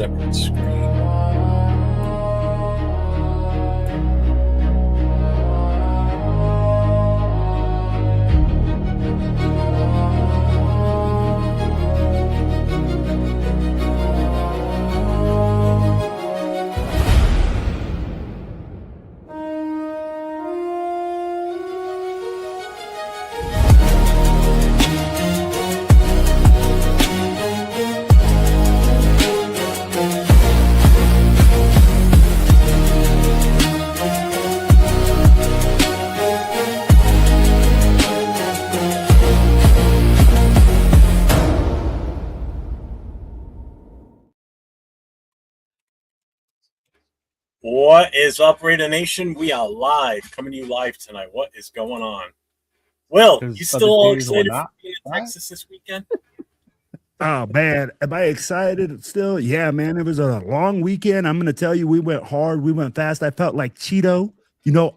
separate screen. What is up, Raider Nation? We are live, coming to you live tonight. What is going on? Will, you still all excited for being in Texas this weekend? Oh, man. Am I excited still? Yeah, man. It was a long weekend. I'm going to tell you, we went hard. We went fast. I felt like Cheeto,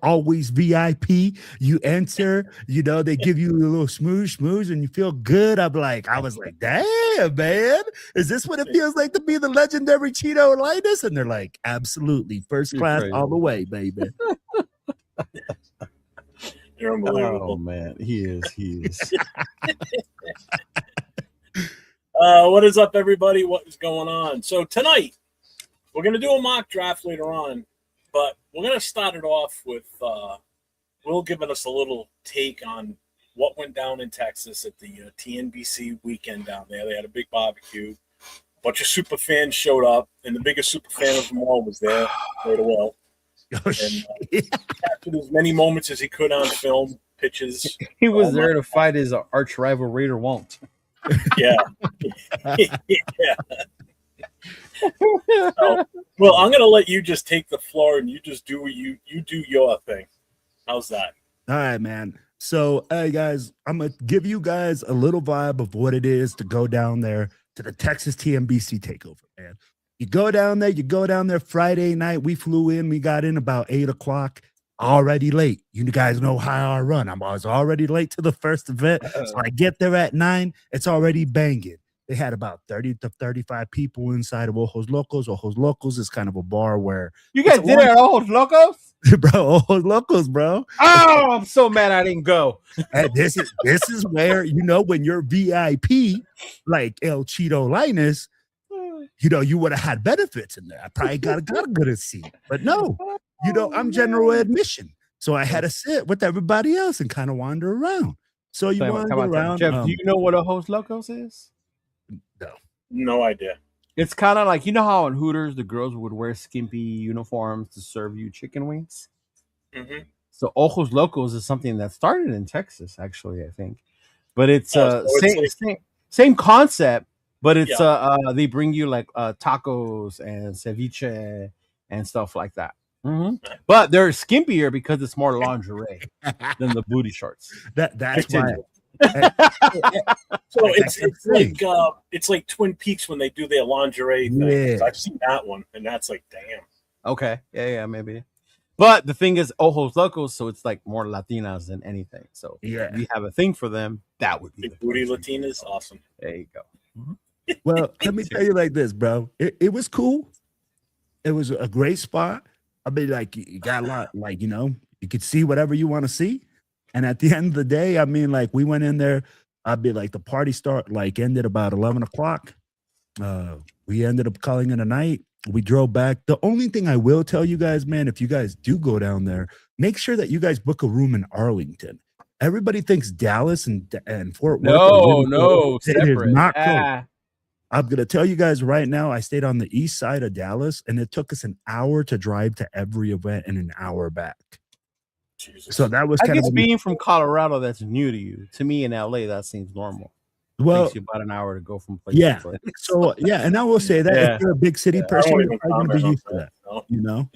always VIP. You enter, they give you a little smooze, and you feel good. I was like, damn, man. Is this what it feels like to be the legendary Cheeto Linus? And they're like, absolutely. First class all the way, baby. You're unbelievable. Oh, man. He is. What is up, everybody? What is going on? So tonight, we're going to do a mock draft later on, but we're going to start it off with Will giving us a little take on what went down in Texas at the Tnbc weekend down there. They had a big barbecue. A bunch of super fans showed up, and the biggest super fan of them all was there, Will. And captured as many moments as he could on film, pitches. He was there to fight his arch rival Raider Won't. Yeah. Yeah. Well, I'm gonna let you just take the floor and you just do you do your thing. How's that? All right, man. So, hey guys, I'm gonna give you guys a little vibe of what it is to go down there to the Texas TNBC takeover, man. You go down there Friday night. We flew in, we got in about 8:00. Already late. You guys know how I run. I was already late to the first event. So I get there at 9. It's already banging. They had about 30 to 35 people inside of Ojos Locos. Ojos Locos is kind of a bar where you guys did it at Ojos Locos? Bro, Ojos Locos, bro. Oh, I'm so mad I didn't go. And this is where, when you're VIP, like El Cheeto Linus, you would have had benefits in there. I probably got a good seat. But no. I'm general admission. So I had to sit with everybody else and kind of wander around. So you wander around. Jeff, do you know what Ojos Locos is? No idea. It's kind of like, how in Hooters, the girls would wear skimpy uniforms to serve you chicken wings? Mm-hmm. So Ojos Locos is something that started in Texas, actually, I think. But it's same concept, but it's they bring you like tacos and ceviche and stuff like that. Mm-hmm. But they're skimpier because it's more lingerie than the booty shorts. That's why. So it's like Twin Peaks when they do their lingerie thing. Yeah. I've seen that one, and that's like, damn. Okay, yeah, maybe. But the thing is, Ojos Locos, so it's like more Latinas than anything. So if we have a thing for them, that would be big booty Latinas. Awesome. There you go. Mm-hmm. Well, let me tell you like this, bro. It was cool. It was a great spot. I mean, like, you got a lot, like, you could see whatever you want to see. And at the end of the day, I mean, like, we went in there. I'd be like, the party ended about 11:00. We ended up calling it a night. We drove back. The only thing I will tell you guys, man, if you guys do go down there, make sure that you guys book a room in Arlington. Everybody thinks Dallas and Fort Worth. No, it is not close. I'm going to tell you guys right now, I stayed on the east side of Dallas, and it took us an hour to drive to every event and an hour back. Jesus. So that was kind of being from Colorado, that's new to you. To me in LA, that seems normal. Well, it takes you about an hour to go from place to place. So, and I will say that if you're a big city person, you're going to be used to that.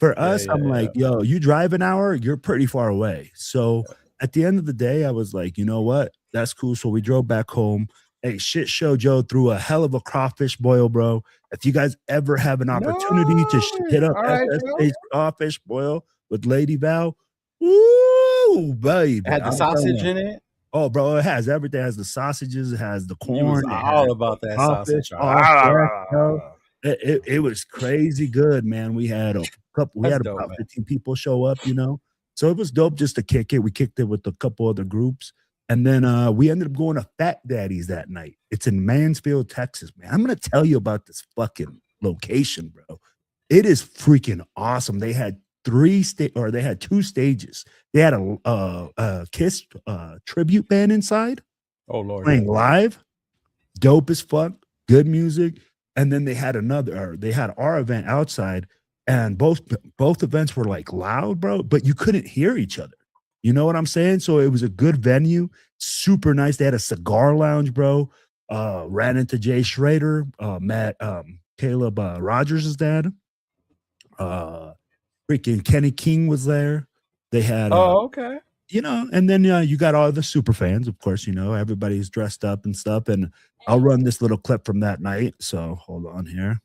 For us, I'm like, yo, you drive an hour, you're pretty far away. So at the end of the day, I was like, you know what? That's cool. So we drove back home. Hey, Shit Show Joe threw a hell of a crawfish boil, bro. If you guys ever have an opportunity to hit up SSH crawfish boil with Lady Val, woo, baby. It had the sausage in it? Oh, bro, it has everything. It has the sausages. It has the corn. All about that sausage. It was crazy good, man. We had about 15 people show up, so it was dope just to kick it. We kicked it with a couple other groups, and then we ended up going to Fat Daddy's that night. It's in Mansfield, Texas, man. I'm gonna tell you about this fucking location, bro. It is freaking awesome. They had two stages. They had a Kiss tribute band inside. Oh Lord, playing live, dope as fuck, good music. And then they had our event outside, and both events were like loud, bro, but you couldn't hear each other. You know what I'm saying? So it was a good venue, super nice. They had a cigar lounge, bro. Ran into Jay Schrader, met Caleb Rogers' dad. Freaking Kenny King was there. They had okay. And then you got all the super fans, of course, everybody's dressed up and stuff. And I'll run this little clip from that night. So hold on here.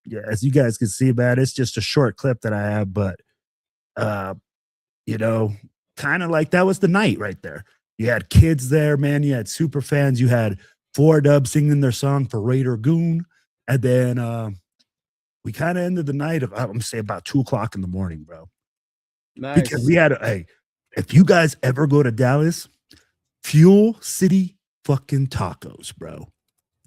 Yeah, as you guys can see, man, it's just a short clip that I have, but kind of like that was the night right there. You had kids there, man. You had super fans. You had 4Dub singing their song for Raider Goon, and then we kind of ended the night of I'm gonna say about 2:00 in the morning, bro. Nice. Because we had if you guys ever go to Dallas, Fuel City fucking tacos, bro.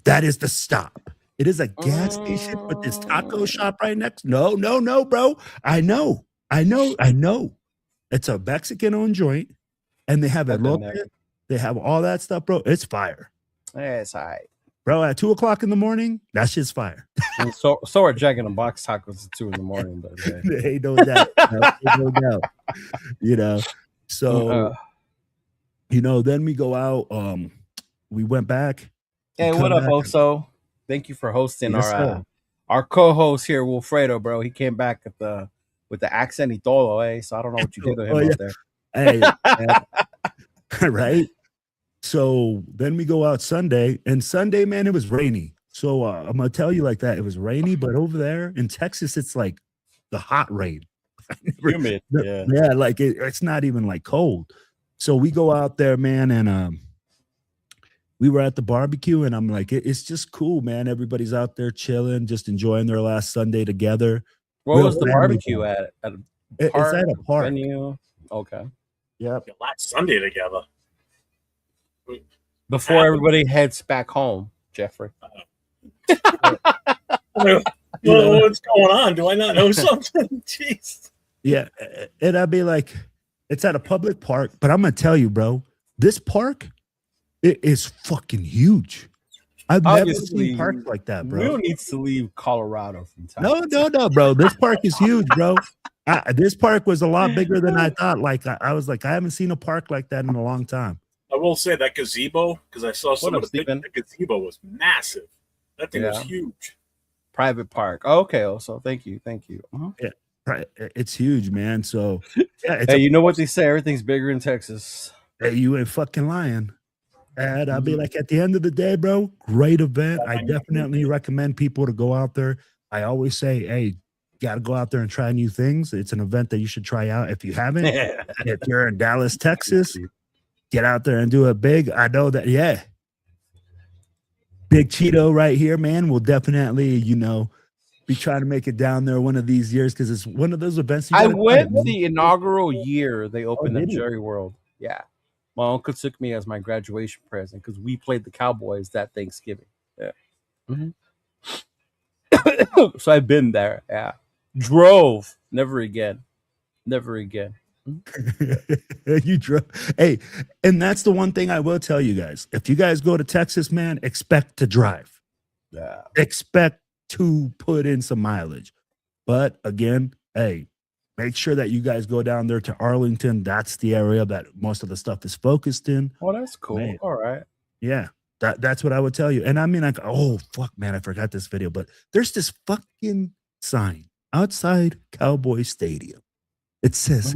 That is the stop. It is a gas station with this taco shop right next. No, bro. I know. It's a Mexican-owned joint, and they have elote. They have all that stuff, bro. It's fire. Yeah, it's all right. Bro, at 2:00 in the morning, that shit's fire. And so are Jack in the Box tacos at 2 in the morning, but hey, no doubt. No doubt. So, then we go out. We went back. Hey, what up, Oso? Thank you for hosting our co-host here, Wilfredo, bro. He came back with the accent y todo, so I don't know what you did to him out there. Hey, right? So then we go out Sunday, and Sunday, man, it was rainy. So I'm gonna tell you like that. It was rainy, but over there in Texas, it's like the hot rain. Humid, yeah. Yeah, like it's not even like cold. So we go out there, man, and we were at the barbecue, and I'm like, it's just cool, man. Everybody's out there chilling, just enjoying their last Sunday together. Where was the barbecue at? It's at a park. Venue? Okay. Yep. Last Sunday together. Before everybody heads back home, Jeffrey. What's going on? Do I not know something? Jeez. Yeah, and I'd be like, it's at a public park, but I'm gonna tell you, bro, this park, it is fucking huge. I've never seen parks like that, bro. Will needs to leave Colorado from time. No, bro. This park is huge, bro. This park was a lot bigger than I thought. Like I was like, I haven't seen a park like that in a long time. I will say that gazebo, because I saw some of the pictures. The gazebo was massive. That thing was huge. Private park. Okay, also thank you. Uh-huh. Yeah, right. It's huge, man. So yeah, hey, you know what they say? Everything's bigger in Texas. Hey, you ain't fucking lying. And I'll be like, at the end of the day, bro, great event. I definitely recommend people to go out there. I always say, hey, got to go out there and try new things. It's an event that you should try out if you haven't. If you're in Dallas, Texas, get out there and do it big. I know that, Big Cheeto right here, man, will definitely, be trying to make it down there one of these years, because it's one of those events. I went the inaugural year they opened at Jerry World. Yeah. My uncle took me as my graduation present because we played the Cowboys that Thanksgiving. Yeah. Mm-hmm. So I've been there. Yeah. Drove. Never again. You drove. Hey, and that's the one thing I will tell you guys. If you guys go to Texas, man, expect to drive. Yeah. Expect to put in some mileage. But again, hey, make sure that you guys go down there to Arlington. That's the area that most of the stuff is focused in. Oh, that's cool. Man. All right. Yeah. That's what I would tell you. And I mean, like, oh, fuck, man, I forgot this video. But there's this fucking sign outside Cowboy Stadium. It says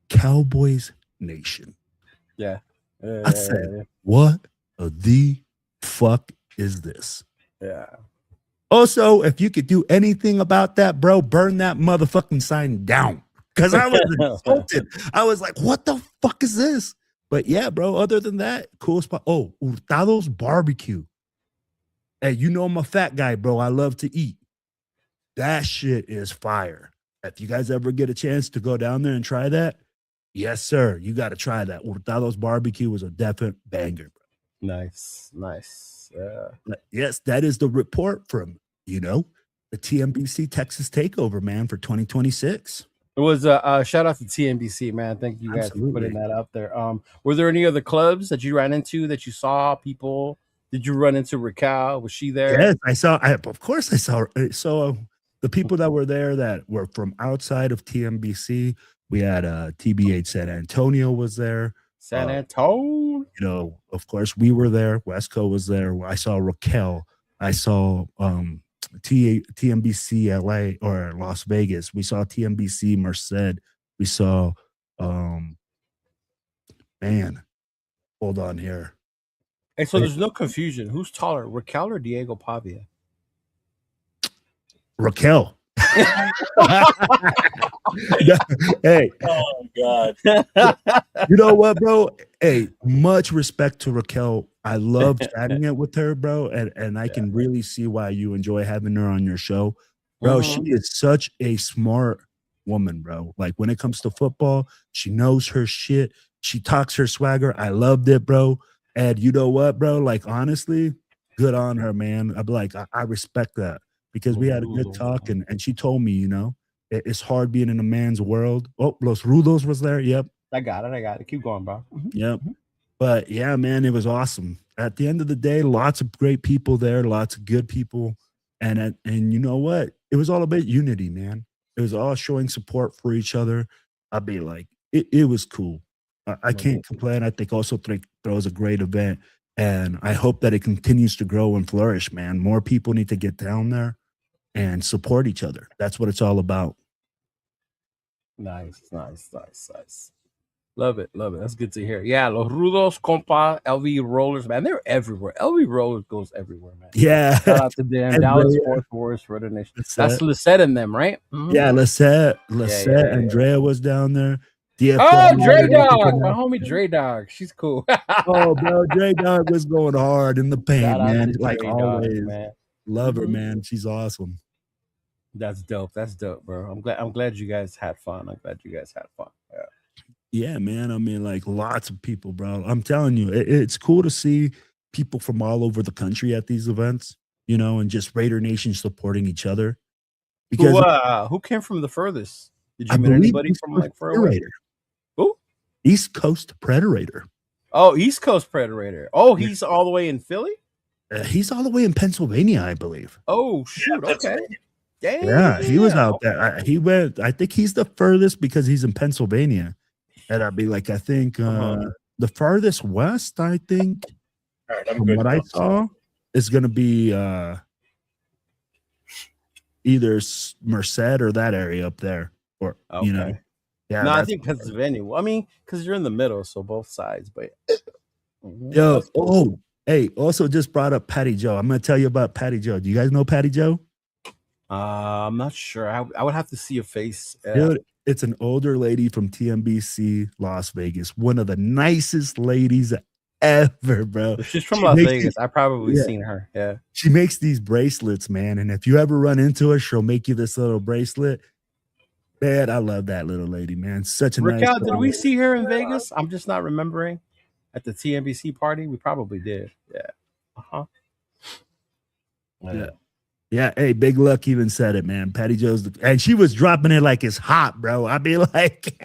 Cowboys Nation. Yeah. I said, what the fuck is this? Yeah. Also, if you could do anything about that, bro, burn that motherfucking sign down. Because I was insulted. I was like, what the fuck is this? But yeah, bro, other than that, cool spot. Oh, Hurtado's barbecue. Hey, you know I'm a fat guy, bro. I love to eat. That shit is fire. If you guys ever get a chance to go down there and try that, yes, sir. You got to try that. Hurtado's barbecue was a definite banger, bro. Nice. Yeah. Yes, that is the report from, the TNBC Texas Takeover, man, for 2026. It was a shout out to TNBC, man. Thank you guys for putting that out there. Were there any other clubs that you ran into that you saw people? Did you run into Raquel? Was she there? Yes, I saw. Of course, I saw. So the people that were there that were from outside of TNBC, we had TBH San Antonio was there. San Antonio. Of course, we were there. Wesco was there. I saw Raquel. I saw TNBC LA or Las Vegas. We saw TNBC Merced. We saw man, hold on here. And so there's no confusion. Who's taller, Raquel or Diego Pavia? Raquel. Hey. Oh God. You know what, bro? Hey, much respect to Raquel. I love chatting it with her, bro. And I can really see why you enjoy having her on your show. Bro, she is such a smart woman, bro. Like when it comes to football, she knows her shit. She talks her swagger. I loved it, bro. And you know what, bro? Like, honestly, good on her, man. I'm like, I respect that because we had a good talk. And she told me, it's hard being in a man's world. Oh, Los Rudos was there. Yep. I got it. Keep going, bro. Yep. But yeah, man, it was awesome. At the end of the day, lots of great people there, lots of good people. And you know what? It was all about unity, man. It was all showing support for each other. I'd be like, it was cool. I can't complain. I think also throws a great event. And I hope that it continues to grow and flourish, man. More people need to get down there and support each other. That's what it's all about. Nice. Love it. That's good to hear. Yeah, Los Rudos, compa, LV Rollers, man, they're everywhere. LV Rollers goes everywhere, man. Yeah. Shout out to them. Dallas Fourth Worst Rotor Nation. That's Lisette and them, right? Mm-hmm. Yeah, Lisette. Andrea was down there. Oh, Dre Dog, my homie Dre Dog. She's cool. Oh, bro, Dre Dog was going hard in the paint, man. Like Dre always. Dog, man. Love her, man. She's awesome. That's dope, bro. I'm glad you guys had fun. Yeah, man. I mean, like lots of people, bro. I'm telling you, it's cool to see people from all over the country at these events, and just Raider Nation supporting each other. Because who came from the furthest? Did you meet anybody from like far away? Who? East Coast Predator. Oh, East Coast Predator. Oh, he's all the way in Philly? He's all the way in Pennsylvania, I believe. Oh, shoot. Okay. Damn. Yeah, he was out there. He went, I think he's the furthest because he's in Pennsylvania. And I'd be like, I think the farthest west, I think, from what I saw, is going to be either Merced or that area up there. Or, Yeah, no, I think Pennsylvania. Well, I mean, because you're in the middle, so both sides. But hey, also just brought up Patty Joe. I'm going to tell you about Patty Joe. Do you guys know Patty Joe? I'm not sure. I would have to see a face. Dude, it's an older lady from TNBC Las Vegas. One of the nicest ladies ever, bro. She's from Las Vegas. I've probably seen her. Yeah. She makes these bracelets, man. And if you ever run into her, she'll make you this little bracelet. Man, I love that little lady, man. Such a Raquel, nice. Did we see her in Vegas? I'm just not remembering. At the TNBC party, we probably did. Yeah. Yeah. Hey, Big Luck even said it, man. Patty Joe's, and she was dropping it like it's hot, bro. I'd be like,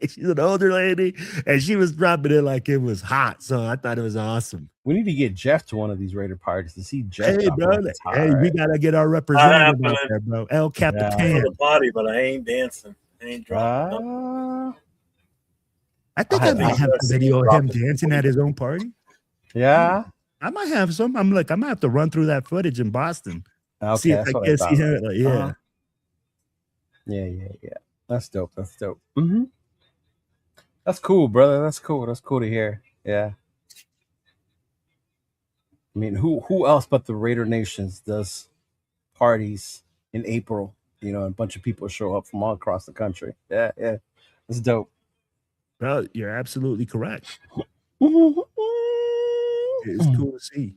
she's an older lady, and she was dropping it like it was hot. So I thought it was awesome. We need to get Jeff to one of these Raider parties to see Jeff. Hey, bro. We gotta get our representative out there, bro. El Capitan. The party, but I ain't dancing. I ain't dropping. I think I might have a video of him dancing at his own party. Yeah. I might have some. I might have to run through that footage in Boston. Okay, see if I can see him. Like, yeah. Yeah. That's dope. Mm-hmm. That's cool, brother. That's cool to hear. Yeah. I mean, who else but the Raider Nations does parties in April? You know, and a bunch of people show up from all across the country. Yeah, it's dope. Bro, you're absolutely correct. Mm-hmm. It's cool to see.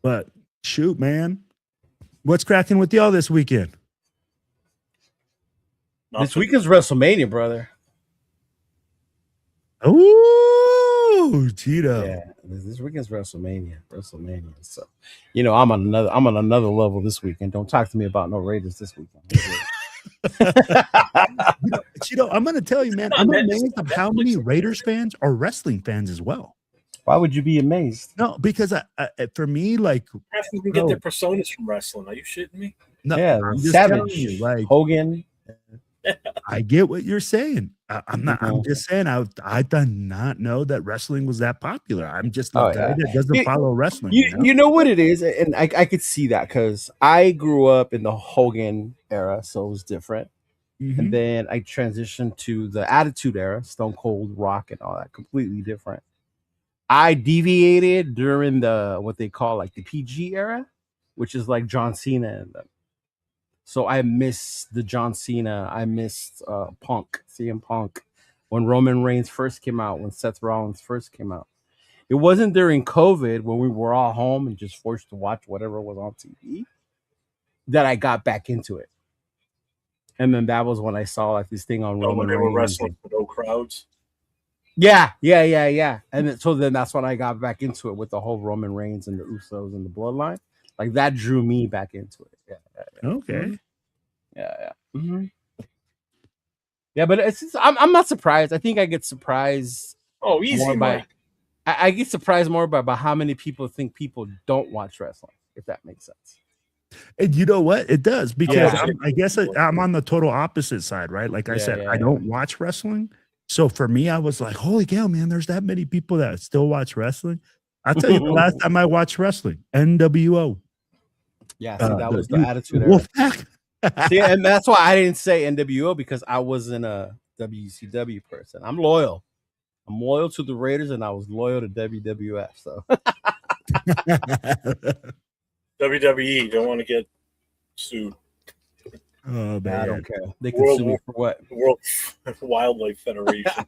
But shoot, man, what's cracking with y'all this weekend? This weekend's WrestleMania, brother. Ooh, Tito. Yeah, this weekend's WrestleMania. So, you know, I'm on another level this weekend. Don't talk to me about no Raiders this weekend. Tito, I'm gonna tell you, man, I'm amazed of how many Raiders fans are wrestling fans as well. Why would you be amazed? No, because for me, like, half of them get their personas from wrestling. Are you shitting me? No, yeah, I'm just Savage, telling you, like Hogan. I get what you're saying. I'm not. I'm just saying. I did not know that wrestling was that popular. I'm just a guy that doesn't follow wrestling. You know what it is, and I could see that because I grew up in the Hogan era, so it was different. Mm-hmm. And then I transitioned to the Attitude Era, Stone Cold, Rock, and all that. Completely different. I deviated during the what they call like the PG era, which is like John Cena and them. So I missed the John Cena. I missed Punk, CM Punk, when Roman Reigns first came out, when Seth Rollins first came out. It wasn't during COVID when we were all home and just forced to watch whatever was on TV that I got back into it. And then that was when I saw like this thing on Roman Reigns. When they were wrestling for no crowds. Yeah. And then that's when I got back into it with the whole Roman Reigns and the Usos and the Bloodline. Like that drew me back into it. Yeah. Okay. Yeah. Mm-hmm. Yeah, but I'm not surprised. I think I get surprised. Oh, easy, Mike. I get surprised more by how many people think people don't watch wrestling, if that makes sense. And you know what? It does, because I guess I'm on the total opposite side, right? Like I said, I don't watch wrestling. So for me, I was like, holy cow, man, there's that many people that still watch wrestling. I'll tell you the last time I watched wrestling, NWO. Yeah, see, that was the Attitude Era. See, and that's why I didn't say NWO, because I wasn't a WCW person. I'm loyal. I'm loyal to the Raiders, and I was loyal to WWF. So WWE don't want to get sued. Oh, man. I don't care. They can sue me for what? World Wildlife Federation.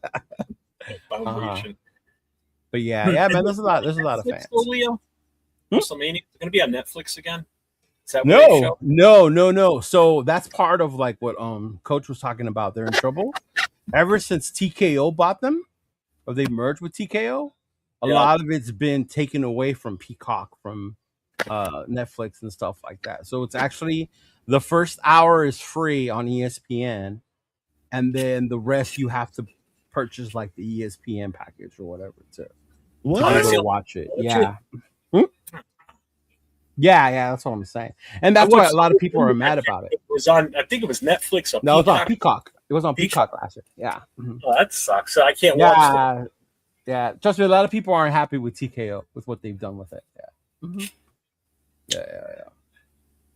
Foundation. But yeah, man. There's a lot of fans. WrestleMania is going to be on Netflix again. Is that No. So that's part of like what Coach was talking about. They're in trouble. Ever since TKO bought them, or they merged with TKO, a lot of it's been taken away from Peacock, from Netflix and stuff like that. So it's actually the first hour is free on ESPN, and then the rest you have to purchase like the ESPN package or whatever to watch it. Yeah. Yeah, that's what I'm saying, and that's why a lot of people are mad about it. It was on, I think it was Netflix. Or no, it was on Peacock. It was on Peacock last year. Yeah. Mm-hmm. Oh, that sucks. So I can't watch that. Yeah. Trust me, a lot of people aren't happy with TKO, with what they've done with it. Yeah. Mm-hmm. Yeah.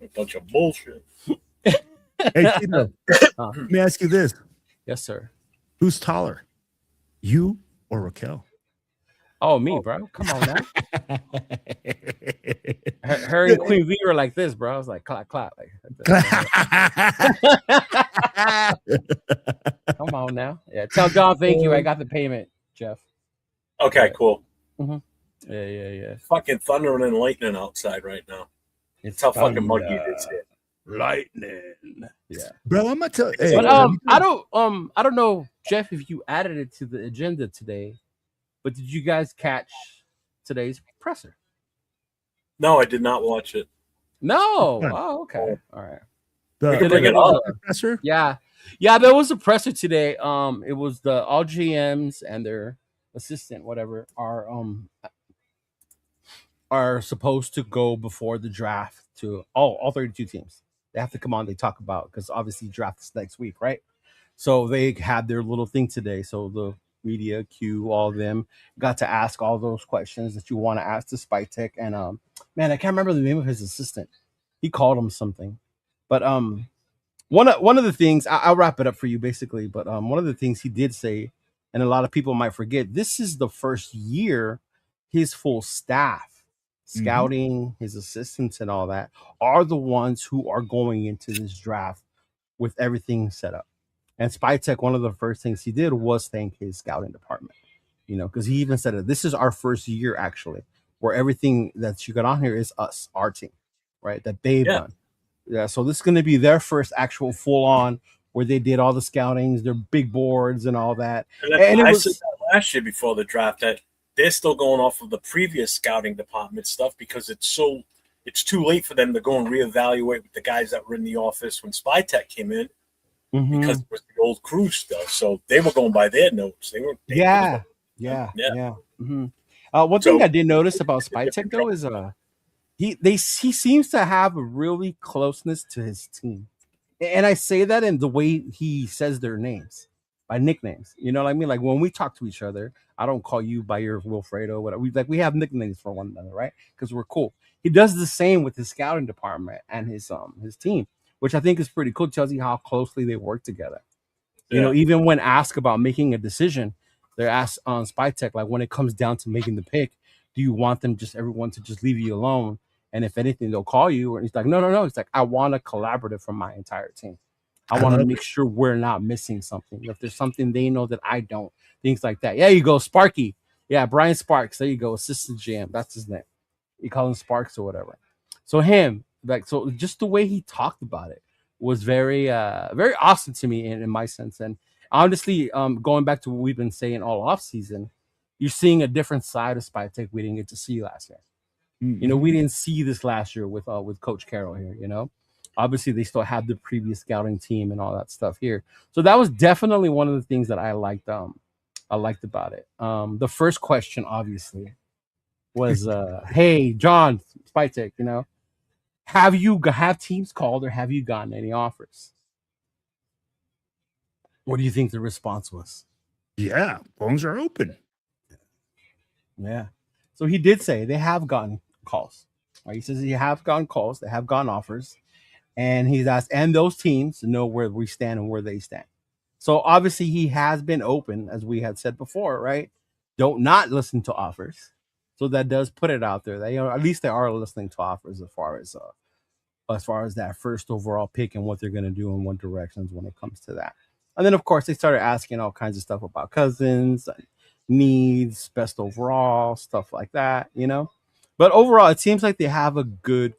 A bunch of bullshit. Hey, Tito, let me ask you this. Yes, sir. Who's taller, you or Raquel? Oh, me, bro. Come on now. Her and Queen V were like this, bro. I was like, clap. Like, come on now. Yeah. Tell John thank you. I got the payment, Jeff. Okay, cool. Mm-hmm. Yeah. Fucking thundering and lightning outside right now. It's how fucking muggy it is here. Lightning. Yeah. Bro, I'm gonna tell you. But I don't know, Jeff, if you added it to the agenda today. But did you guys catch today's presser? No, I did not watch it. No. Oh, okay. All right. Bring it up. Presser? Yeah, there was a presser today. It was the all GMs and their assistant, whatever, are supposed to go before the draft to all 32 teams. They have to come on. They talk about, because obviously draft is next week, right? So they had their little thing today. So the media, Q, all of them got to ask all those questions that you want to ask to Spike Tech. And man, I can't remember the name of his assistant. He called him something. But one of the things, I'll wrap it up for you basically, but one of the things he did say, and a lot of people might forget, this is the first year his full staff, scouting, his assistants, and all that are the ones who are going into this draft with everything set up. And Spytek, one of the first things he did was thank his scouting department, because he even said it. This is our first year actually, where everything that you got on here is us, our team, right? That they've done. Yeah. So this is going to be their first actual full on where they did all the scoutings, their big boards and all that. And I said that last year before the draft that they're still going off of the previous scouting department stuff because it's too late for them to go and reevaluate with the guys that were in the office when Spytek came in because it was the old crew stuff. So they were going by their notes. Yeah. Mm-hmm. One thing I did notice about Spytek though is he seems to have a really closeness to his team. And I say that in the way he says their names by nicknames. You know what I mean? Like when we talk to each other, I don't call you by your Wilfredo. Whatever. We have nicknames for one another, right? Because we're cool. He does the same with his scouting department and his team, which I think is pretty cool. It tells you how closely they work together. Yeah. Even when asked about making a decision, they're asked on Spytek, like when it comes down to making the pick, do you want everyone to just leave you alone? And if anything, they'll call you. And he's like, no. It's like, I want a collaborative from my entire team. I want to make sure we're not missing something. If there's something they know that I don't, things like that. Yeah, you go, Sparky. Yeah, Brian Sparks. There you go, assistant GM. That's his name. You call him Sparks or whatever. So so just the way he talked about it was very, very awesome to me in my sense. And honestly, going back to what we've been saying all off season, you're seeing a different side of Spytek we didn't get to see last year. We didn't see this last year with Coach Carroll here. Obviously they still have the previous scouting team and all that stuff here. So that was definitely one of the things that I liked about it. The first question obviously was hey John Spytek, have teams called or have you gotten any offers? What do you think the response was? Yeah, phones are open. Yeah. So he did say they have gotten calls. Right? He says they have gotten calls, they have gotten offers, and he's asked, and those teams know where we stand and where they stand. So obviously he has been open, as we had said before, right? Don't not listen to offers. So that does put it out there that at least they are listening to offers as far as that first overall pick and what they're going to do in what directions when it comes to that. And then of course they started asking all kinds of stuff about Cousins, needs, best overall, stuff like that, But overall, it seems like they have a good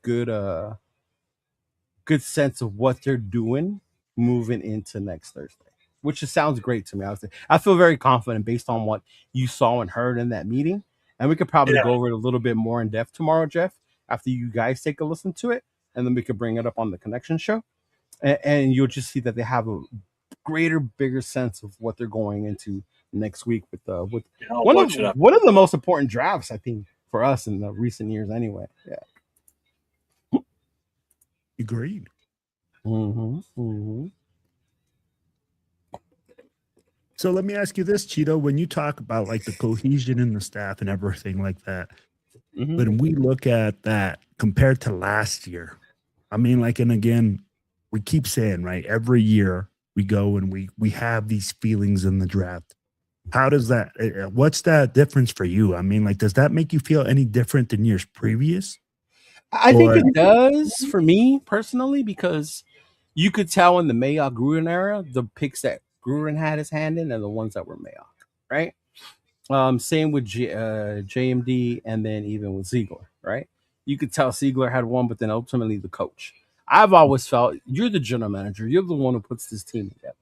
sense of what they're doing moving into next Thursday, which just sounds great to me. I feel very confident based on what you saw and heard in that meeting. And we could probably go over it a little bit more in depth tomorrow, Jeff, after you guys take a listen to it. And then we could bring it up on the Connection Show. And you'll just see that they have a bigger sense of what they're going into next week with one of the most important drafts, I think, for us in the recent years anyway. Yeah. Agreed. So let me ask you this, Cheeto, when you talk about like the cohesion in the staff and everything like that, when we look at that compared to last year, I mean, like, and again, we keep saying, right, every year we go and we have these feelings in the draft. How does what's that difference for you? I mean, like, does that make you feel any different than years previous? I think it does for me personally, because you could tell in the Mayock Gruden era, the picks that Gruden had his hand in are the ones that were Mayock, right? Same with JMD and then even with Ziegler, right? You could tell Ziegler had one, but then ultimately the coach. I've always felt you're the general manager. You're the one who puts this team together,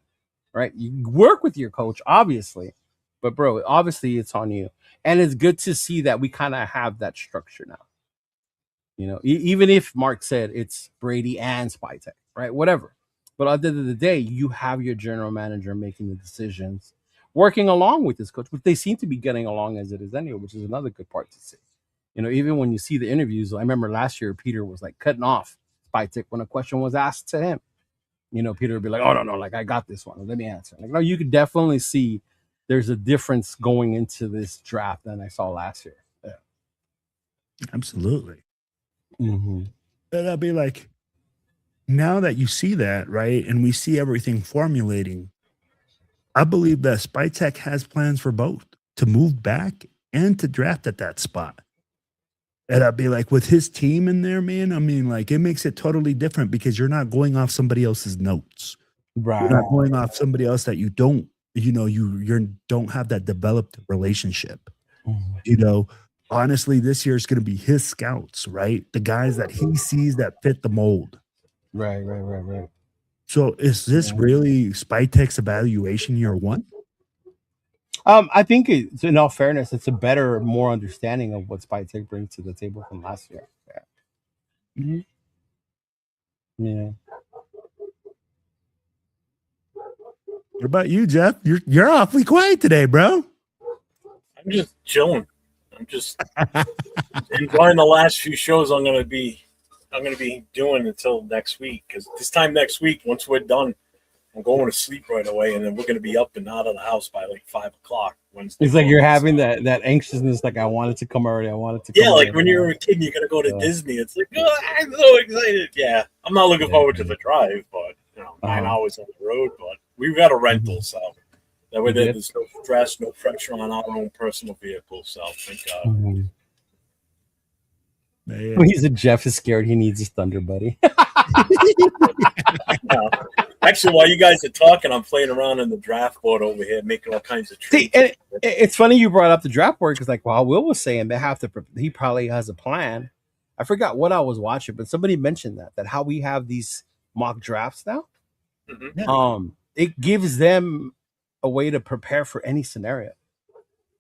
right? You work with your coach, obviously, but bro, obviously it's on you. And it's good to see that we kind of have that structure now. Even if Mark said it's Brady and Spytek, right? Whatever. But at the end of the day, you have your general manager making the decisions, working along with this coach, but they seem to be getting along as it is anyway, which is another good part to see. Even when you see the interviews, I remember last year, Peter was like cutting off Spytek when a question was asked to him. Peter would be like, oh, no, like I got this one. Let me answer. Like, no, you could definitely see there's a difference going into this draft than I saw last year. Yeah. Absolutely. And I'll be like, now that you see that, right, and we see everything formulating, I believe that Spytek has plans for both to move back and to draft at that spot. And I'd be like, with his team in there, man, I mean, like, it makes it totally different because you're not going off somebody else's notes. Right. You're not going off somebody else that you don't, you don't have that developed relationship. Honestly, this year is going to be his scouts, right? The guys that he sees that fit the mold. Right. So is this really Spytek's evaluation year one? I think it's, in all fairness, it's a better, more understanding of what Spytek brings to the table from last year. Yeah. What about you, Jeff? You're awfully quiet today, bro. I'm just chilling. I'm just enjoying the last few shows I'm gonna be doing until next week. Because this time next week, once we're done, I'm going to sleep right away, and then we're gonna be up and out of the house by like 5 o'clock Wednesday. It's like you're having that anxiousness, like I wanted to come already. I wanted to. Yeah, like when you're a kid, and you're gonna go to Disney. It's like, oh, I'm so excited. Yeah, I'm not looking forward to the drive, but 9 hours on the road. But we've got a rental, so that way there's no stress, no pressure on our own personal vehicle. So thank God. When he's a Jeff is scared, he needs his Thunder Buddy. Actually, while you guys are talking, I'm playing around in the draft board over here, making all kinds of trades. See, and it's funny you brought up the draft board because, like, while Will was saying they have to, he probably has a plan. I forgot what I was watching, but somebody mentioned that how we have these mock drafts now. It gives them a way to prepare for any scenario,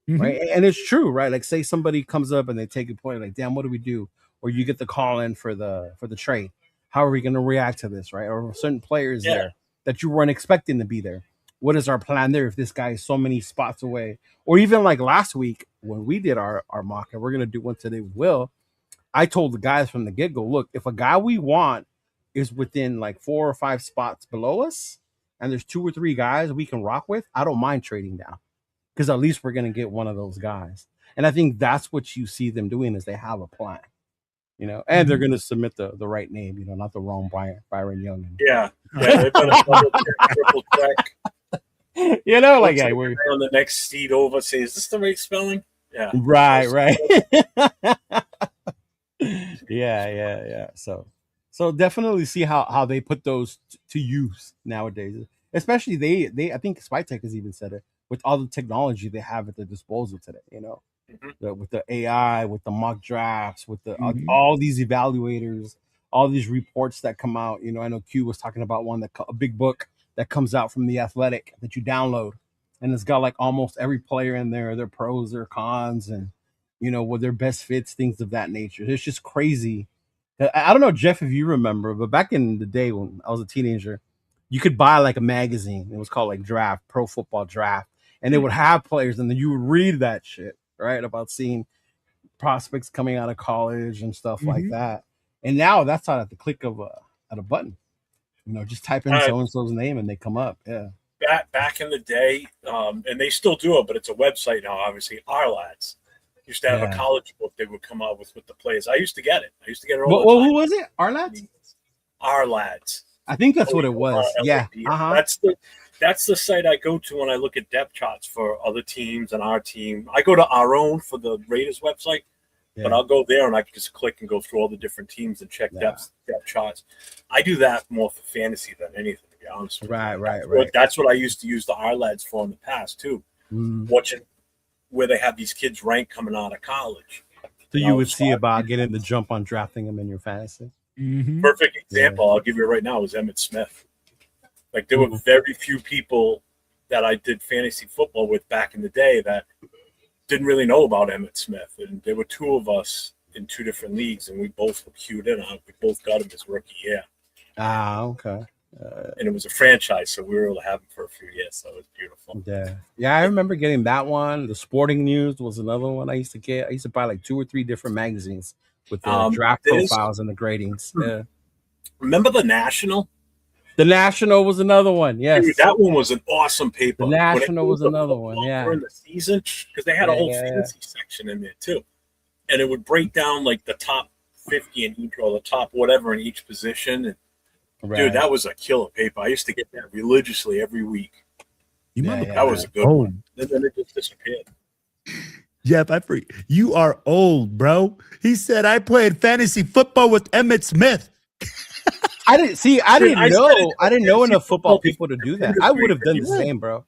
right? And it's true, right? Like, say somebody comes up and they take a point, like, damn, what do we do? Or you get the call in for the trade. How are we going to react to this, right? Or certain players there that you weren't expecting to be there. What is our plan there if this guy is so many spots away? Or even like last week when we did our mock, and we're going to do one today with Will, I told the guys from the get-go, look, if a guy we want is within like 4 or 5 spots below us, and there's 2 or 3 guys we can rock with, I don't mind trading down because at least we're going to get one of those guys. And I think that's what you see them doing is they have a plan. And they're going to submit the right name, not the wrong Byron Young. Yeah, they better triple check. Like we're on the next seat over. Say, is this the right spelling? Yeah, right. yeah. So definitely see how they put those to use nowadays. Especially they I think Spytek has even said it with all the technology they have at their disposal today. With the AI, with the mock drafts, with the all these evaluators, all these reports that come out. I know Q was talking about one a big book that comes out from The Athletic that you download, and it's got like almost every player in there, their pros, their cons, and what their best fits, things of that nature. It's just crazy. I don't know, Jeff, if you remember, but back in the day when I was a teenager, you could buy like a magazine. It was called like Draft, Pro Football Draft, and it would have players, and then you would read that shit. Right, about seeing prospects coming out of college and stuff like that, and now that's not at the click of a button. Just type in so and so's name and they come up. Yeah. Back in the day, and they still do it, but it's a website now. Obviously, Our Lads used to have a college book they would come out with the players. I used to get it. All the time. Who was it? Our Lads. Our Lads. I think that's what it was. Yeah. That's the site I go to when I look at depth charts for other teams and our team. I go to our own for the Raiders website, but I'll go there and I can just click and go through all the different teams and check depth charts. I do that more for fantasy than anything, to be honest with you. Right. That's what I used to use the Our Lads for in the past, too, watching where they have these kids ranked coming out of college. So you would see about getting the jump on drafting them in your fantasy? Perfect example I'll give you right now is Emmitt Smith. Like there were very few people that I did fantasy football with back in the day that didn't really know about Emmitt Smith. And there were 2 of us in 2 different leagues, and we both were queued in. We both got him his rookie year. Okay. And it was a franchise, so we were able to have him for a few years. So it was beautiful. Yeah, I remember getting that one. The Sporting News was another one I used to get. I used to buy like 2 or 3 different magazines with the draft profiles and the gradings. Yeah. Remember the National? The National was another one. Yes, dude, that one was an awesome paper. The National was another one. Yeah, during the season because they had a whole fantasy section in there too, and it would break down like the top 50 in each or the top whatever in each position. And, dude, that was a killer paper. I used to get that religiously every week. You remember that was a good one. And then it just disappeared. Jeff, you are old, bro. He said I played fantasy football with Emmitt Smith. I didn't know enough football people to do that. I would have done the same, bro.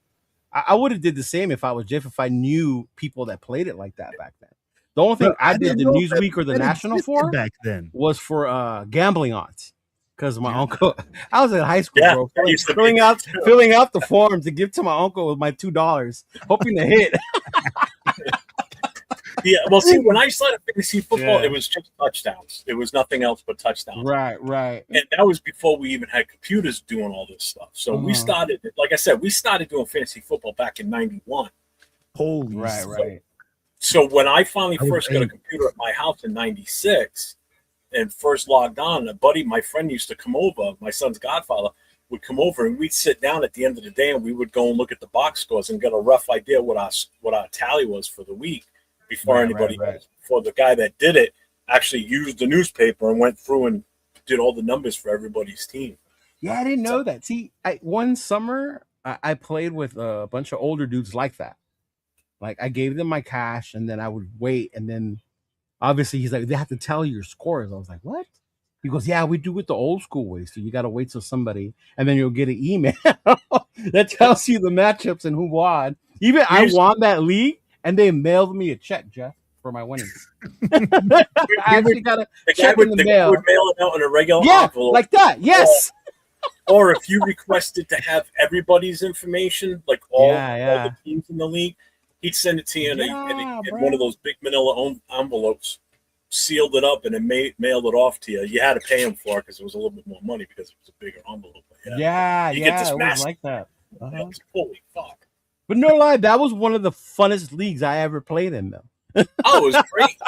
I would have did the same if I was Jeff, if I knew people that played it like that back then. The only thing I did the Newsweek or the National for back then was for gambling odds. Because my uncle, I was in high school, bro, filling out the form to give to my uncle with my $2, hoping to hit. Yeah, well, see, when I started fantasy football, it was just touchdowns. It was nothing else but touchdowns. Right. And that was before we even had computers doing all this stuff. So we started, like I said, we started doing fantasy football back in '91. Holy right. So when I finally first got a computer at my house in '96 and first logged on, my friend used to come over, my son's godfather, would come over and we'd sit down at the end of the day and we would go and look at the box scores and get a rough idea what our tally was for the week. Before before the guy that did it actually used the newspaper and went through and did all the numbers for everybody's team. Yeah, I didn't know that. See, one summer I played with a bunch of older dudes like that. Like I gave them my cash and then I would wait. And then obviously he's like, they have to tell you your scores. I was like, what? He goes, yeah, we do it the old school way. So you got to wait till somebody, and then you'll get an email that tells you the matchups and who won. Even I won that league. And they mailed me a check, Jeff, for my winnings. I actually got a check in the mail. Would mail it out in a regular envelope. Like that. Yes. Or if you requested to have everybody's information, like all the teams in the league, he'd send it to you in one of those big manila envelopes, sealed it up, and then mailed it off to you. You had to pay him for it because it was a little bit more money because it was a bigger envelope. You get this it was like that. Holy fuck. But no lie, that was one of the funnest leagues I ever played in, though. Oh, it was great.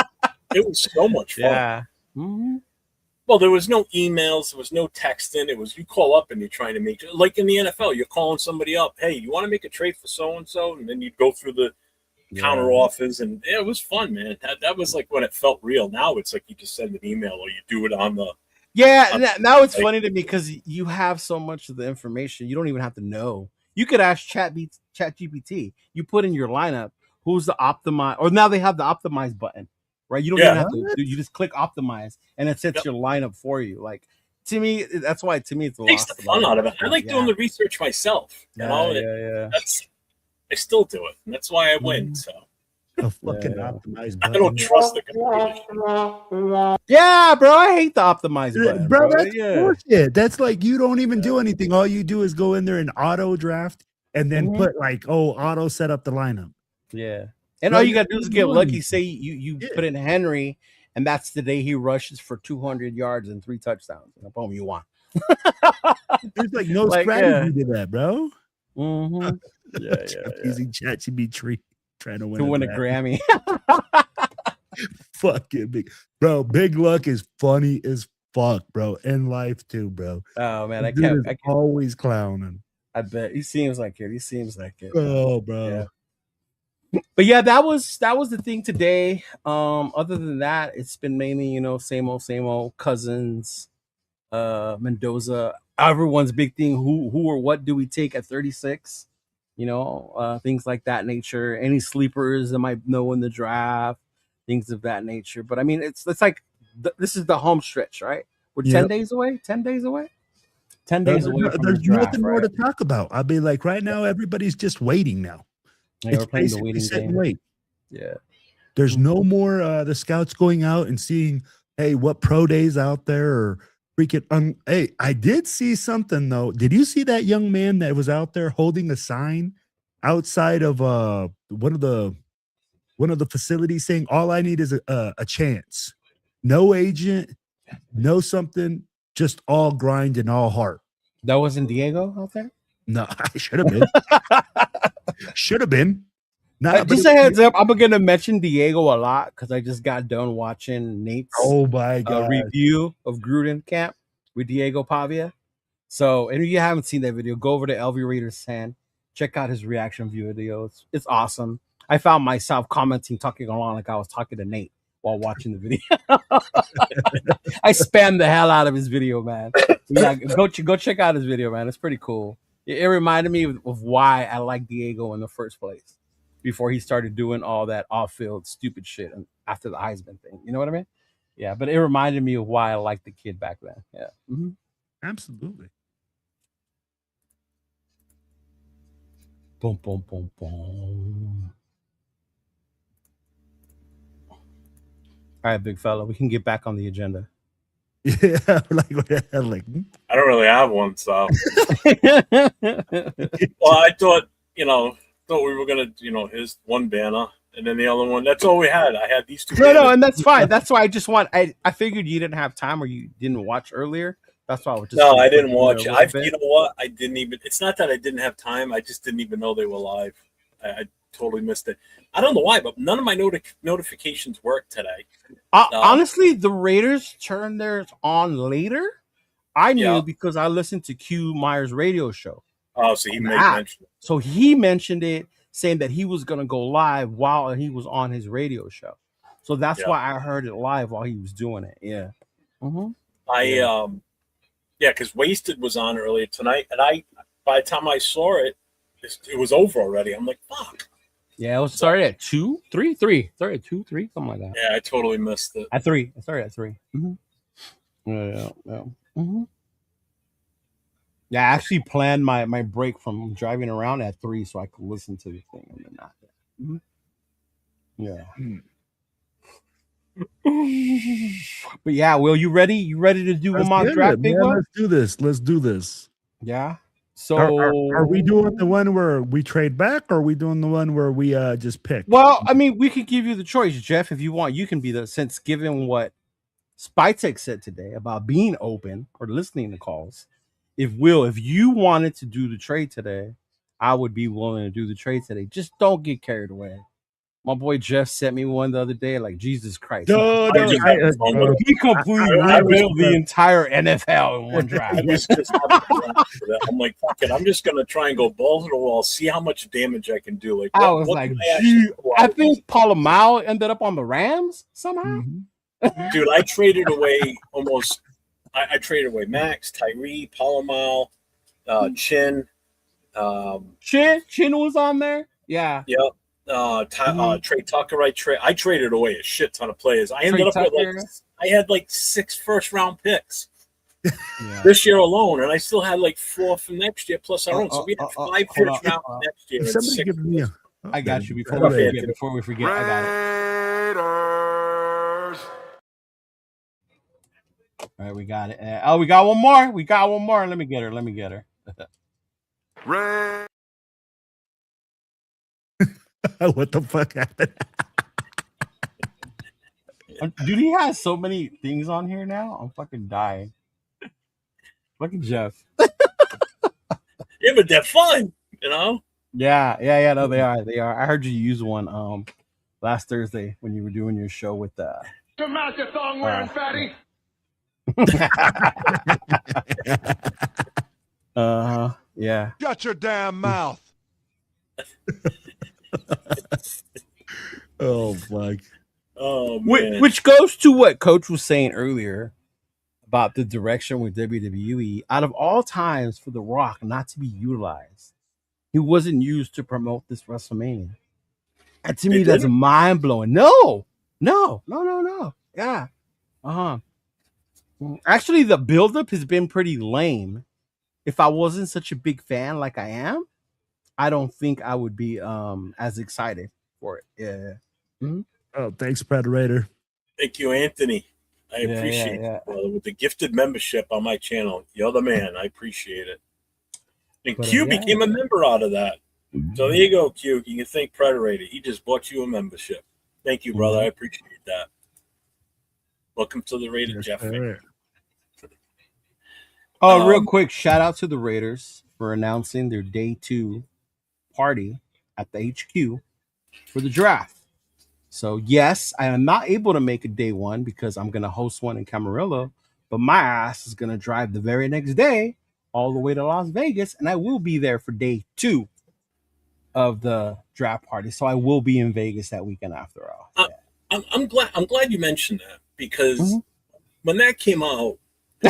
It was so much fun. Yeah. Mm-hmm. Well, there was no emails. There was no texting. It was you call up and you're trying to make – like in the NFL, you're calling somebody up. Hey, you want to make a trade for so-and-so? And then you'd go through the counter offers. And it was fun, man. That was like when it felt real. Now it's like you just send an email or you do it on the – now it's funny to me because you have so much of the information. You don't even have to know. You could ask ChatGPT. You put in your lineup, who's the optimize, or now they have the optimize button, right? You don't even have to. You just click optimize, and it sets your lineup for you. Like to me, that's why it's takes the fun out of it. I like doing the research myself. That's I still do it, and that's why I win. So. A fucking optimized button. I don't trust the computer. Yeah, bro, I hate the optimized button. Bro, that's bullshit. That's like you don't even do anything. All you do is go in there and auto draft and then put like, auto set up the lineup. Yeah. And all you got to do is get lucky. Say you put in Henry, and that's the day he rushes for 200 yards and 3 touchdowns. And boom, you won. There's like no strategy to that, bro. Mm-hmm. Using ChatGPT. Trying to win a Grammy. Fuck it, Big Luck is funny as fuck, bro. In life too, bro. Oh man, I can't always clowning. I bet he seems like it. Oh, bro. Yeah. But yeah, that was the thing today. Other than that, it's been mainly, same old Cousins, Mendoza. Everyone's big thing. Who or what do we take at 36? Things like that nature. Any sleepers that might know in the draft, things of that nature. But I mean, it's like this is the home stretch, right? We're 10 days away. 10 days away. 10 days away. There's nothing more to talk about. I'll be like, right now, everybody's just waiting now. Yeah, we're playing the waiting game. Wait. Yeah. There's no more the scouts going out and seeing, hey, what pro days out there or freaking hey, I did see something though. Did you see that young man that was out there holding a sign outside of one of the facilities saying all I need is a chance. No agent, no something, just all grind and all heart. That wasn't Diego out there? No, I should have been. Should have been. Nah, just a heads up, I'm gonna mention Diego a lot because I just got done watching Nate's review of Gruden camp with Diego Pavia. So, and if you haven't seen that video, go over to LV Raiders Fan, check out his reaction video. It's awesome. I found myself commenting, talking along like I was talking to Nate while watching the video. I spammed the hell out of his video, man. Yeah, go check out his video, man. It's pretty cool. It reminded me of why I like Diego in the first place. before he started doing all that off-field stupid shit after the Heisman thing. You know what I mean? Yeah, but it reminded me of why I liked the kid back then. Yeah. Mm-hmm. Absolutely. Boom, boom, boom, boom. All right, big fella, we can get back on the agenda. Yeah, like what the hell? Like, I don't really have one, so. Well, I thought we were gonna, his one banner and then the other one. That's all we had. I had these two. No, and that's fine. That's why I figured you didn't have time or you didn't watch earlier. That's why I was just. No, I didn't watch. You know what? I didn't even. It's not that I didn't have time. I just didn't even know they were live. I totally missed it. I don't know why, but none of my notifications worked today. Honestly, the Raiders turned theirs on later. I knew because I listened to Q Myers' radio show. Oh, so he mentioned it. So he mentioned it, saying that he was going to go live while he was on his radio show. So that's why I heard it live while he was doing it. Yeah. Mm-hmm. Because Wasted was on earlier tonight, and by the time I saw it, it was over already. I'm like, fuck. Yeah, it was started at 2, 3, 3. Started at 2, 3, something like that. Yeah, I totally missed it. At 3. I started at 3. Mm-hmm. Yeah. Mm-hmm. Yeah, I actually planned my break from driving around at 3 so I could listen to the thing and then not. Mm-hmm. Yeah. But yeah, Will, you ready? You ready to do one mock draft, big one? Let's do this. Yeah. So are we doing the one where we trade back, or are we doing the one where we just pick? Well, I mean, we could give you the choice, Jeff, if you want. You can be since given what Spytek said today about being open or listening to calls. If you wanted to do the trade today, I would be willing to do the trade today. Just don't get carried away. My boy Jeff sent me one the other day, like, Jesus Christ. He completely rebuilt the entire NFL in one draft. I'm like, fuck it. I'm just going to try and go balls to the wall, see how much damage I can do. Like, I was like, I think Palomar ended up on the Rams somehow. Mm-hmm. Dude, I traded away almost. I traded away Max, Tyree, Palomar, Chin. Chin was on there? Yeah. Yep. Trey Tucker, I traded away a shit ton of players. I ended up with I had 6 first-round picks this year alone, and I still had 4 from next year plus our own. So we had 5 first round next year. Somebody give me I got you before we forget. I got it. All right, we got it. We got one more. Let me get her. What the fuck happened? Dude, he has so many things on here now. I'm fucking dying. Fucking Jeff. Yeah, but they're fun, Yeah. No, they are. I heard you use one last Thursday when you were doing your show with Come out your thong wearing fatty. Yeah. Shut your damn mouth. Oh fuck. Oh man. Which goes to what Coach was saying earlier about the direction with WWE. Out of all times for The Rock not to be utilized, he wasn't used to promote this WrestleMania. And to me, that's mind blowing. No. Yeah. Actually, the buildup has been pretty lame. If I wasn't such a big fan like I am, I don't think I would be as excited for it. Yeah. Mm-hmm. Oh, thanks, Predator. Thank you, Anthony. I appreciate it, brother, with the gifted membership on my channel. You're the man. I appreciate it. And Q became a member out of that. So there you go, Q. You can thank Predator. He just bought you a membership. Thank you, brother. I appreciate that. Welcome to the Raider, Jeff. Real quick, shout out to the Raiders for announcing their day 2 party at the HQ for the draft. So yes, I am not able to make a day 1 because I'm going to host one in Camarillo, but my ass is going to drive the very next day all the way to Las Vegas, and I will be there for day 2 of the draft party. So I will be in Vegas that weekend after all. I'm glad you mentioned that because when that came out,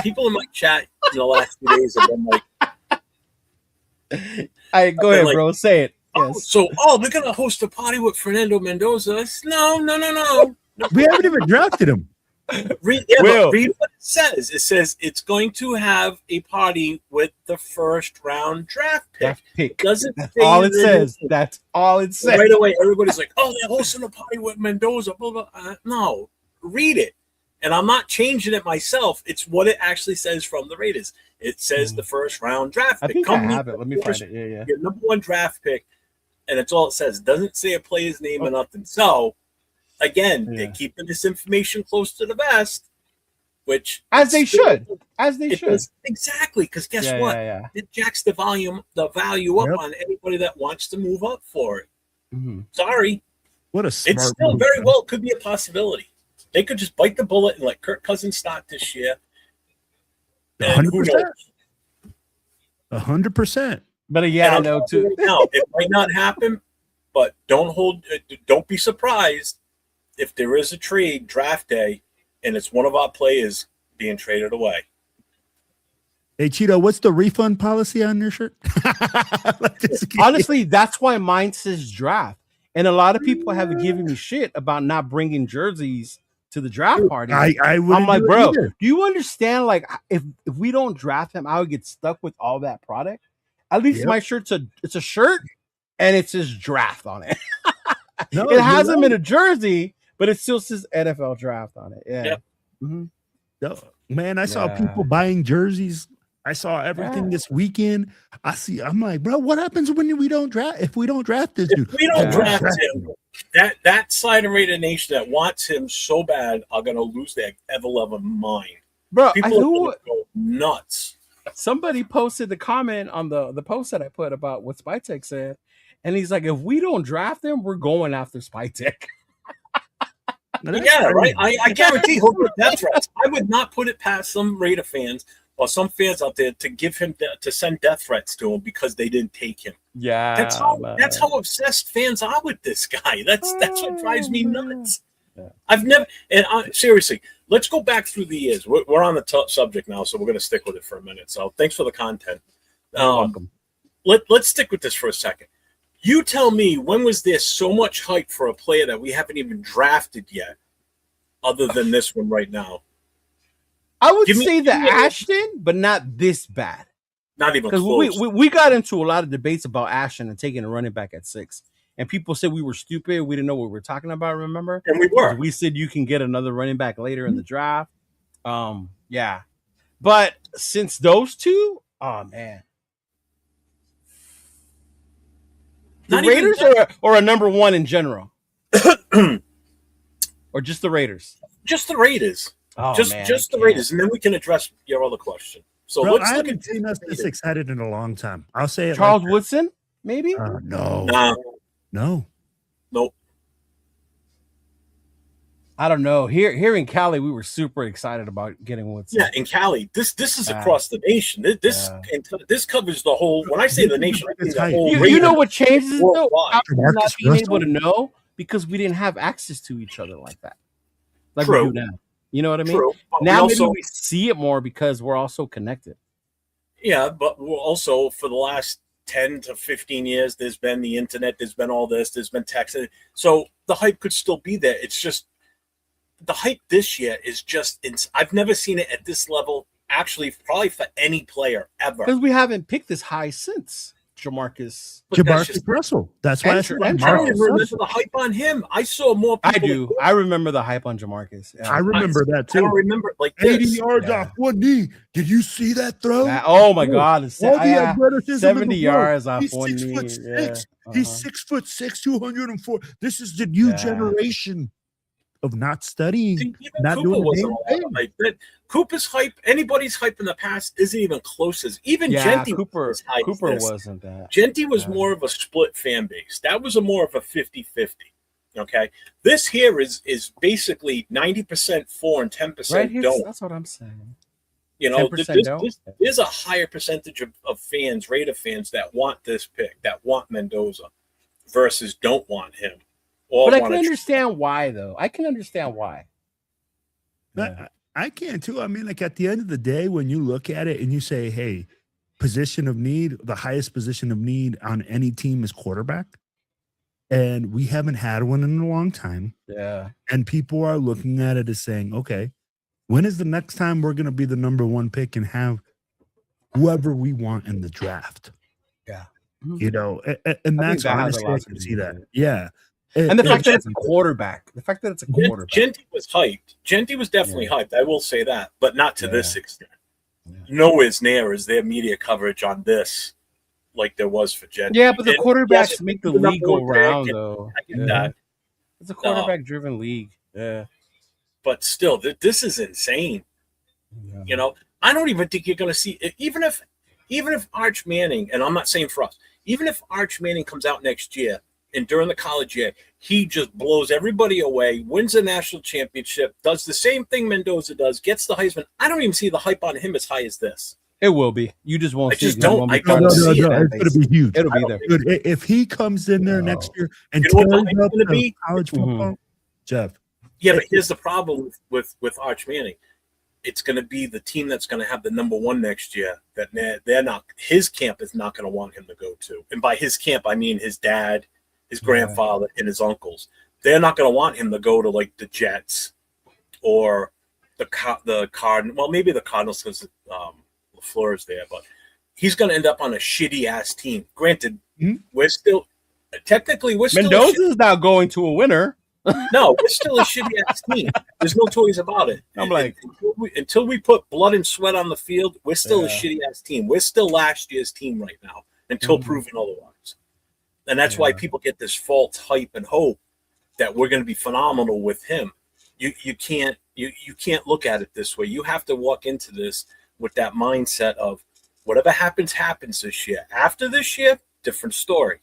people in my chat in the last few days have been like, go ahead, bro. Say it. Yes. We're gonna host a party with Fernando Mendoza. No. We haven't even drafted him. Read what it says. It says it's going to have a party with the first round draft pick. Doesn't That's all it says. That's all it says. Right away, everybody's like, "Oh, they're hosting a party with Mendoza." Blah, blah. No, read it. And I'm not changing it myself. It's what it actually says from the Raiders. It says the first round draft pick. I think I have it. Let me find it. Yeah. Your number one draft pick, and that's all it says. It doesn't say a player's name or nothing. So, again, they're keeping this information close to the vest, which as they should. Exactly, because guess what? It jacks the value up on anybody that wants to move up for it. Mm-hmm. Sorry, what a smart it still move, very well could be a possibility. They could just bite the bullet and let Kirk Cousins start this year. 100%. 100%. But I know too. Now, it might not happen, but don't be surprised if there is a trade draft day and it's one of our players being traded away. Hey, Cheeto, what's the refund policy on your shirt? Honestly, that's why mine says draft. And a lot of people have given me shit about not bringing jerseys to the draft party. I'm like, bro, do you understand? Like, if we don't draft him, I would get stuck with all that product. At least my shirt's it's a shirt and it says draft on it. It has him in a jersey, but it still says NFL draft on it. Yeah. Yep. Mm-hmm. Man, I saw people buying jerseys. I saw everything this weekend. I'm like, bro, what happens when we don't draft? If we don't draft this dude, if we don't draft him, that side of Raider Nation that wants him so bad are gonna lose their ever-loving mind. Bro, people are gonna go nuts. Somebody posted the comment on the post that I put about what Spytek said, and he's like, if we don't draft him, we're going after Spytek. Yeah, right. I guarantee he'll get death threats. I would not put it past some Raider fans or some fans out there to give him to send death threats to him because they didn't take him. Yeah, that's how obsessed fans are with this guy. That's what drives me nuts. Yeah. I've never seriously. Let's go back through the years. We're on the subject now, so we're going to stick with it for a minute. So thanks for the content. Welcome. Let's stick with this for a second. You tell me, when was there so much hype for a player that we haven't even drafted yet, other than this one right now? I would say the Ashton, but not this bad. Not even close. Because we got into a lot of debates about Ashton and taking a running back at 6. And people said we were stupid. We didn't know what we were talking about, remember? And we were. We said you can get another running back later in the draft. Yeah. But since those two, oh, man. The Raiders or a number one in general? Or just the Raiders? Just the Raiders. Oh, just the Raiders. And then we can address your other question. So bro, let's I look haven't seen us this excited in a long time. I'll say it. Charles Woodson, maybe? No. Nope. I don't know. Here in Cali, we were super excited about getting Woodson. Yeah, in Cali, this is across the nation. This covers the whole. When I say the nation, I mean the whole. You know what changes it though? Not being able to know because we didn't have access to each other like that, like we do now. You know what I mean? True. Now maybe we see it more because we're also connected. Yeah, but we're also for the last 10 to 15 years, there's been the internet, there's been all this, there's been text. So the hype could still be there. It's just the hype this year is just I've never seen it at this level, actually, probably for any player ever. Because we haven't picked this high since Jamarcus Russell. That's why I don't remember the hype on him. I saw more people. I do. I remember the hype on Jamarcus. Yeah. I remember that too. I don't remember like 80 yards off one knee. Did you see that throw? Oh my God. 70 yards off one knee. He's 6'6", 204. This is the new generation of not studying, not doing the hype. Cooper's hype, anybody's hype in the past isn't even close as even Genty. Cooper wasn't that. Genty was more of a split fan base. That was more of a 50-50. Okay, this here is basically 90% for and 10% don't. That's what I'm saying. You know, there's a higher percentage of fans, Raider fans, that want this pick, that want Mendoza, versus don't want him. But I can understand why, though. I can understand why. I can too. I mean, like at the end of the day, when you look at it and you say, "Hey, position of need, the highest position of need on any team is quarterback. And we haven't had one in a long time. Yeah. And people are looking at it as saying, okay, when is the next time we're going to be the number one pick and have whoever we want in the draft? Yeah. You know, and that's honestly, I can see that. Yeah. And the fact that it's a quarterback. The fact that it's a quarterback. Genty was hyped. Genty was definitely hyped. I will say that, but not to this extent. Nowhere near is their media coverage on this like there was for Genty. Yeah, but the quarterbacks make the league go round, though. I get that. It's a quarterback-driven league. Yeah. But still, this is insane. Yeah. You know, I don't even think you're going to see – even if Arch Manning – and I'm not saying for us – even if Arch Manning comes out next year and during the college year, he just blows everybody away, wins a national championship, does the same thing Mendoza does, gets the Heisman. I don't even see the hype on him as high as this. It will be. You just won't see it. I don't see it. It's going to be huge. It'll be there. If he comes in there next year and tears up the college football, Jeff. Yeah, but here's the problem with Arch Manning. It's going to be the team that's going to have the number one next year that they're not. His camp is not going to want him to go to. And by his camp, I mean his dad, his grandfather, and his uncles. They're not going to want him to go to like the Jets or the Cardinals. Well, maybe the Cardinals because LaFleur's there, but he's going to end up on a shitty ass team. Granted, we're still Mendoza's not going to a winner. No, we're still a shitty ass team. There's no toys about it. I'm like, until we put blood and sweat on the field, we're still a shitty ass team. We're still last year's team right now until proven otherwise. And that's why people get this false hype and hope that we're going to be phenomenal with him. You can't look at it this way. You have to walk into this with that mindset of whatever happens this year. After this year, different story.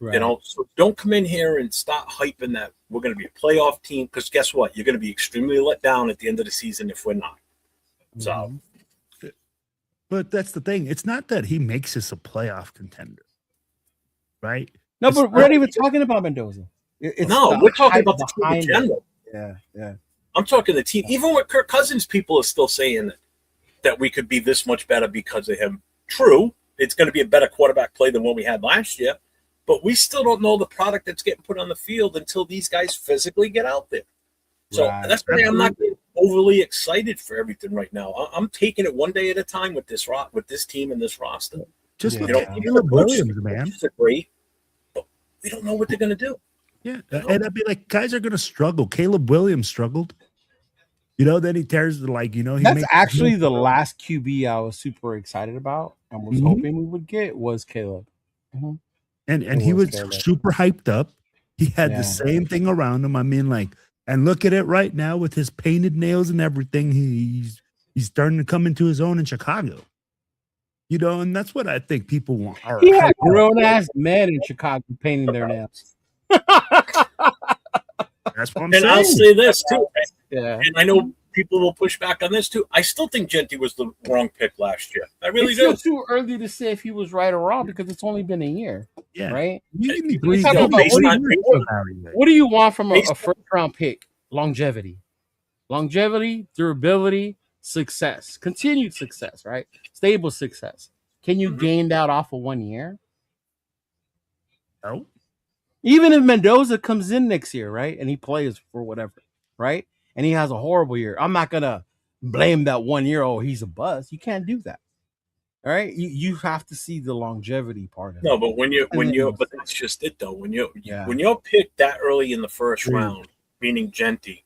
Right. You know, so don't come in here and start hyping that we're going to be a playoff team because guess what? You're going to be extremely let down at the end of the season if we're not. So, but that's the thing. It's not that he makes us a playoff contender, right? No, but we're not even talking about Mendoza. We're talking about the team in general. Yeah. I'm talking the team. Even with Kirk Cousins, people are still saying that we could be this much better because of him. True, it's going to be a better quarterback play than what we had last year. But we still don't know the product that's getting put on the field until these guys physically get out there. So that's why I'm not getting overly excited for everything right now. I'm taking it one day at a time with this team and this roster. Just look at Caleb Williams, man. They're great, but we don't know what they're going to do. Yeah, and I'd be like, guys are going to struggle. Caleb Williams struggled. You know, then he tears that's actually the last QB I was super excited about and was hoping we would get was Caleb. Mm-hmm. And he was super hyped up. He had the same thing around him. I mean, like, and look at it right now with his painted nails and everything. He's starting to come into his own in Chicago. You know, and that's what I think people want. He had grown-ass men in Chicago painting their nails. That's what I'm saying. And I'll say this, too. Yeah. And I know people will push back on this, too. I still think Genty was the wrong pick last year. I really do. It's still too early to say if he was right or wrong because it's only been a year. Yeah. Right? What do you want from a first-round pick? Longevity, durability, success, continued success, right? Stable success. Can you gain that off of 1 year? No. Even if Mendoza comes in next year, right, and he plays for whatever, right, and he has a horrible year, I'm not gonna blame that 1 year. Oh, he's a bust. You can't do that. All right, you have to see the longevity part of it. No, but but that's just it though. When you're picked that early in the first round, meaning Genty,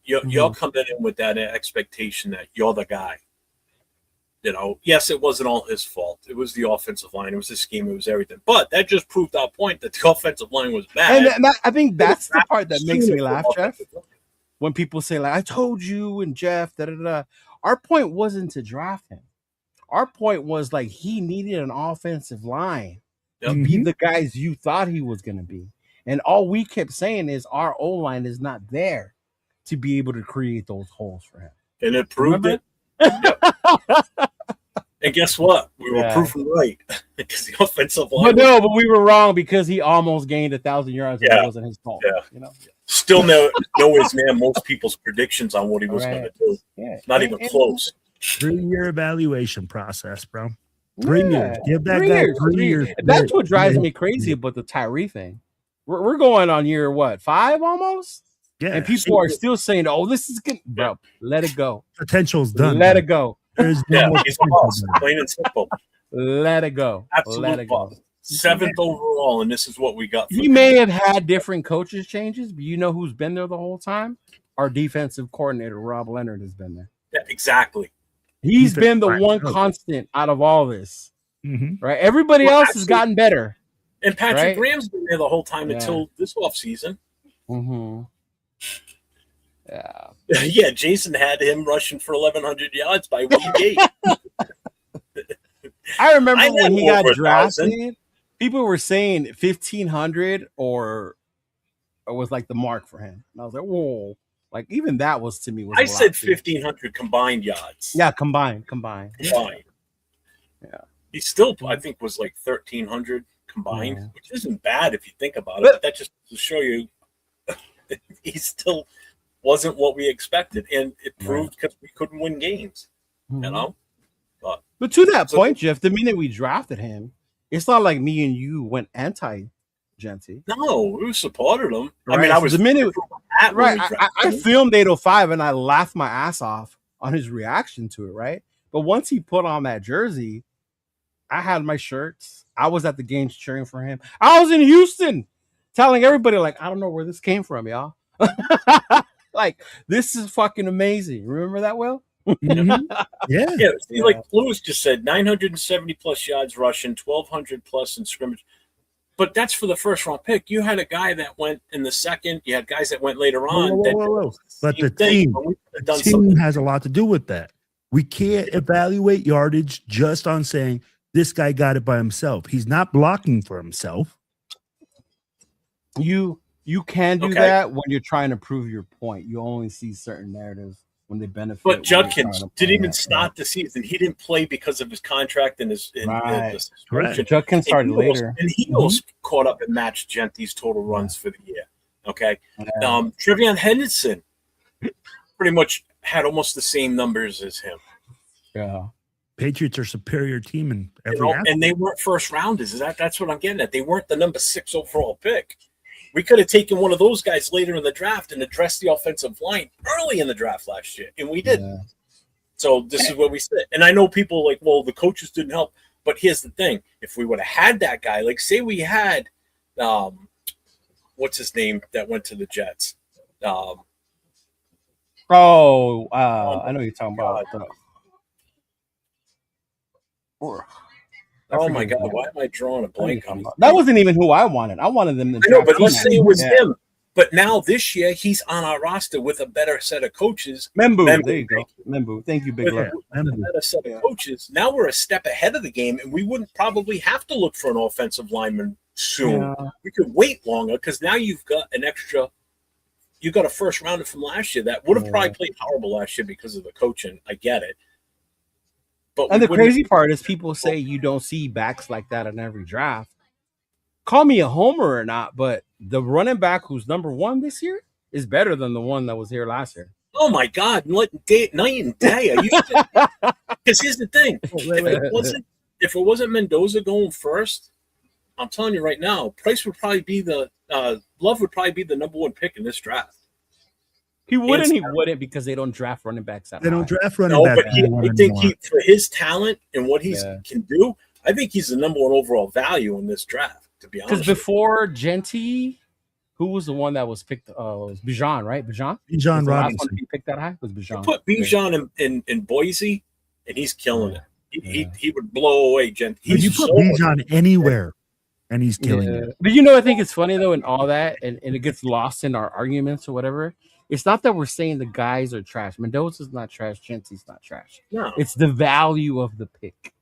you're coming in with that expectation that you're the guy. You know, yes, it wasn't all his fault. It was the offensive line. It was the scheme. It was everything. But that just proved our point that the offensive line was bad. And I think that's the part that makes me laugh, Jeff. When people say, like, I told you and Jeff, da-da-da. Our point wasn't to draft him. Our point was, like, he needed an offensive line to be the guys you thought he was going to be. And all we kept saying is our O-line is not there to be able to create those holes for him. And it proved it. And guess what? We were proven right because the offensive line. But we were wrong because he almost gained 1,000 yards. And it wasn't his fault. Yeah. You know? Still nowhere near most people's predictions on what he was going to do. Yeah. Not even close. 3-year evaluation process, bro. 3 years. Give that guy 3 years. That's what drives me crazy about the Tyree thing. We're going on year what, 5 almost? Yeah. And people are still saying, "Oh, this is good, bro. Let it go. Potential's done. Let it go. There's no more he's a boss, plain and simple. Let it go. Absolute Let it boss. go." 7th overall, and this is what we got. He may have had different coaches changes, but you know who's been there the whole time? Our defensive coordinator, Rob Leonard, has been there. Yeah, exactly. He's been the one constant out of all this. Right? Everybody else has gotten better. And Patrick Graham's been there the whole time until this offseason. Yeah. Yeah, Jason had him rushing for 1,100 yards by week 8. I remember when he got drafted, people were saying 1,500 or was like the mark for him. And I was like, whoa. Like, even that was, to me, was I said 1,500 combined yards. Yeah, combined. Yeah. He still, I think, was like 1,300 combined, which isn't bad if you think about it. But that just to show you he still wasn't what we expected. And it proved because we couldn't win games, you know? But to that point, Jeff, the minute we drafted him, it's not like me and you went anti-Genty. No, we supported him. Right? I mean, I was the minute I filmed 805 and I laughed my ass off on his reaction to it, right? But once he put on that jersey, I had my shirts. I was at the games cheering for him. I was in Houston telling everybody, like, I don't know where this came from, y'all. Like, this is fucking amazing. Remember that, Will? Yeah. See, like Lewis just said, 970 plus yards rushing, 1,200 plus in scrimmage. But that's for the first round pick. You had a guy that went in the second. You had guys that went later on. But the team has a lot to do with that. We can't evaluate yardage just on saying this guy got it by himself. He's not blocking for himself. You can do that when you're trying to prove your point. You only see certain narratives when they benefit. But Judkins didn't even start the season. He didn't play because of his contract and his suspension. Judkins started later. And he almost caught up and matched Genty's total runs for the year. Okay. Trevion Henderson pretty much had almost the same numbers as him. Yeah. Patriots are a superior team in every and they weren't first rounders. That's what I'm getting at. They weren't the number 6 overall pick. We could have taken one of those guys later in the draft and addressed the offensive line early in the draft last year, and we didn't. Yeah. So this is where we sit. And I know people are like, well, the coaches didn't help. But here's the thing. If we would have had that guy, like say we had what's his name that went to the Jets? I know what you're talking about. Oh my God! Why am I drawing a blank on that? That wasn't even who I wanted. I wanted them to. I know, but let's say it was him. But now this year he's on our roster with a better set of coaches. Membu, there you go. Membu, thank you, big love. A better set of coaches. Now we're a step ahead of the game, and we wouldn't probably have to look for an offensive lineman soon. Yeah. We could wait longer because now you've got an extra. You got a first rounder from last year that would have probably played horrible last year because of the coaching. I get it. And the crazy part is people say you don't see backs like that in every draft. Call me a homer or not, but the running back who's number 1 this year is better than the one that was here last year. Oh, my God. Night and day. Because here's the thing. If it wasn't Mendoza going first, I'm telling you right now, Price would probably be Love would probably be the number 1 pick in this draft. He wouldn't because they don't draft running backs. They don't draft running backs. But I think for his talent and what he can do, I think he's the number 1 overall value in this draft, to be honest. Because before Genty, who was the one that was picked? Was Bijan, right? Bijan Robinson. He picked that high? Was Bijan. Put Bijan in Boise, and he's killing it. He would blow away Genty. You put Bijan anywhere, and he's killing it. But I think it's funny, though, in all that, and it gets lost in our arguments or whatever. It's not that we're saying the guys are trash. Mendoza's not trash. Genty's not trash. No. It's the value of the pick,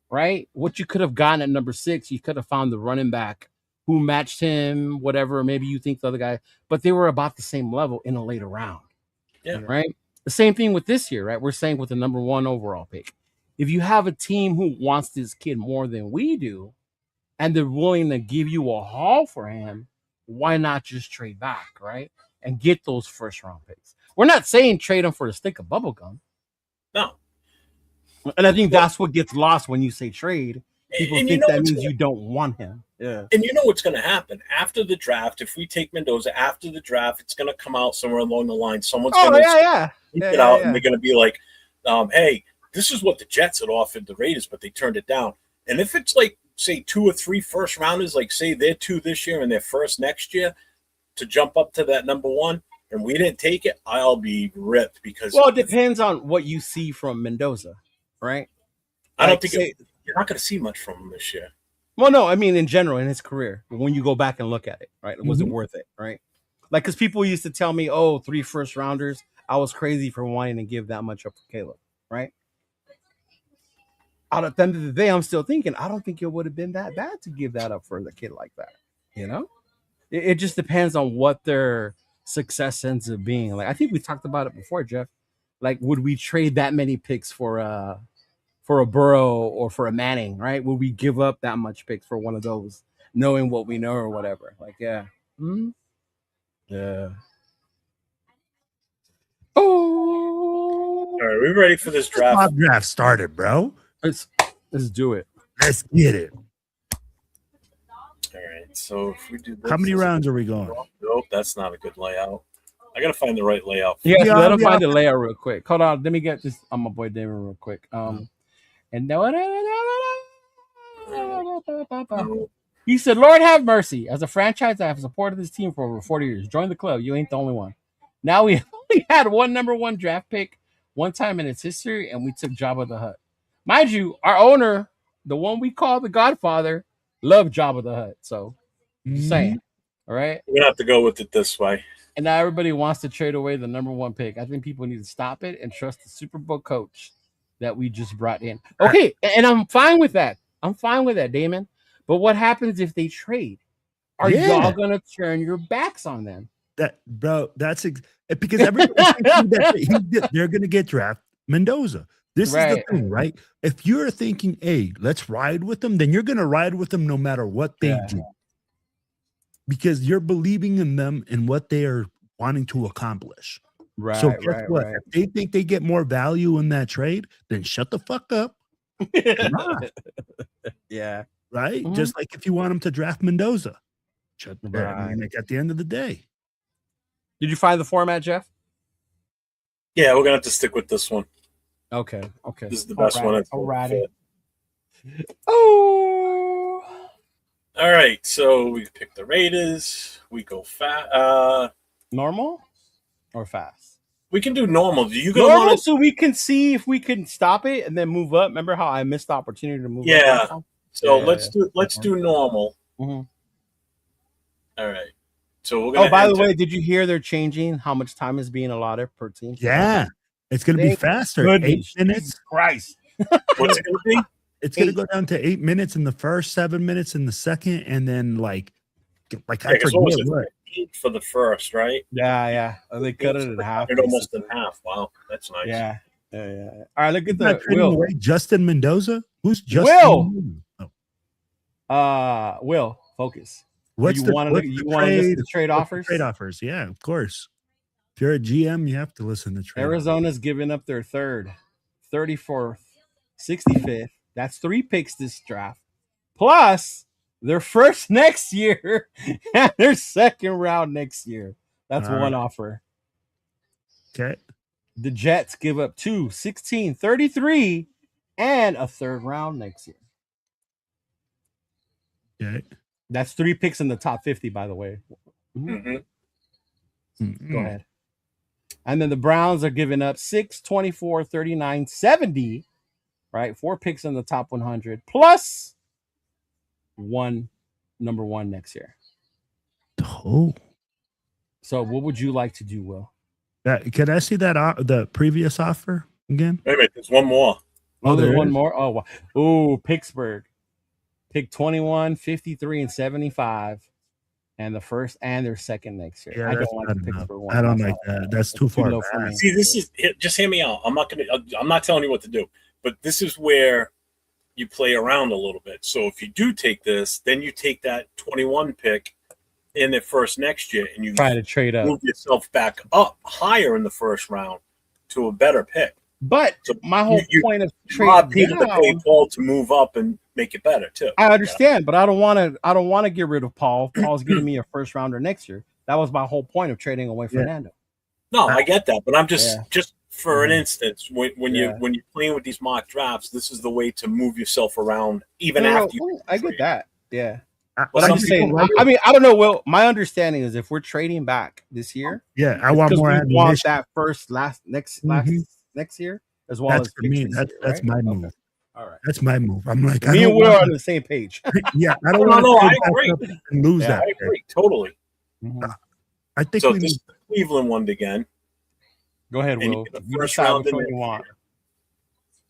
right? What you could have gotten at number 6, you could have found the running back who matched him, whatever. Maybe you think the other guy, but they were about the same level in a later round. Yeah. Right? The same thing with this year, right? We're saying with the number 1 overall pick. If you have a team who wants this kid more than we do, and they're willing to give you a haul for him, why not just trade back, right? And get those first round picks. We're not saying trade them for a stick of bubble gum. No. And I think that's what gets lost when you say trade. People And think you know that what's means you don't want him. Yeah. And you know what's going to happen after the draft. If we take Mendoza after the draft, it's going to come out somewhere along the line. Someone's going to it out, and they're going to be like, "Hey, this is what the Jets had offered the Raiders, but they turned it down." And if it's like, say, 2 or 3 first rounders, like say they're 2 this year and they're first next year, to jump up to that number 1, and we didn't take it, I'll be ripped because. Well, it depends on what you see from Mendoza, right? I don't think you're not going to see much from him this year. Well, no, I mean in general in his career, when you go back and look at it, right? Was it worth it, right? Like, because people used to tell me, "Oh, 3 first rounders." I was crazy for wanting to give that much up for Caleb, right? Out at the end of the day, I'm still thinking, I don't think it would have been that bad to give that up for a kid like that. You know, it just depends on what their success ends up being. Like, I think we talked about it before, Jeff. Like, would we trade that many picks for a Burrow or for a Manning, right? Would we give up that much picks for one of those, knowing what we know or whatever? Like, yeah. Mm-hmm. Yeah. Oh. All right, we ready for this draft? Mock draft started, bro. Let's do it. Let's get it. All right, so if we do this, How many rounds are we going? Nope, that's not a good layout. I got to find the right layout. Yeah, let him find the layout real quick. Hold on, let me get this on my boy David real quick. And he said, "Lord have mercy. As a franchise, I have supported this team for over 40 years. Join the club. You ain't the only one. Now we only had one number 1 draft pick one time in its history, and we took Jabba the Hutt. Mind you, our owner, the one we call the Godfather, loved Jabba the Hutt. So, just saying. All right? We're going to have to go with it this way. And now everybody wants to trade away the number 1 pick. I think people need to stop it and trust the Super Bowl coach that we just brought in. Okay, and I'm fine with that. I'm fine with that, Damon. But what happens if they trade? Are y'all going to turn your backs on them? That's because everybody thinking that they're going to get drafted Mendoza. This is the thing, right? If you're thinking, hey, let's ride with them, then you're going to ride with them no matter what they do. Because you're believing in them and what they are wanting to accomplish. Right. So guess what? If they think they get more value in that trade, then shut the fuck up. Yeah. Right? Mm-hmm. Just like if you want them to draft Mendoza. Shut the fuck up. I mean, like at the end of the day. Did you find the format, Jeff? Yeah, we're going to have to stick with this one. Okay. This is the best one. All right. Oh. All right, so we pick the Raiders. We go fast. Normal or fast? We can do normal. Do you go normal so we can see if we can stop it and then move up? Remember how I missed the opportunity to move up? Yeah. So let's do normal. Mm-hmm. All right. So we're gonna. Oh, by the way, did you hear they're changing how much time is being allotted per team? Yeah, it's going to be faster. Goodness. 8 minutes. Jesus Christ. What's it going to be? It's going to go down to 8 minutes in the first, 7 minutes in the second, and then like I forget what. 8 for the first, right? Yeah. They cut it in half. Almost in half. Wow, that's nice. Yeah. All right, look at the Will. Justin Mendoza. Who's Justin? Will. Will, focus. What's you want to listen to trade offers? Trade offers, yeah, of course. If you're a GM, you have to listen to trade. Arizona's giving up their 3rd, 34th, 65th. That's 3 picks this draft. Plus their first next year and their 2nd round next year. That's one offer. Okay. The Jets give up 2, 16, 33, and a 3rd round next year. Okay. That's 3 picks in the top 50, by the way. Mm-hmm. Go ahead. And then the Browns are giving up 6, 24, 39, 70, right? 4 picks in the top 100, plus 1 number 1 next year. Oh. So what would you like to do, Will? Can I see that the previous offer again? Wait a minute, there's one more. Oh, there's one more? Oh, wow. Oh, Pittsburgh. Pick 21, 53, and 75, and the first and their 2nd next year. Yeah, I don't like the Pittsburgh one. I don't like that. That's too far back. See, this is just hear me out. I'm not telling you what to do, but this is where you play around a little bit. So if you do take this, then you take that 21 pick in the first next year, and you try to trade up, move yourself back up higher in the first round to a better pick. But So my whole point of a lot of trading people to pay down, Paul to move up and make it better too. I understand, but I don't want to. I don't want to get rid of Paul. Paul's getting me a first rounder next year. That was my whole point of trading away Fernando. No, I get that, but I'm just for an Mhm. instance, when you're playing with these mock drafts, this is the way to move yourself around even after you. I get that. Yeah. But But I'm just saying. I mean, I don't know. Will, my understanding is if we're trading back this year, I want more we ammunition. want that first next year as well That's as for me. picks That's this year, right? my move. Okay. All right. That's my move. I'm like, Me and Will are on the same page. I don't No, want no, I to agree. and lose Yeah, that. I agree totally. Mhm. I think So we this need. is the Cleveland one again. Go ahead, And you Will. get the You first decide round which in one there. you want.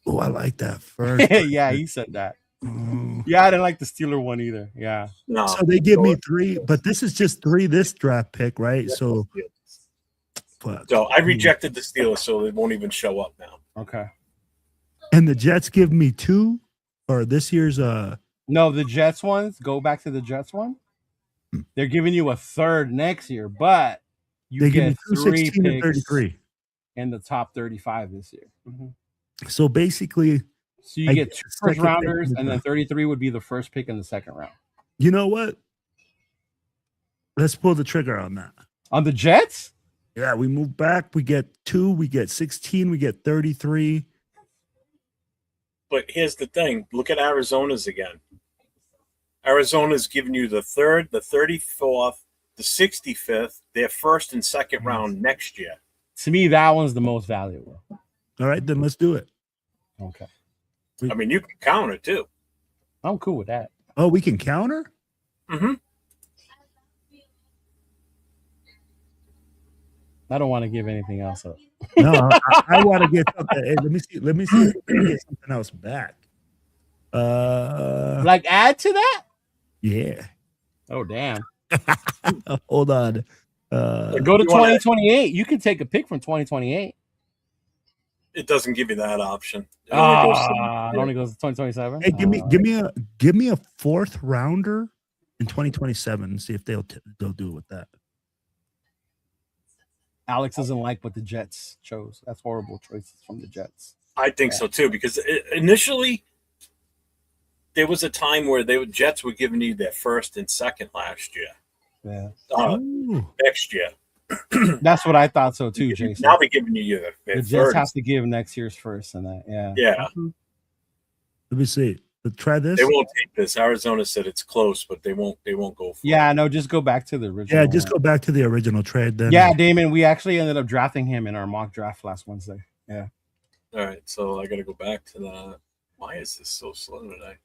Oh, I like that first. Yeah, he said that. Oh. Yeah, I didn't like the Steeler one either. Yeah. No, So they give me 3, but this is just 3 this draft pick, right? So, fuck. So I rejected the Steelers, so they won't even show up now. Okay. And the Jets give me 2, or this year's No, the Jets ones. Go back to the Jets one. Hmm. They're giving you a third next year, but you they give me get 2, 3 16, and picks 33. in the top 35 this year. Mhm. So basically, So you I get get 2 the first second pick rounders, in the and then draft. 33 would be the first pick in the second round. You know what? Let's pull the trigger on that. On the Jets? Yeah, we move back. We get 2, we get 16, we get 33. But here's the thing: look at Arizona's again. Arizona's giving you the 3rd, the 34th, the 65th, their first and second round next year. To me, that one's the most valuable. All right, then let's do it. Okay. I mean, you can count it too. I'm cool with that. Oh, we can counter? Mm-hmm. I don't want to give anything else up. No, I want to get something. Hey, let me see. Let me see if we can get something else back. Like add to that? Yeah. Oh, damn. Hold on. Go to 2028. You can take a pick from 2028. It doesn't give you that option. It only goes It only goes to 2027. Hey, give me a 4th rounder in 2027 and see if they'll do it with that. Alex doesn't like what the Jets chose. That's horrible choices from the Jets. I think so too, because initially there was a time where Jets were giving you their first and second last year. Yeah. Next year. That's what I thought so too, Jason. Now they're giving you their The Jets third. have to give next year's first and that. Yeah. Yeah. Let me see. Try this. They won't take this. Arizona said it's close, but they won't go for Yeah, it. no, just go back to the original. Yeah, just go back to the original trade then. Yeah, Damon, we actually ended up drafting him in our mock draft last Wednesday. Yeah. All right, so I got to go back to that. Why is this so slow today?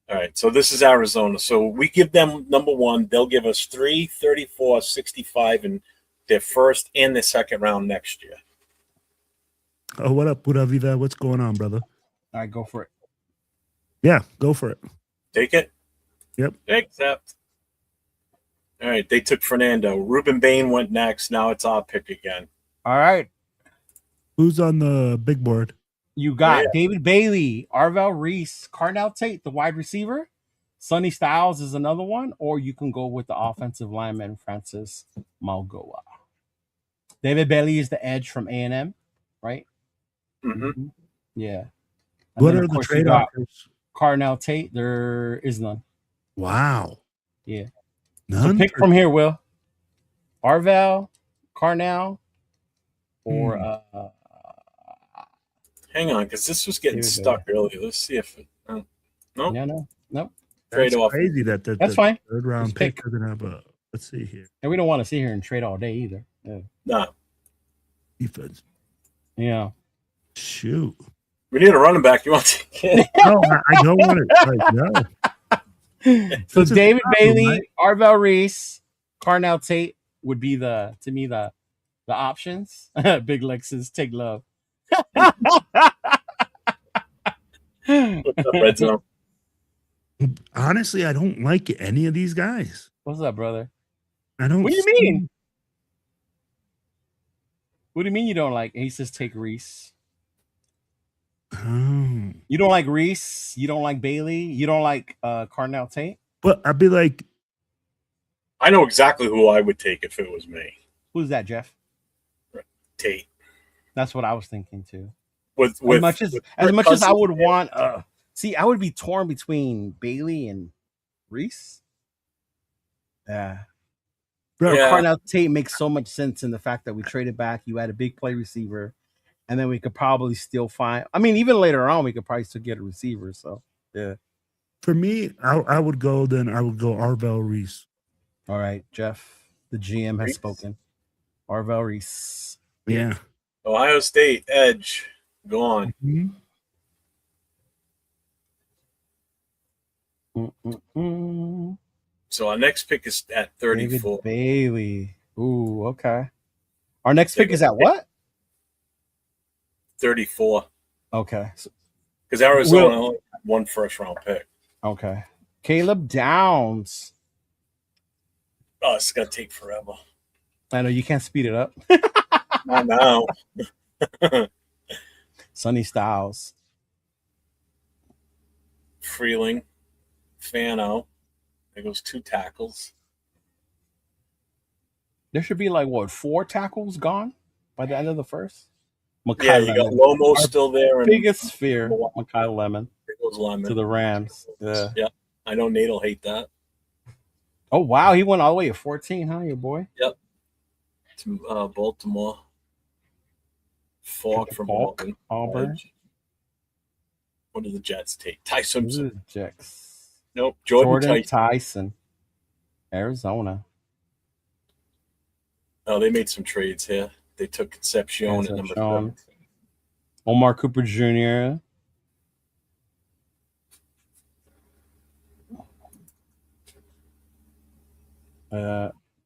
All right, so this is Arizona. So we give them number 1. They'll give us 3, 34, 65, and their first and their second round next year. Oh, what up, Pura Vida? What's going on, brother? All right, go for it. Yeah, go for it. Take it? Yep. Accept. All right, they took Fernando. Ruben Bain went next. Now it's our pick again. All right. Who's on the big board? You got David Bailey, Arvell Reese, Carnell Tate, the wide receiver. Sonny Styles is another one, or you can go with the offensive lineman Francis Malgoa. David Bailey is the edge from A&M, right? Mm-hmm. Yeah. What are the trade offers? Carnell Tate, there is none. Wow. Yeah. None? So pick from here, Will. Arvell, Carnell, or Hang on, because this was getting stuck earlier. Let's see if it. Nope. Nope. Trade off. Crazy that That's fine. 3rd round Just pick pick. doesn't have a. Let's see here. And we don't want to sit here and trade all day either. Yeah. No. Defense. Yeah. Shoot. We need a running back. You want to get? No, I don't want it. Like, no. So This is David the problem, Bailey, right? Arvell Reese, Carnell Tate would be the options. Big Lexus, take love. What's up, Red Zone? Honestly, I don't like any of these guys. What's up, brother? I don't. What do you mean? What do you mean you don't like? He says take Reese. Oh. You don't like Reese. You don't like Bailey. You don't like Carnell Tate. But I'd be like, I know exactly who I would take if it was me. Who's that, Jeff? Tate. That's what I was thinking too. as much as I would want. See, I would be torn between Bailey and Reese. Yeah. Bro, Carnell Tate makes so much sense in the fact that we traded back. You had a big play receiver, and then we could probably still find. I mean, even later on, we could probably still get a receiver. So, yeah. For me, I would go Arvell Reese. All right, Jeff, the GM has spoken. Arvell Reese. Yeah. Ohio State edge gone. So our next pick is at 34. David Bailey. Ooh, okay. Our next pick is at what? 34. Okay. Because Arizona only had one first-round pick. Okay. Caleb Downs. Oh, it's going to take forever. I know, you can't speed it up. Not now. Sonny Styles. Freeling. Fano. There goes 2 tackles. There should be 4 tackles gone by the end of the first? Yeah, you got Lomo still there. And biggest fear, Makai Lemon. There goes Lemon. To the Rams. Yeah. I know Nate will hate that. Oh, wow. He went all the way at 14, huh, your boy? Yep. To Baltimore. Falk from Auburn. What do the Jets take? Ty Simpson. Jets. Nope. Jordan Tyson. Arizona. Oh, they made some trades here. They took Concepcion at number 7. Omar Cooper Jr.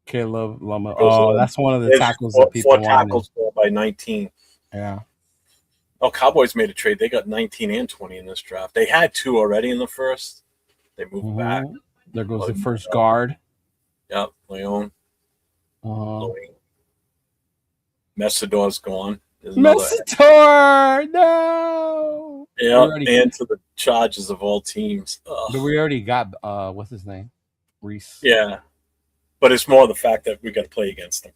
Caleb Loma. Oh, that's one of the tackles that people wanted. 4 tackles by 19. Yeah. Oh, Cowboys made a trade. They got 19 and 20 in this draft. They had 2 already in the first. They moved back. There goes the first guard. Yep, Leon. Messidor's gone. Messidor, no. Yeah, and to the Chargers of all teams. But we already got what's his name, Reese. Yeah, but it's more the fact that we got to play against them.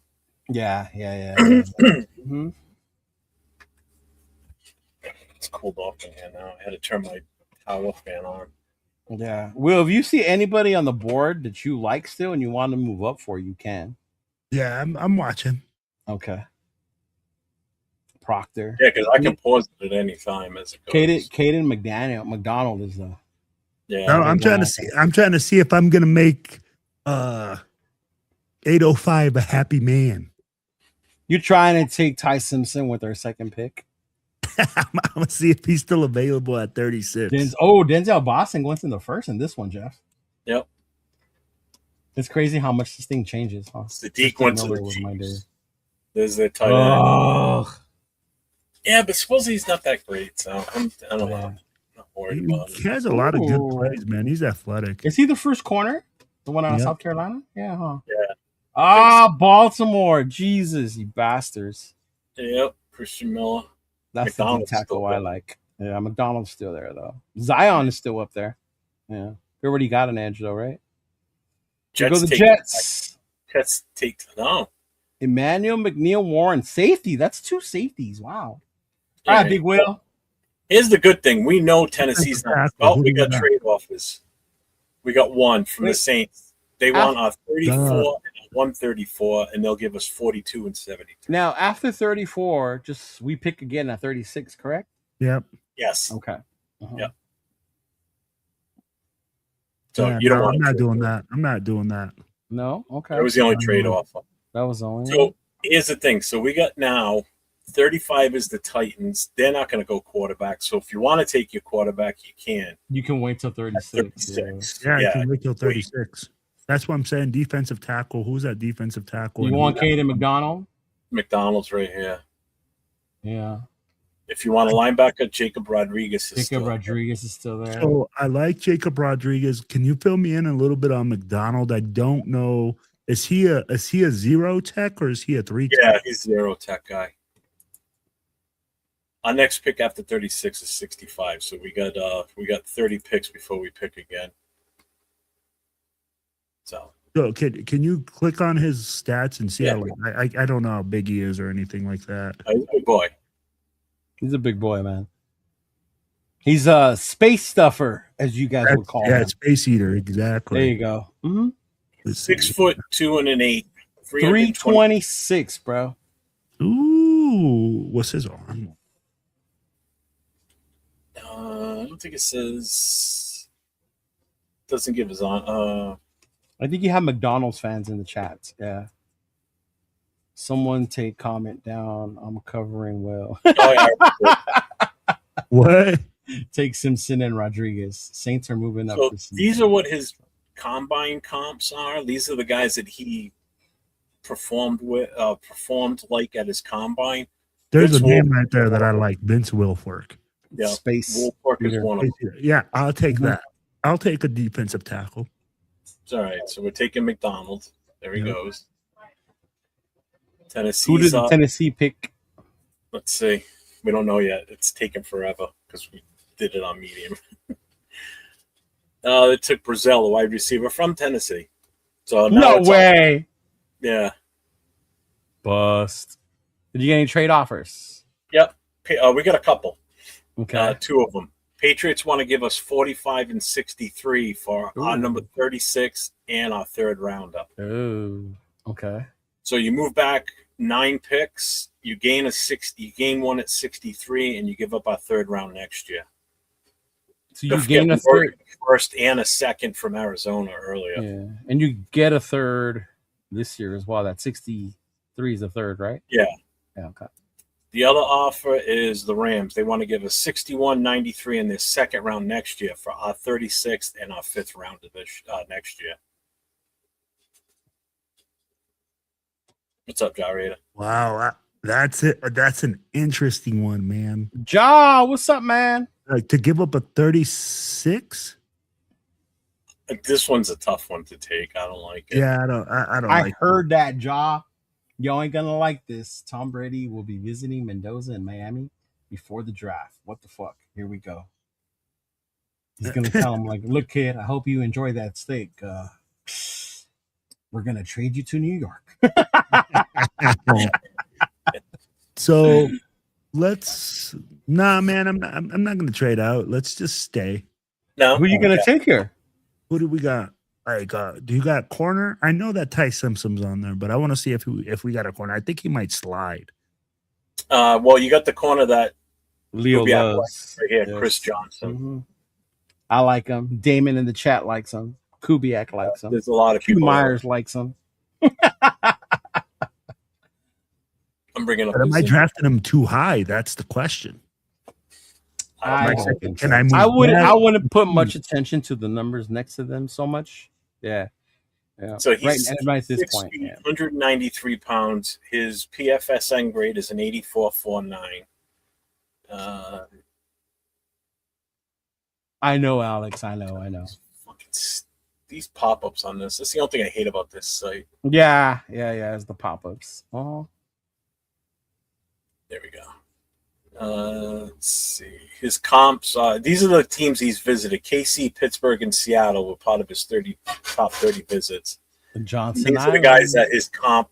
Yeah. It's cooled off in here now. I had to turn my towel fan on. Yeah. Will, if you see anybody on the board that you like still and you want to move up for, you can. Yeah, I'm watching. Okay. Proctor. Yeah, because I can pause it at any time as it goes. Caden McDonald is the. Yeah. No, I'm trying to see if I'm gonna make 805 a happy man. You're trying to take Ty Simpson with our second pick. I'm gonna see if he's still available at 36. Denzel Boston went in the first in this one, Jeff. Yep. It's crazy how much this thing changes, huh? The Deke went to the Chiefs. There's the tight end. Yeah, but supposedly he's not that great, so I don't know. I'm not worried about it. He has a lot of good plays, man. He's athletic. Is he the first corner? The one out of South Carolina? Yeah, huh? Yeah. Baltimore. Jesus, you bastards. Yep, Christian Miller. That's the tackle I like. Yeah, McDonald's still there, though. Zion is still up there. Yeah. We already got an edge, though, right? Jets take Emmanuel McNeil Warren, safety. That's 2 safeties. Wow. All right, Big Will. Here's the good thing. We know Tennessee's not. Oh, we got trade offers. We got one from the Saints. They want a 34 and a 134, and they'll give us 42 and 72. Now, after 34, we pick again at 36, correct? Yep. Yes. Okay. Yep. So you don't want. I'm not doing that. I'm not doing that. No. Okay. That was the only trade offer. That was the only. So here's the thing. So we got now 35 is the Titans. They're not going to go quarterback. So if you want to take your quarterback, you can. You can wait till 36. Yeah, you can wait till 36. That's what I'm saying. Defensive tackle. Who's that defensive tackle? You want Caden McDonald? McDonald's right here. Yeah. If you want a linebacker, Jacob Rodriguez is still there. So I like Jacob Rodriguez. Can you fill me in a little bit on McDonald? I don't know. Is he a 0 tech or is he a 3 tech? Yeah, he's 0 tech guy. Our next pick after 36 is 65. So we got 30 picks before we pick again. So can you click on his stats and see how I don't know how big he is or anything like that. Oh boy. He's a big boy, man. He's a space stuffer, as you guys would call him. Space eater, exactly. There you go. Mm-hmm. 6'2" and an 8. 326, bro. Ooh, what's his arm? I don't think it says. Doesn't give his on. I think you have McDonald's fans in the chat. Yeah. Someone take comment down. I'm covering Will. Oh, yeah. What? Take Simpson and Rodriguez. Saints are moving up. So these are what his combine comps are. These are the guys that he performed like at his combine. There's a name right there that I like. Vince Wilfork. Yeah, Space. Wilfork is one of them. Yeah, I'll take that. I'll take a defensive tackle. It's all right. So we're taking McDonald. There he goes. Tennessee. Who did the Tennessee pick? Let's see. We don't know yet. It's taken forever because we did it on medium. They took Brazil, a wide receiver from Tennessee. So no way. Yeah. Bust. Did you get any trade offers? Yep. We got a couple. Okay. 2 of them. Patriots want to give us 45 and 63 for our number 36 and our 3rd rounder. Oh, okay. So you move back 9 picks, you gain one at 63, and you give up our 3rd round next year. So you gain a 3rd, first and a 2nd from Arizona earlier. Yeah, and you get a 3rd this year as well. That 63 is a 3rd, right? Yeah. Yeah. Okay. The other offer is the Rams. They want to give us 61, 93 in their 2nd round next year for our 36th and our 5th round of this next year. What's up, Jarretta? Wow, that's it. That's an interesting one, man. Ja, what's up, man? Like to give up a 36? This one's a tough one to take. I don't like it. Yeah, I don't. I heard that, Ja. Y'all ain't gonna like this. Tom Brady will be visiting Mendoza in Miami before the draft. What the fuck? Here we go. He's gonna tell him like, "Look, kid, I hope you enjoy that steak. We're gonna trade you to New York." So man, I'm not gonna trade out. Let's just stay. No, who are you gonna take here? Who do we got? Like, do you got corner? I know that Ty Simpson's on there, but I want to see if we got a corner. I think he might slide. Well, you got the corner that Leo loves right here, yes. Chris Johnson. Mm-hmm. I like him. Damon in the chat likes him. Kubiak likes him. There's a lot of people. Myers likes him. I'm bringing up. But am I drafting him too high? That's the question. I wouldn't put much attention to the numbers next to them so much. Yeah. So he's right at this point, 193 pounds. His PFSN grade is an 84.49. I know, Alex. I know. These pop-ups on this. That's the only thing I hate about this site. Yeah. It's the pop-ups. Oh. There we go. Let's see. His comps. These are the teams he's visited. KC, Pittsburgh, and Seattle were part of his top 30 visits. And Johnson. These are the guys that his comp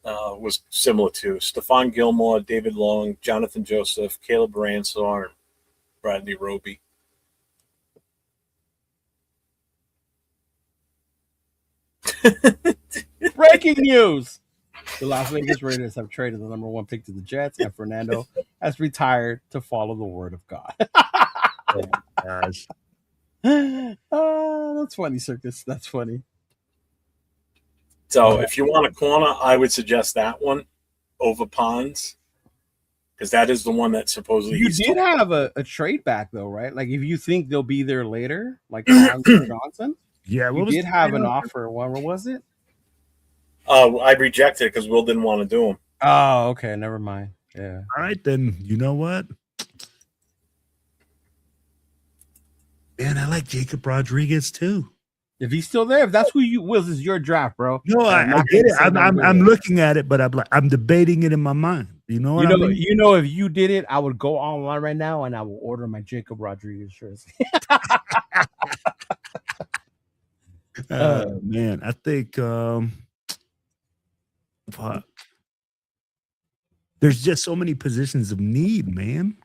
was similar to. Stephon Gilmore, David Long, Jonathan Joseph, Caleb Ransor, and Bradley Roby. Breaking news. The Las Vegas Raiders have traded the number 1 pick to the Jets, and Fernando has retired to follow the word of God. Oh my gosh. That's funny, Circus. That's funny. So if you want a corner, I would suggest that one over Ponds, because that is the one that supposedly you did have a trade back, though, right? Like if you think they'll be there later, like Ponds and Johnson. Yeah, you did have an offer. What was it? I rejected it because Will didn't want to do them. Oh, okay. Never mind. Yeah. All right, then. You know what? Man, I like Jacob Rodriguez too. If he's still there, if that's who you will, this is your draft, bro. No, I get it. I'm looking at it, but I'm debating it in my mind. You know what I mean? You know, if you did it, I would go online right now and I will order my Jacob Rodriguez jersey. Man, I think fuck. There's just so many positions of need, man.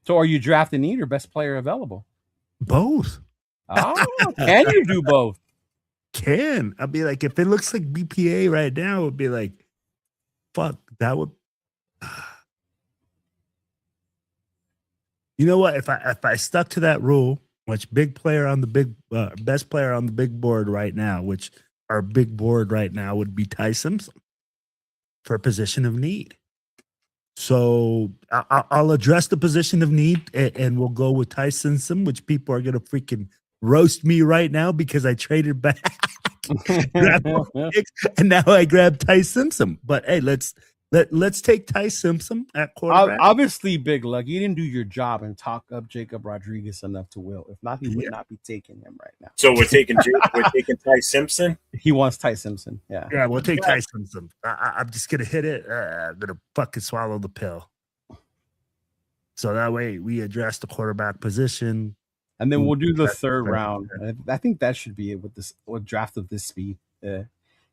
So are you drafting need or best player available? Both. Oh, can you do both? I'd be like, if it looks like BPA right now, it would be like, fuck, that would. You know what? If I stuck to that rule, which best player on the big board right now, which our big board right now would be Ty Simpson for a position of need. So I'll address the position of need, and we'll go with Ty Simpson, which people are gonna freaking roast me right now because I traded back, and now I grabbed Ty Simpson. But hey, let's take Ty Simpson at quarterback. Obviously, Big Luck, you didn't do your job and talk up Jacob Rodriguez enough to will. If not, he would not be taking him right now. So we're taking Ty Simpson. He wants Ty Simpson. Yeah, we'll take Ty Simpson. I'm just gonna hit it. I'm gonna fucking swallow the pill. So that way we address the quarterback position, and then we'll do the third round. I think that should be it with draft of this speed. Yeah.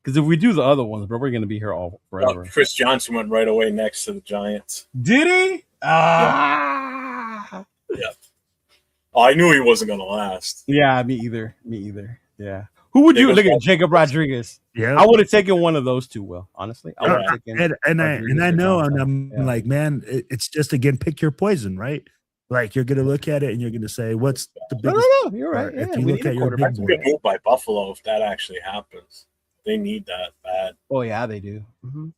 Because if we do the other ones, bro, we're going to be here all forever. Chris Johnson went right away next to the Giants. Did he? Yeah. Oh, I knew he wasn't going to last. Yeah, me either. Yeah. Who would you look at? Jacob Rodriguez. Yeah, I would have taken one of those two. Will honestly, I would have taken. And I know, and I'm like, man, it's just again, pick your poison, right? Like you're gonna look at it and you're gonna say, what's the biggest? No, you're right. If you look at your big board, good move by Buffalo if that actually happens. They need that bad. Oh yeah, they do. Mm-hmm.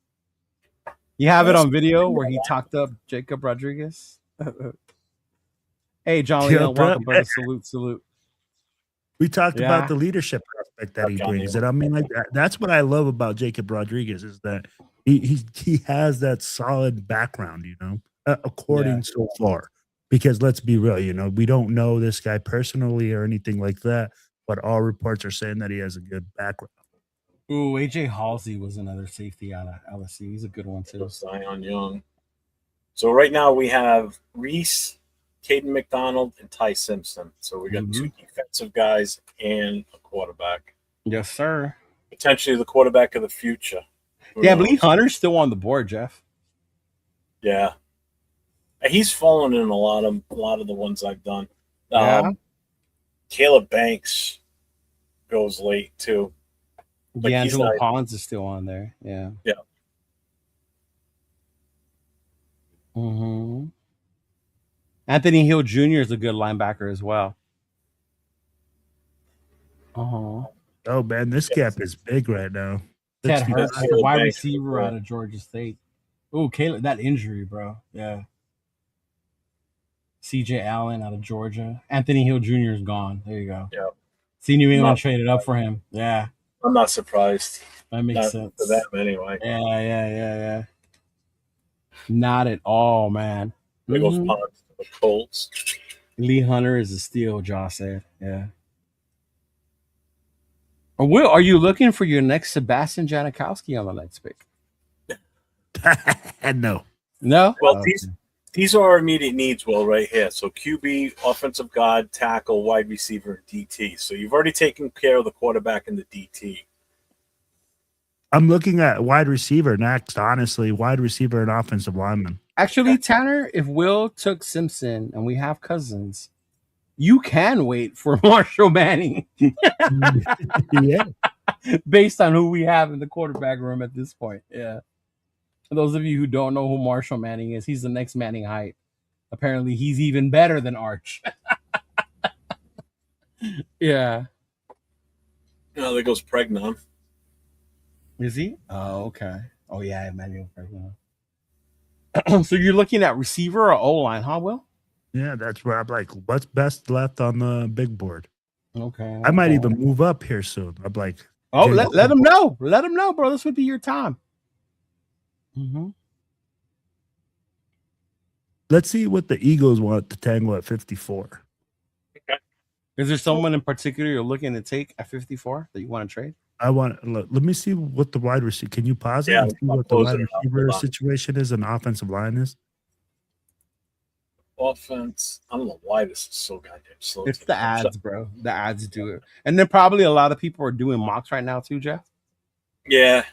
You have it on video where he talked up Jacob Rodriguez. Hey, John Leon, welcome, brother. Salute. We talked about the leadership aspect that he brings, and I mean, like that's what I love about Jacob Rodriguez is that he has that solid background, you know, according so far. Because let's be real, you know, we don't know this guy personally or anything like that, but all reports are saying that he has a good background. Ooh, AJ Halsey was another safety out of LSU. He's a good one too. Zion Young. So right now we have Reese, Caden McDonald, and Ty Simpson. So we got two defensive guys and a quarterback. Yes, sir. Potentially the quarterback of the future. Yeah, I believe Hunter's still on the board, Jeff. Yeah. He's fallen in a lot of the ones I've done. Caleb Banks goes late too. Like D'Angelo Collins is still on there. Yeah. Mm-hmm. Anthony Hill Jr. is a good linebacker as well. Oh man, this gap is big right now. Ted Hurts, the wide receiver out of Georgia State. Oh, Caleb, that injury, bro. Yeah. CJ Allen out of Georgia. Anthony Hill Jr. is gone. There you go. Yeah. See, New England traded up for him. Yeah. I'm not surprised. That makes sense. For them anyway. Yeah. Not at all, man. There goes Ponce to the Colts. Lee Hunter is a steal, Josh said. Yeah. Will, are you looking for your next Sebastian Janikowski on the next pick? No. Well, these are our immediate needs, Will, right here. So QB, offensive guard, tackle, wide receiver, DT. So you've already taken care of the quarterback and the DT. I'm looking at wide receiver next, honestly. Wide receiver and offensive lineman. Actually, Tanner, if Will took Simpson and we have Cousins, you can wait for Marshall Manning. Yeah. Based on who we have in the quarterback room at this point. Yeah. For those of you who don't know who Marshall Manning is, he's the next Manning height. Apparently, he's even better than Arch. Yeah. Oh, there goes Pregnon. Is he? Oh, okay. Oh, yeah, Emmanuel Pregnon. So you're looking at receiver or O-line, huh, Will? Yeah, that's where I'm like, what's best left on the big board? Okay. I might even move up here soon. I'm like, let them know. Let them know, bro. This would be your time. Mm-hmm. Let's see what the Eagles want to tangle at 54. Okay. Is there someone in particular you're looking to take at 54 that you want to trade? Let me see what the wide receiver. Can you pause it and see what the wide receiver situation is and offensive line is? Offense. I don't know why this is so goddamn slow. It's the ads, bro. The ads do it. And then probably a lot of people are doing mocks right now too, Jeff. Yeah.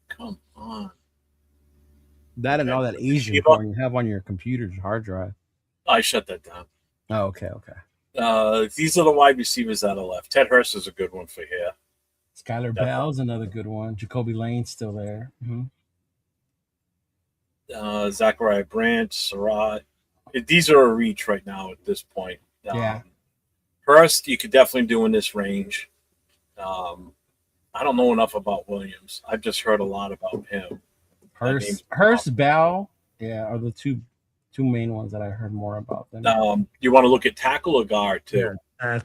Come on? That and all that Asian Shiva? porn you have on your computer's hard drive. I shut that down. Oh, okay. These are the wide receivers that are left. Ted Hurst is a good one for here. Skylar Bell's another good one. Jacoby Lane's still there. Zachariah Branch, Surratt. These are a reach right now at this point. Yeah. Hurst, you could definitely do in this range. I don't know enough about Williams. I've just heard a lot about him. Hurst, Bell, are the two main ones that I heard more about. You want to look at tackle or guard too? Yeah,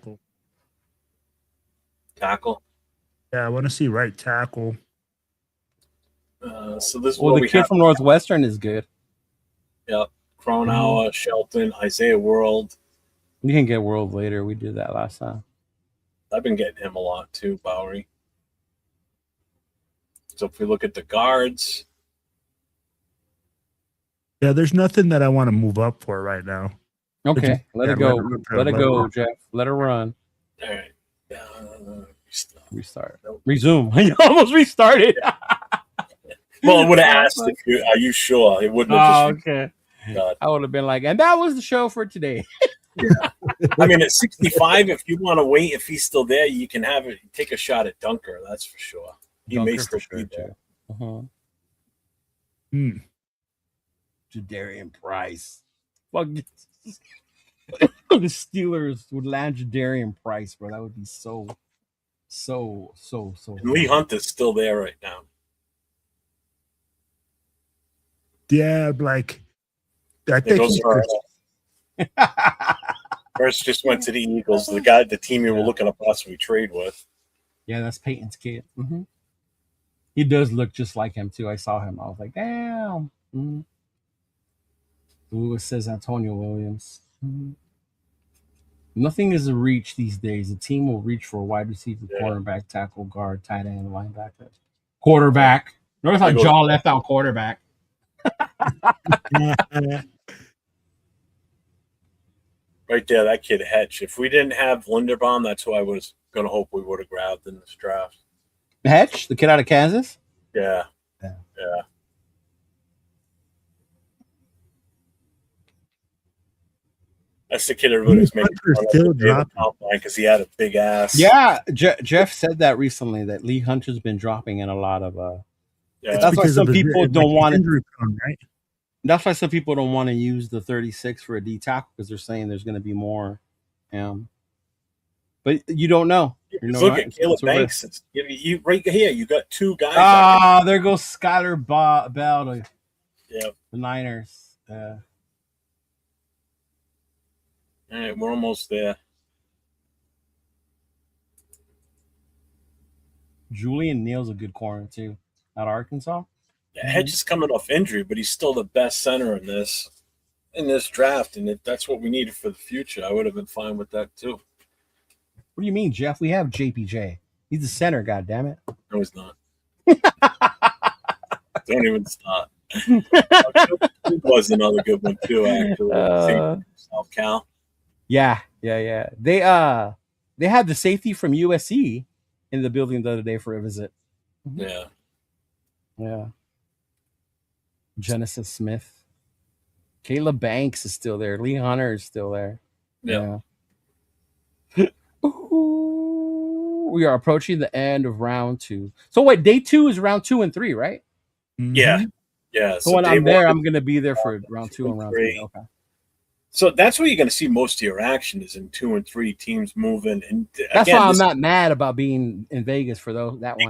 Tackle. Yeah, I want to see right tackle. So this is well, the kid from Northwestern is good. Yep. Cronauer, Shelton, Isaiah World. You can get World later. We did that last time. I've been getting him a lot too, Bowery. So if we look at the guards. Yeah, there's nothing that I want to move up for right now. Okay, let it go. Let it go, Jeff. Let it run. All right. Restart. Resume. You almost restarted. Well, it would have asked if you are you sure? It wouldn't have just okay. I would have been like, and that was the show for today. Yeah. I mean, at 65, if you want to wait, if he's still there, you can have it. Take a shot at Dunker. That's for sure. He may still be there. Jadarian Price. Fuck. The Steelers would land Jadarian Price, bro. That would be so. And Lee Hunt is still there right now. Yeah, like I think First just went to the Eagles, the team you were looking to possibly trade with. Yeah, that's Peyton's kid. He does look just like him too. I saw him. I was like, damn. Lewis says Antonio Williams. Nothing is a reach these days. A team will reach for a wide receiver, cornerback, tackle, guard, tight end, linebacker, quarterback. Notice how Jaw left out quarterback. Right there, that kid Hetch. If we didn't have Linderbaum, that's who I was going to hope we would have grabbed in this draft. Hetch, the kid out of Kansas? Yeah. That's the kid everybody's making fun of because he had a big ass. Yeah, Jeff said that recently, that Lee Hunter's been dropping in a lot of that's why some people don't want to. Right? That's why some people don't want to use the 36 for a D tackle because they're saying there's going to be more. But you don't know. Look at Caleb Banks. You right here. You got two guys. There goes Skylar Bell to the Niners. All right, we're almost there. Julian Neal's a good corner too, at Arkansas. Yeah, Hedge is coming off injury, but he's still the best center in this draft, and that's what we needed for the future. I would have been fine with that too. What do you mean, Jeff? We have JPJ. He's the center, goddammit. No, he's not. Don't even start. Was another good one too, actually. South Cal. Yeah. They had the safety from USC in the building the other day for a visit. Yeah. Genesis Smith. Caleb Banks is still there. Lee Hunter is still there. Yeah. We are approaching the end of round 2. So wait, day 2 is round 2 and 3, right? Yeah. So when I'm there, I'm going to be there for round 2 and round 3. Okay. So that's where you're going to see most of your action is in 2 and 3 teams moving. And that's why I'm not mad about being in Vegas for that one.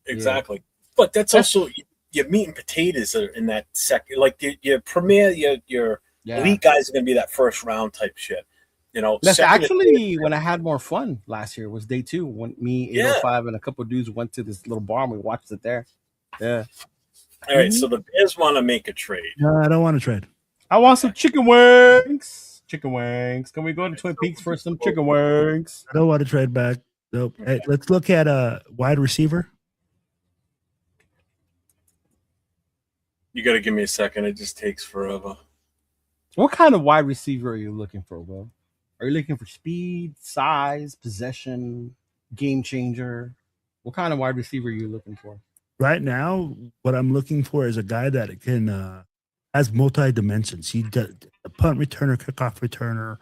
Exactly. But that's also your meat and potatoes are in that second. Like your premier, your elite guys are going to be that first round type shit. That's actually when I had more fun last year. Was day 2 when me, 805, and a couple of dudes went to this little bar and we watched it there. Yeah. All right. So the Bears want to make a trade. No, I don't want to trade. I want some chicken wings. Chicken wings. Can we go to Twin Peaks for some chicken wings? I don't want to trade back. Nope. Hey, let's look at a wide receiver. You got to give me a second. It just takes forever. What kind of wide receiver are you looking for, Will? Are you looking for speed, size, possession, game changer? What kind of wide receiver are you looking for? right now, what I'm looking for is a guy that can has multi dimensions. He does a punt returner, kickoff returner,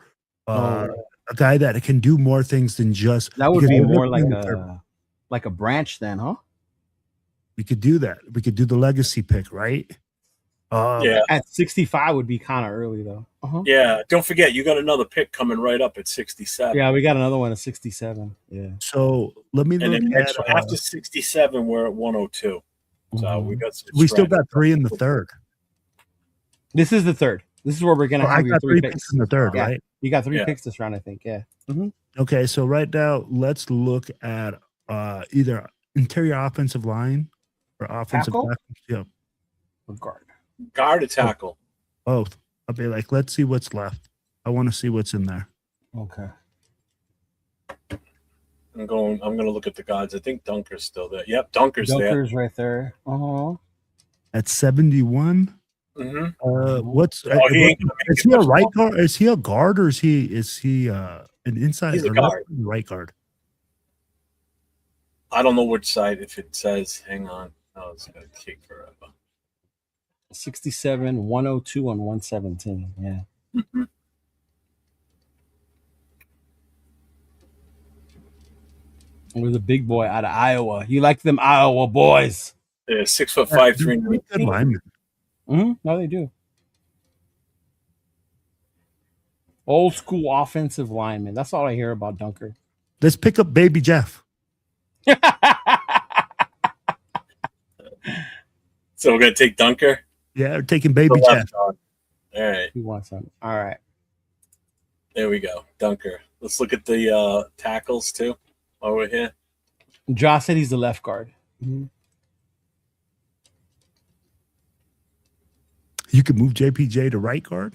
a guy that can do more things than just. That would because be we're more looking like at- a branch then, huh? We could do that. We could do the legacy pick, right? Yeah. At 65 would be kind of early though. Yeah. Don't forget, you got another pick coming right up at 67. Yeah, we got another one at 67. Yeah. So let me And look then at. after 67, we're at 102. So we got some We still stretch. got 3 in the third. This is the third. This is where we're gonna Oh, I have your got 3 3 picks. in the third, Yeah. right? You got 3 Yeah. picks this round, I think. Yeah. Okay, so right now let's look at either interior offensive line or offensive Tackle? tackle. Yeah, Or guard. Guard or tackle. both. I'll be like, let's see what's left. I want to see what's in there. Okay. I'm gonna look at the guards. I think Dunker's still there. Yep, Dunker's Dunker's right there. At 71. there. Mm-hmm. What's he ain't gonna make is it he a much right longer. guard? Is he a guard or is he an inside He's a or guard. right guard? I don't know which side. If it says, hang on. Oh, it's gonna take forever. 67, 102 on 117. Yeah. Mm-hmm. We're the big boy out of Iowa. You like them Iowa boys? Yeah, 6'5", They're 319. good linemen. No, they do. Old school offensive lineman. That's all I hear about Dunker. Let's pick up Baby Jeff. So we're gonna take Dunker. Yeah, we're taking Baby The Jeff. left guard. All right, He wants some. All right. there we go. Dunker. Let's look at the tackles too while we're here. Josh said he's the left guard. You could move JPJ to right guard.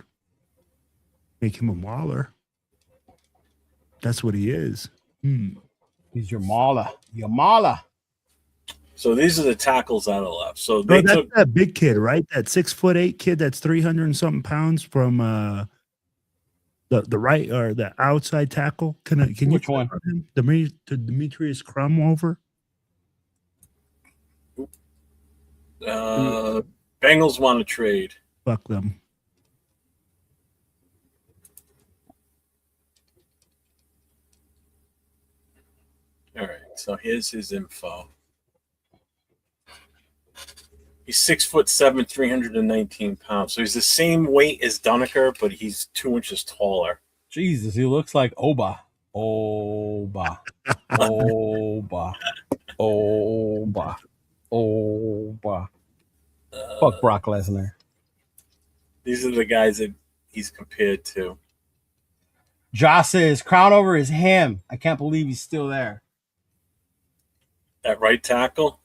Make him a mauler. That's what he is. He's your mauler. Your mauler. So these are the tackles that are left. So Bro, they that's took that big kid, right? That 6'8" kid that's 300 and something pounds from the right or the outside tackle. Can you Which one? click on him? Demetrius Crum over? Bengals want to trade. Fuck them. All right, so here's his info. He's 6'7", 319 pounds. So he's the same weight as Dunaker, but he's 2 inches taller. Jesus, he looks like Oba. Oba. Oba. Oba. Oba. Fuck Brock Lesnar. These are the guys that he's compared to. Josh says, crown over is him. I can't believe he's still there. At right tackle,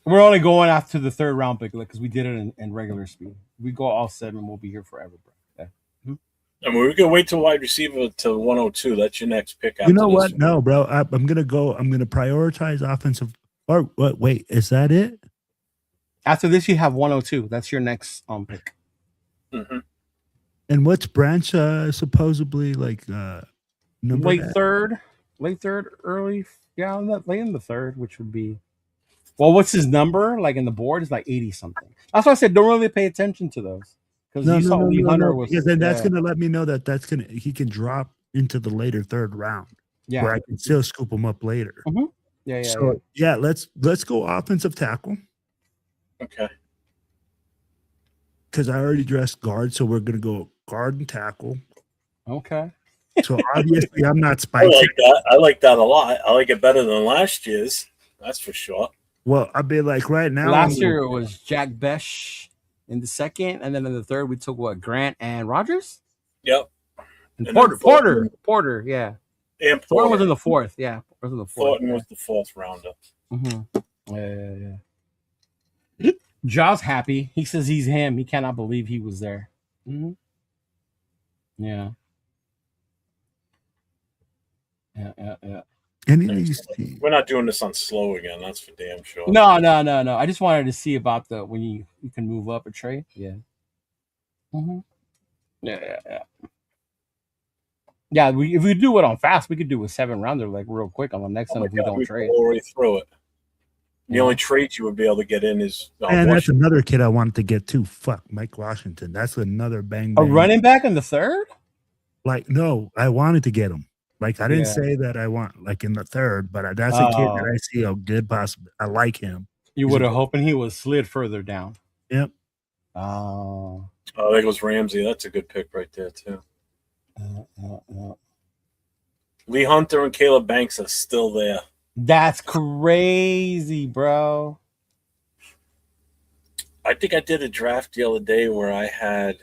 We're only going after the third round pick because we did it in regular speed. We go all 7, we'll be here forever, bro. Okay. and we're gonna wait till wide receiver to 102. That's your next pick. You know after what? this. No, bro. I'm gonna prioritize offensive. Or what? Wait, is that it? After this, you have 102. That's your next pick. Mm-hmm. And what's Branch supposedly like? Number Late at? third, early. Yeah, late in the third, which would be. Well, what's his number? Like in the board, it's like 80 something. That's why I said don't really pay attention to those because you saw Lee Hunter was. Because then that's gonna let me know that he can drop into the later third round. Yeah. Where I can still scoop him up later. Yeah. So let's go offensive tackle Okay. because I already dressed guard, so we're gonna go guard and tackle. Okay. So obviously I'm not I spicy. like that. I like that a lot. I like it better than last year's. That's for sure. Well, I'd be like right now. Last year it was Jack Besh in the second, and then in the third we took Grant and Rogers. Yep. And And then Porter, yeah. And Thornton was Porter. in the fourth, yeah. Was in the fourth. Thornton was the fourth rounder. Yeah. Jaw's happy. He says he's him. He cannot believe he was there. Yeah. Yeah. Any of these We're not doing this on slow again. That's for damn sure. No. I just wanted to see about when you can move up a trade. Yeah. Yeah. Yeah, if we do it on fast, we could do a 7 rounder like real quick on the next one if we don't trade. Blow right through it. The only trades you would be able to get in is and that's another kid I wanted to get too. Fuck, Mike Washington. That's another bang. A running back in the third? Like, no, I wanted to get him. Like, I didn't say that I want like in the third, but that's a kid that I see a good possible. I like him. You would have hoping he was slid further down. Yep. Oh, there goes Ramsey. That's a good pick right there too. Lee Hunter and Caleb Banks are still there. That's crazy, bro. I think I did a draft the other day where I've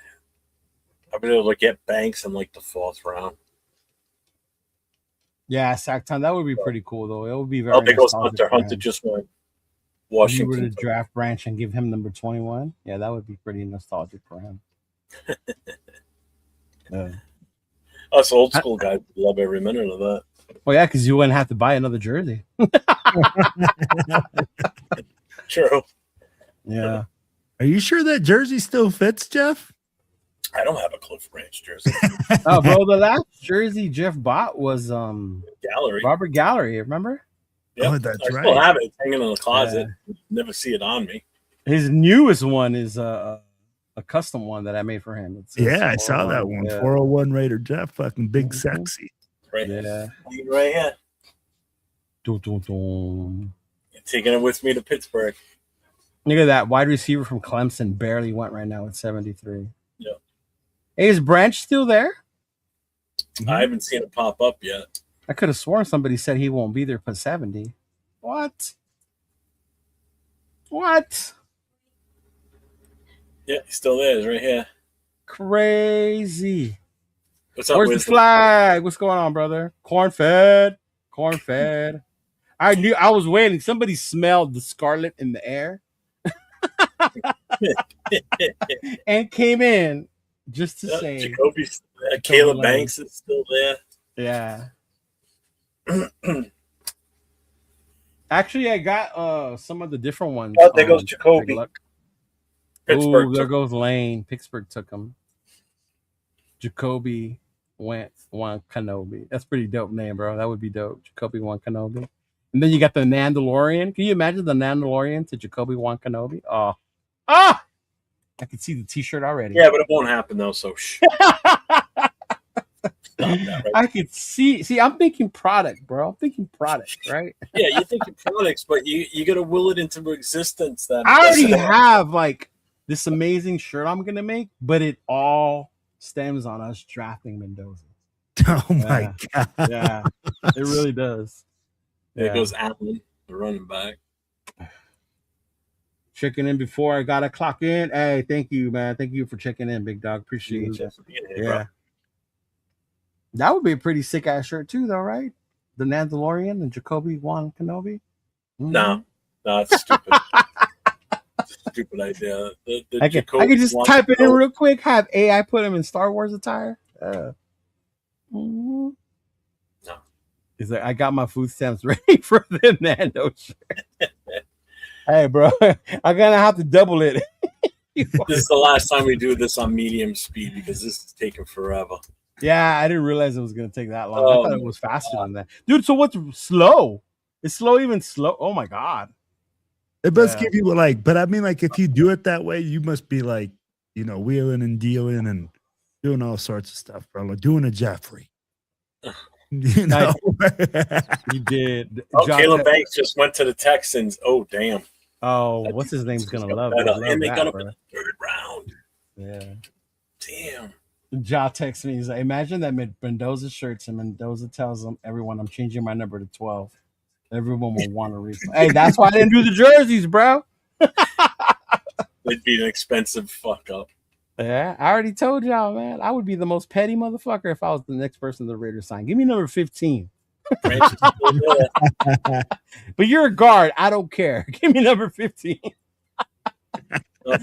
been able to get Banks in like the 4th round. Yeah, sack time. That would be pretty cool, though. It would be very. There goes Hunter. Hunter just went Washington. If you were to draft Branch and give him number 21, yeah, that would be pretty nostalgic for him. Us old school guys love every minute of that. Well, yeah, because you wouldn't have to buy another jersey. True. Yeah. Are you sure that jersey still fits, Jeff? I don't have a Cliff Branch jersey. Oh, bro, the last jersey Jeff bought was Gallery. Robert Gallery, remember? Yep. Oh, that's right. I still have it. It's hanging in the closet. Yeah. Never see it on me. His newest one is a custom one that I made for him. I saw that one. Yeah. 401 Raider Jeff, fucking big sexy. Right. Yeah. Right here. Dun, dun, dun. Taking it with me to Pittsburgh. Look at that wide receiver from Clemson barely went right now at 73. Yeah. Hey, is Branch still there? I haven't seen it pop up yet. I could have sworn somebody said he won't be there for 70. What? Yeah, he's still there. He's right here. Crazy. What's up? Where's the flag? What's going on, brother? Corn fed. I knew I was waiting. Somebody smelled the scarlet in the air and came in just to say. Jacoby's Caleb Banks is still there. Yeah. Actually, I got some of the different ones. Oh, there goes Jacoby. Pittsburgh. There goes Lane. Pittsburgh took him. Jacoby went one Kenobi. That's pretty dope name, bro. That would be dope. Jacoby one Kenobi. And then you got the Mandalorian. Can you imagine the Mandalorian to Jacoby one Kenobi? I can see the T-shirt already. Yeah, but it won't happen though. So right? I could see. I'm thinking product, bro. I'm thinking product, right? Yeah, you're thinking products, but you got to will it into existence. Then I already have like this amazing shirt I'm gonna make, but it all stems on us drafting Mendoza. Oh my god! Yeah, it really does. There goes Allen, the running back. Checking in before I gotta clock in. Hey, thank you, man. Thank you for checking in, big dog. Appreciate you. Yeah. That would be a pretty sick ass shirt too, though, right? The Mandalorian and Jacoby Wan Kenobi. Mm-hmm. No, it's stupid. Stupid idea. I can just type it in real quick. Have AI put him in Star Wars attire. No. He's like, I got my food stamps ready for the Nando shirt. Hey, bro, I'm gonna have to double it. This is the last time we do this on medium speed because this is taking forever. Yeah, I didn't realize it was gonna take that long. I thought it was faster than that, dude. So what's slow? It's slow, even slow. Oh my god! It must give you but I mean, like, if you do it that way, you must be like, wheeling and dealing and doing all sorts of stuff, bro. Like doing a Jeffrey. You did. Caleb Banks just went to the Texans. Oh, damn. Oh, what's his name's gonna love it. And they got him in the 3rd round. Yeah. Damn. Ja texts me. He's like, imagine that Mendoza shirts, and Mendoza tells them, everyone, I'm changing my number to 12. Everyone will want to read. Hey, that's why I didn't do the jerseys, bro. It'd be an expensive fuck up. Yeah, I already told y'all, man. I would be the most petty motherfucker if I was the next person the Raiders signed. Give me number 15. But you're a guard. I don't care. Give me number 15.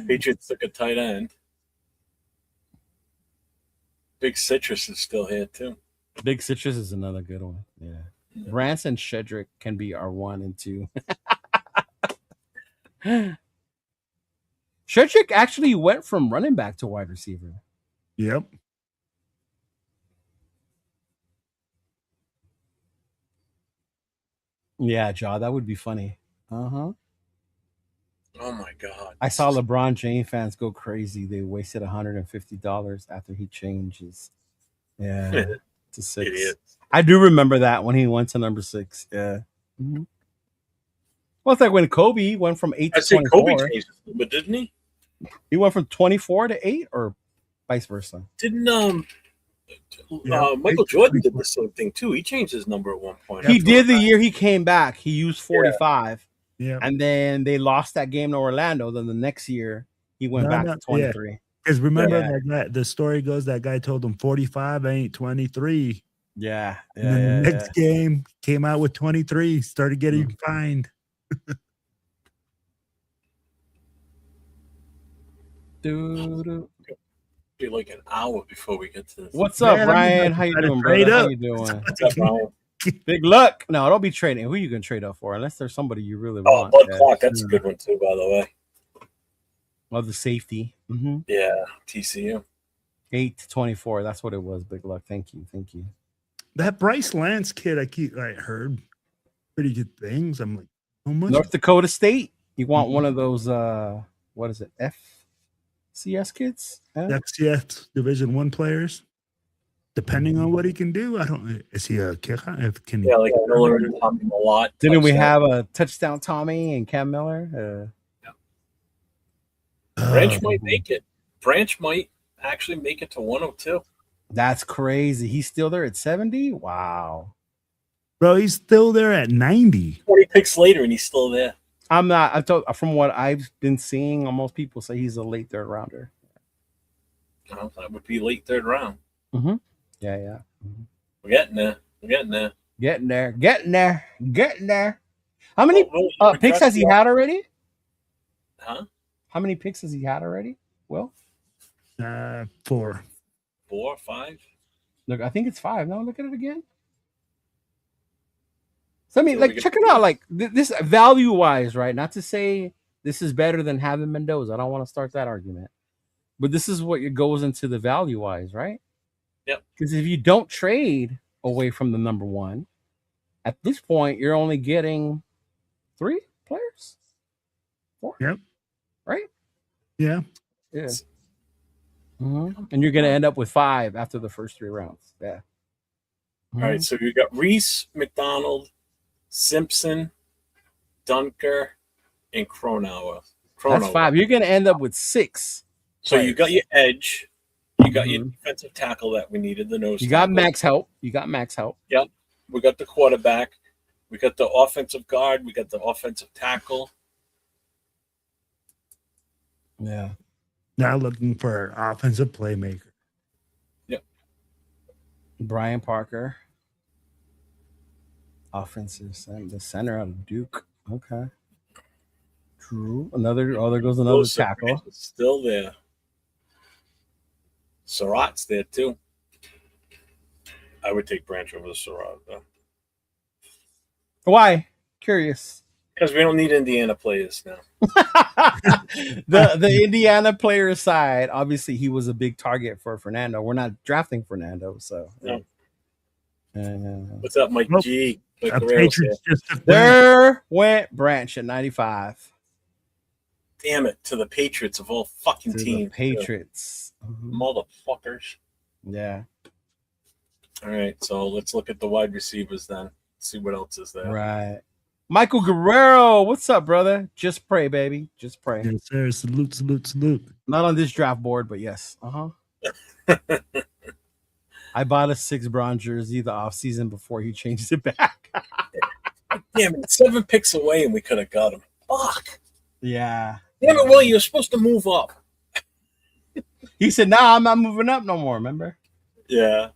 Patriots took a tight end. Big Citrus is still here, too. Big Citrus is another good one. Yeah. Brance and Shedrick can be our 1 and 2. Shedrick actually went from running back to wide receiver. Yep. Yeah, Jaw, that would be funny. Oh my God! I saw LeBron James fans go crazy. They wasted $150 after he changes. Yeah, to 6. Idiot. I do remember that when he went to number 6. Yeah. Mm-hmm. Well, it's like when Kobe went from 8 I to say 24. Kobe changed it, but didn't he? He went from 24 to 8, or vice versa. Didn't Yeah. Michael Jordan did the same thing too? He changed his number at one point. He did the year he came back. He used 45. Yeah. And then they lost that game to Orlando. Then the next year, he went back to 23. Because remember that guy, the story goes that guy told him 45 ain't 23. Yeah. And then the next game came out with 23, started getting fined. Be like an hour before we get to this. What's up, Ryan? How you doing, brother? How you doing? What's up, Ryan? Big luck. No, don't be trading. Who you gonna trade up for? Unless there's somebody you really want. Blood Clock. That's a good one too, by the way. Love the safety. Mm-hmm. Yeah, TCU. 8 to 24. That's what it was. Big luck. Thank you. That Bryce Lance kid, I heard pretty good things. I'm like, how much? North Dakota State. You want one of those? What is it? FCS kids? FCS Division I players. Depending on what he can do, I don't. Is he a kicker? Yeah, like Miller and Tommy a lot. Didn't we have a touchdown Tommy and Cam Miller? Branch might make it. Branch might actually make it to 102. That's crazy. He's still there at 70? Wow. Bro, he's still there at 90. 40 picks later, and he's still there. I'm not. I told, from what I've been seeing, most people say he's a late third rounder. That would be late third round. Mm-hmm. Yeah. Mm-hmm. We're getting there. Getting there. How many picks has he had already? Huh? How many picks has he had already? Well, 4. 4 or 5? Look, I think it's 5. No, look at it again. So, I mean, check it out. Like, this value-wise, right? Not to say this is better than having Mendoza. I don't want to start that argument. But this is what goes into the value-wise, right? Yep. Because if you don't trade away from the number 1, at this point, you're only getting 3 players? 4? Yep. Right? Yeah. Mm-hmm. And you're going to end up with 5 after the first 3 rounds. Yeah. All right, so you got Reese, McDonald, Simpson, Dunker, and Cronauer. That's 5. You're going to end up with 6. So you got your edge. You got your defensive tackle that we needed, the nose. You got max help. Yep. We got the quarterback. We got the offensive guard. We got the offensive tackle. Yeah. Now looking for an offensive playmaker. Yep. Brian Parker. Offensive center, the center out of Duke. Okay. True. There goes another tackle. Still there. Surratt's there too. I would take Branch over the Surratt though. Why? Curious. Because we don't need Indiana players now. the Indiana player aside, obviously he was a big target for Fernando. We're not drafting Fernando, so. No. What's up, Mike G? There went Branch at 95. Damn it, to the Patriots of all fucking teams. Patriots. Motherfuckers. Yeah. All right, so let's look at the wide receivers then. See what else is there. Right. Michael Guerrero, what's up, brother? Just pray, baby. Just pray. Yes, sir. Salute. Not on this draft board, but yes. I bought a 6 bronze jersey the offseason before he changed it back. Damn it, 7 picks away and we could have got him. Fuck. Yeah. Damn it, Willie, you're supposed to move up. He said, nah, I'm not moving up no more, remember? Yeah.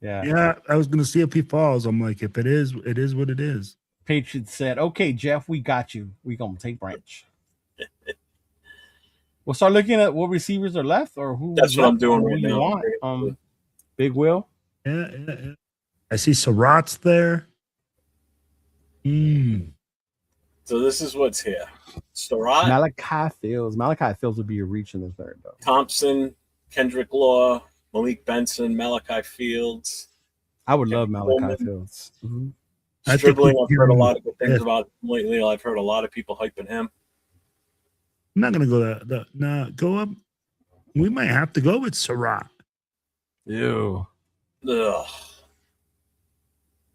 Yeah, I was going to see if he falls. I'm like, if it is what it is. Patriots said, okay, Jeff, we got you. We're going to take Branch. We'll start looking at what receivers are left or who. That's what I'm doing right now. Want. Big Will. Yeah. I see Surratt's there. So this is what's here. Surratt. Malachi Fields. Malachi Fields would be a reach in the third, though. Thompson, Kendrick Law, Malik Benson, Malachi Fields. I would love Malachi Fields. Stribling, I've heard a lot of good things about him lately. I've heard a lot of people hyping him. I'm not gonna go go up. We might have to go with Surratt. Ew. Ugh.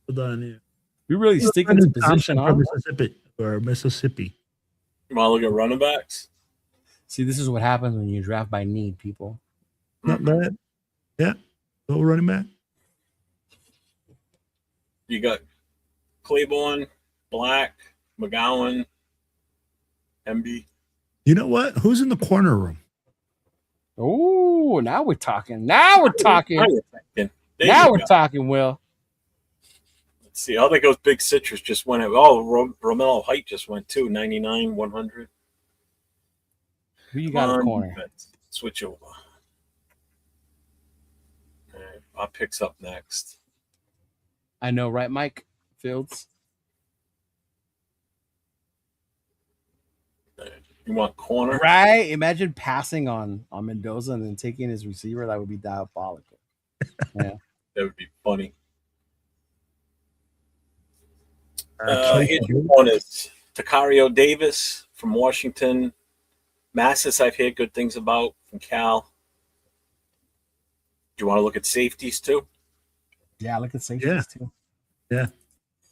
Hold on here. We really sticking to position, huh? Mississippi. You want to look at running backs? See, this is what happens when you draft by need, people. Not bad. Yeah. Go running back. You got Claiborne, Black, McGowan, MB. You know what? Who's in the corner room? Oh, now we're talking. Now we're talking. Now we're talking, Will. Let's see. I think those big citrus just went. Oh, Romello Height just went too. 99, 100. Who you got in the corner? Switch over. All right, our picks up next. I know, right, Mike Fields? You want corner? Right? Imagine passing on Mendoza and then taking his receiver. That would be diabolical. Yeah. That would be funny. Tracy Here's one is Tacario Davis from Washington. Massis, I've heard good things about from Cal. Do you want to look at safeties too? Yeah, look at safeties too. Yeah.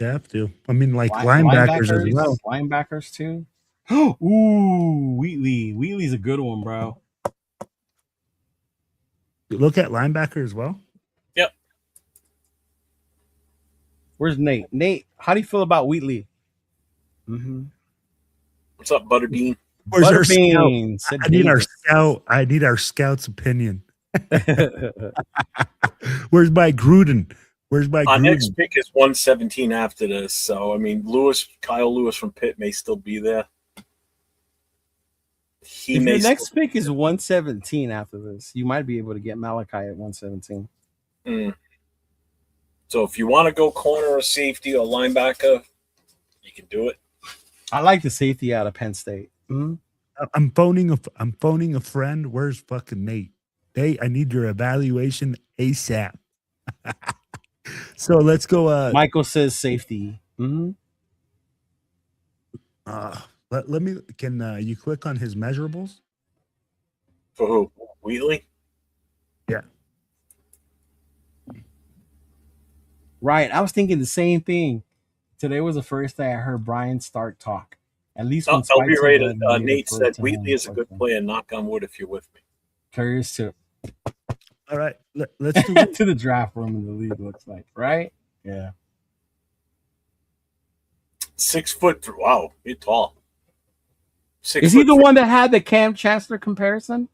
You have to. I mean, like linebackers as well. Linebackers too. Ooh, Wheatley. Wheatley's a good one, bro. You look at linebacker as well. Yep. Where's Nate? Nate, how do you feel about Wheatley? Mm-hmm. What's up, Butterbean? Where's our scout? I need our scout. I need our scout's opinion. Where's my Gruden? Where's my Our Gruden? next pick is 117 after this. So, I mean, Kyle Lewis from Pitt may still be there. If the next pick is 117 after this, you might be able to get Malachi at 117. So if you want to go corner or safety or linebacker, you can do it. I like the safety out of Penn State. Mm-hmm. I'm phoning a friend. Where's fucking Nate? Nate, I need your evaluation ASAP. So let's go. Michael says safety. Mm-hmm. Let me. Can you click on his measurables? For who? Wheatley? Yeah. Right. I was thinking the same thing. Today was the first day I heard Brian Stark talk. At least when I'll be rated. Nate said Wheatley is a good player. Knock on wood if you're with me. Curious too. All right. Let's do it. To the draft room in the league looks like, right? Yeah. 6 foot. Wow, you're tall. Is he the one that had the Cam Chancellor comparison?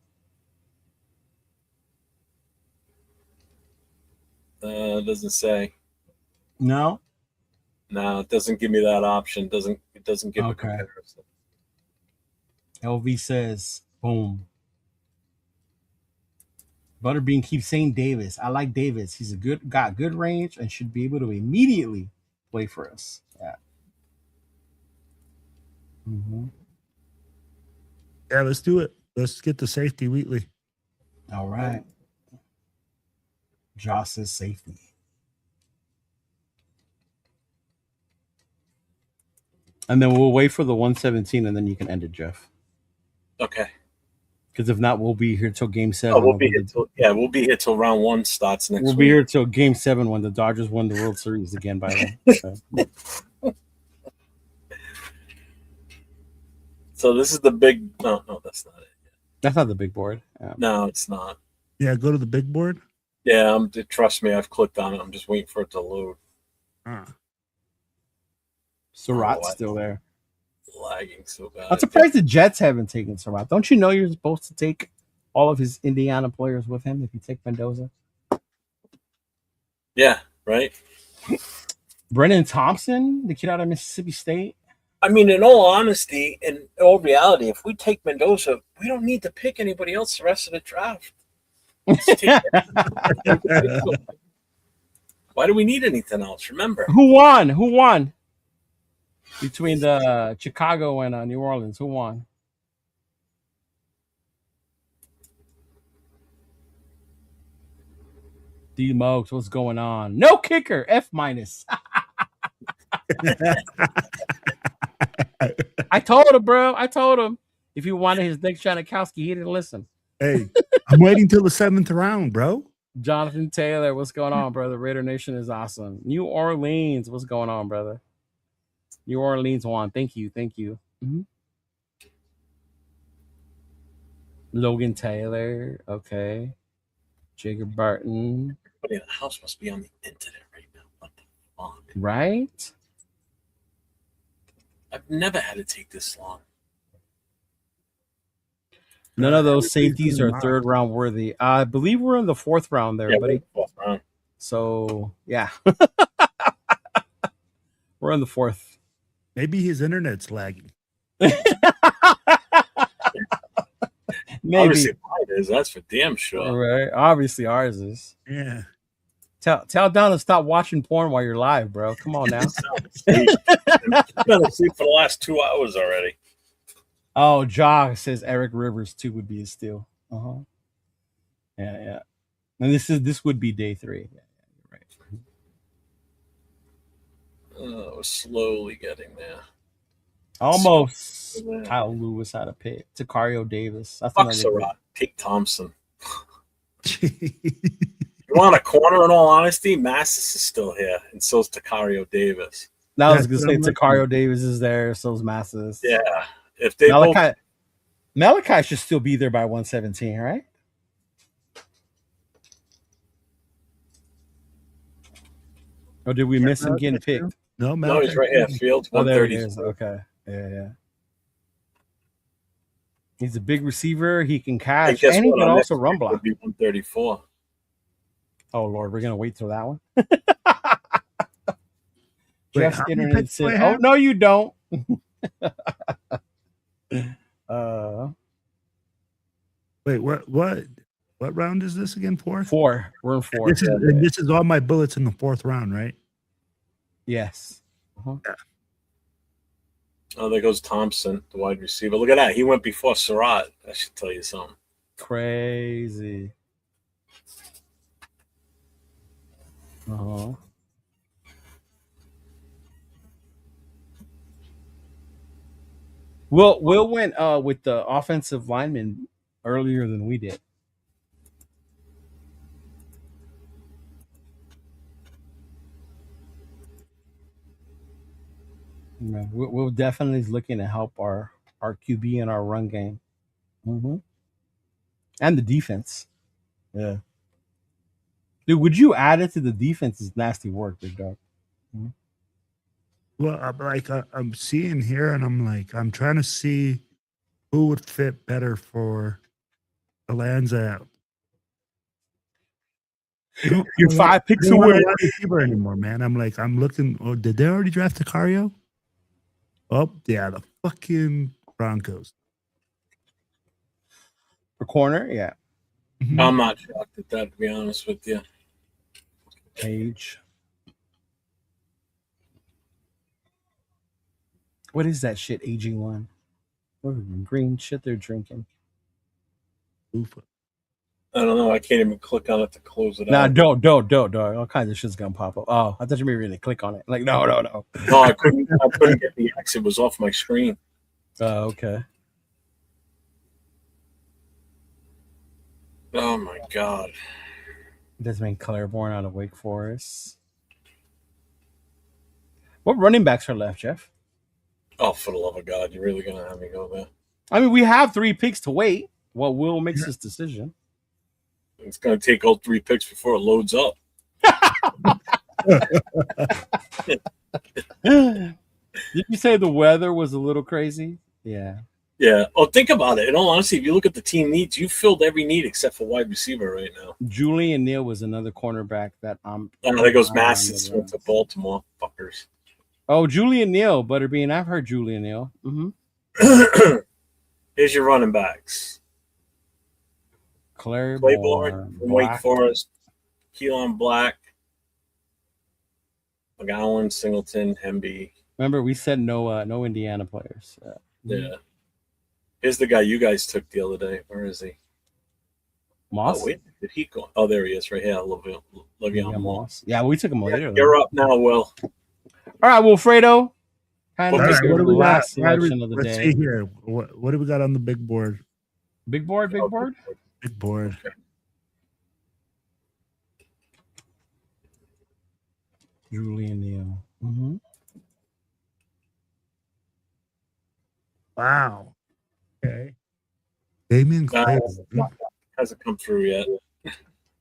Doesn't say. No. No, it doesn't give me that option. It doesn't give a comparison. LV says, boom. Butterbean keeps saying Davis. I like Davis. He's got good range and should be able to immediately play for us. Yeah. Mm-hmm. Yeah, let's do it. Let's get the safety Wheatley. All right. Josh says safety. And then we'll wait for the 117 and then you can end it, Jeff. Okay. Because if not, we'll be here till game 7. Oh, we'll be here till round 1 starts next week. We'll be here till game 7 when the Dodgers win the World Series again by then. So this is the big. No, that's not it. That's not the big board. No, it's not. Yeah, go to the big board. Yeah, trust me, I've clicked on it. I'm just waiting for it to load. Surratt's still there. Lagging so bad. I'm surprised the Jets haven't taken Surratt. Don't you know you're supposed to take all of his Indiana players with him if you take Mendoza? Yeah, right. Brennan Thompson, the kid out of Mississippi State. I mean, in all honesty, in all reality, if we take Mendoza, we don't need to pick anybody else the rest of the draft. Why do we need anything else? Remember. Who won? Between the Chicago and New Orleans, who won? D Mokes, what's going on? No kicker, F-. I told him, bro. If he wanted his Nick Janikowski, he didn't listen. Hey, I'm waiting till the 7th round, bro. Jonathan Taylor, what's going on, brother? Raider Nation is awesome. New Orleans, what's going on, brother? New Orleans won. Thank you. Mm-hmm. Logan Taylor, okay. Jacob Barton. Everybody in the house must be on the internet right now. What the fuck? Right? I've never had to take this long. None of those safeties are third round worthy. I believe we're in the 4th round there, buddy. Fourth round. So, yeah. We're in the 4th. Maybe his internet's lagging. Maybe. Obviously mine is. That's for damn sure. Right. Obviously ours is. Yeah. Tell Don to stop watching porn while you're live, bro. Come on now. I've been asleep for the last 2 hours already. Oh, Ja says Eric Rivers too would be a steal. Yeah. And this would be day 3. Yeah, you're right. We're slowly getting there. Almost. Kyle Lewis had a pick. Takario Davis. Fuck Surratt. Take Thompson. You want a corner, in all honesty? Massis is still here, and so is Takario Davis. Now I was going to say Takario Davis is there, so's Massis. Yeah. If they Malachi should still be there by 117, right? Or did we miss him getting picked? No, he's right here. Fields 130. Okay. Yeah. He's a big receiver. He can catch, and he can also run block. Would be 134. Oh Lord, we're gonna wait till that one. Wait, Jeff's internet said, "Oh no, you don't." Wait, what round is this again? 4th? 4. We're in 4. This is all my bullets in the 4th round, right? Yes. Yeah. Oh, there goes Thompson, the wide receiver. Look at that. He went before Surratt. That should tell you something. Crazy. Will went with the offensive lineman earlier than we did. Yeah, Will definitely is looking to help our QB and our run game. And the defense. Yeah. Dude, would you add it to the defense? Is nasty work, big dog. Well, I'm seeing here, and I'm trying to see who would fit better for Alanza. You're 5 picks away anymore, man. I'm looking. Oh, did they already draft Takario? Oh, yeah, the fucking Broncos. For corner, yeah. I'm not shocked at that, to be honest with you. Page. What is that shit, aging one? What green shit they're drinking? Oofa. I don't know. I can't even click on it to close it out. Don't. All kinds of shit's gonna pop up. Oh, I thought you maybe really click on it. Like, no. No, I couldn't get the X. It was off my screen. Oh, okay. Oh my God. Desmond Claiborne out of Wake Forest. What running backs are left, Jeff? Oh, for the love of God, you're really gonna have me go there? I mean, we have 3 picks to wait. Well, Will makes his decision. It's gonna take all 3 picks before it loads up. Did you say the weather was a little crazy? Yeah. Yeah. Oh, think about it. In all honesty, if you look at the team needs, you filled every need except for wide receiver right now. Julian Neal was another cornerback that there goes Massis went to Baltimore. Fuckers. Oh, Julian Neal, Butterbean. I've heard Julian Neal. Here's your running backs. Claiborne from Wake Forest, Keelan Black, McGowan, Singleton, Hemby. Remember, we said no Indiana players. Yeah. Here's the guy you guys took the other day. Where is he? Moss? Oh, wait. Did he go? Oh, there he is, right here. Le'Veon Moss. Yeah, we took him later. You're up now, Will. All right, Wilfredo. Kind All of right, what do the we got? last selection of the Let's day. see here. What do we got on the big board? Big board, big board. Big board. Okay. Julian Neal. Mm-hmm. Wow. Okay. Damian Clay. Hasn't come through yet.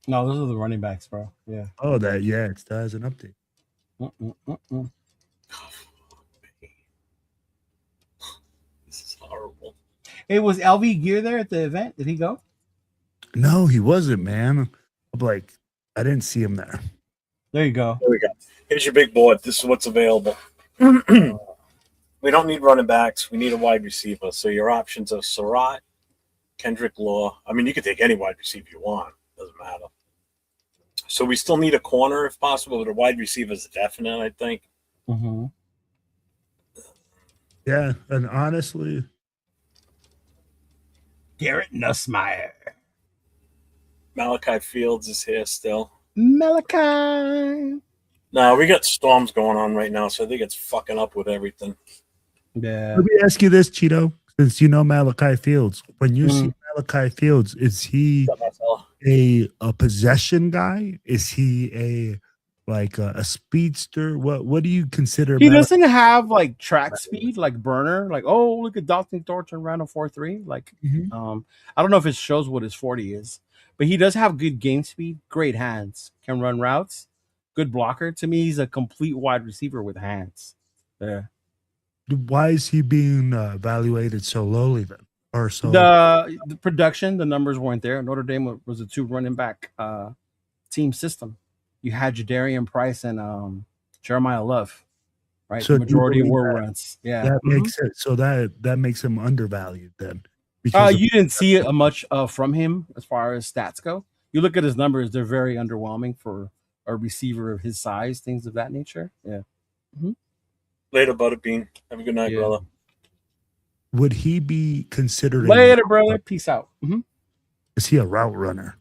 No, those are the running backs, bro. Yeah. Oh, that it still has an update. This is horrible. Hey, was LV Gear there at the event? Did he go? No, he wasn't, man. I'm like, I didn't see him there. There you go. There we go. Here's your big board. This is what's available. We don't need running backs. We need a wide receiver. So your options are Surratt, Kendrick Law. I mean, you can take any wide receiver you want. Doesn't matter. So we still need a corner if possible, but a wide receiver is definite, I think. Mm-hmm. Yeah, and honestly, Garrett Nussmeier. Malachi Fields is here still. Malachi. No, we got storms going on right now, so I think it's fucking up with everything. Yeah. let me ask you this, Cheeto. Since you know Malachi Fields, when you see Malachi Fields, is he a possession guy? Is he a speedster? What do you consider? He doesn't have like track speed like Burner. Like, oh, look at Dalton Thornton ran a 4.3. Like, I don't know if it shows what his 40 is, but he does have good game speed, great hands, can run routes, good blocker. To me, he's a complete wide receiver with hands. Yeah. Why is he being evaluated so lowly then? Or so The production, the numbers weren't there. Notre Dame was a 2 running back team system. You had Jadarian Price and Jeremiah Love, right? So the majority you were believe runs. Yeah. that makes sense. So that makes him undervalued then. Because You didn't see much from him as far as stats go. You look at his numbers; they're very underwhelming for a receiver of his size, things of that nature. Yeah. Later, Butterbean. Have a good night, brother. would he be considered? Later, brother. Peace out. Is he a route runner?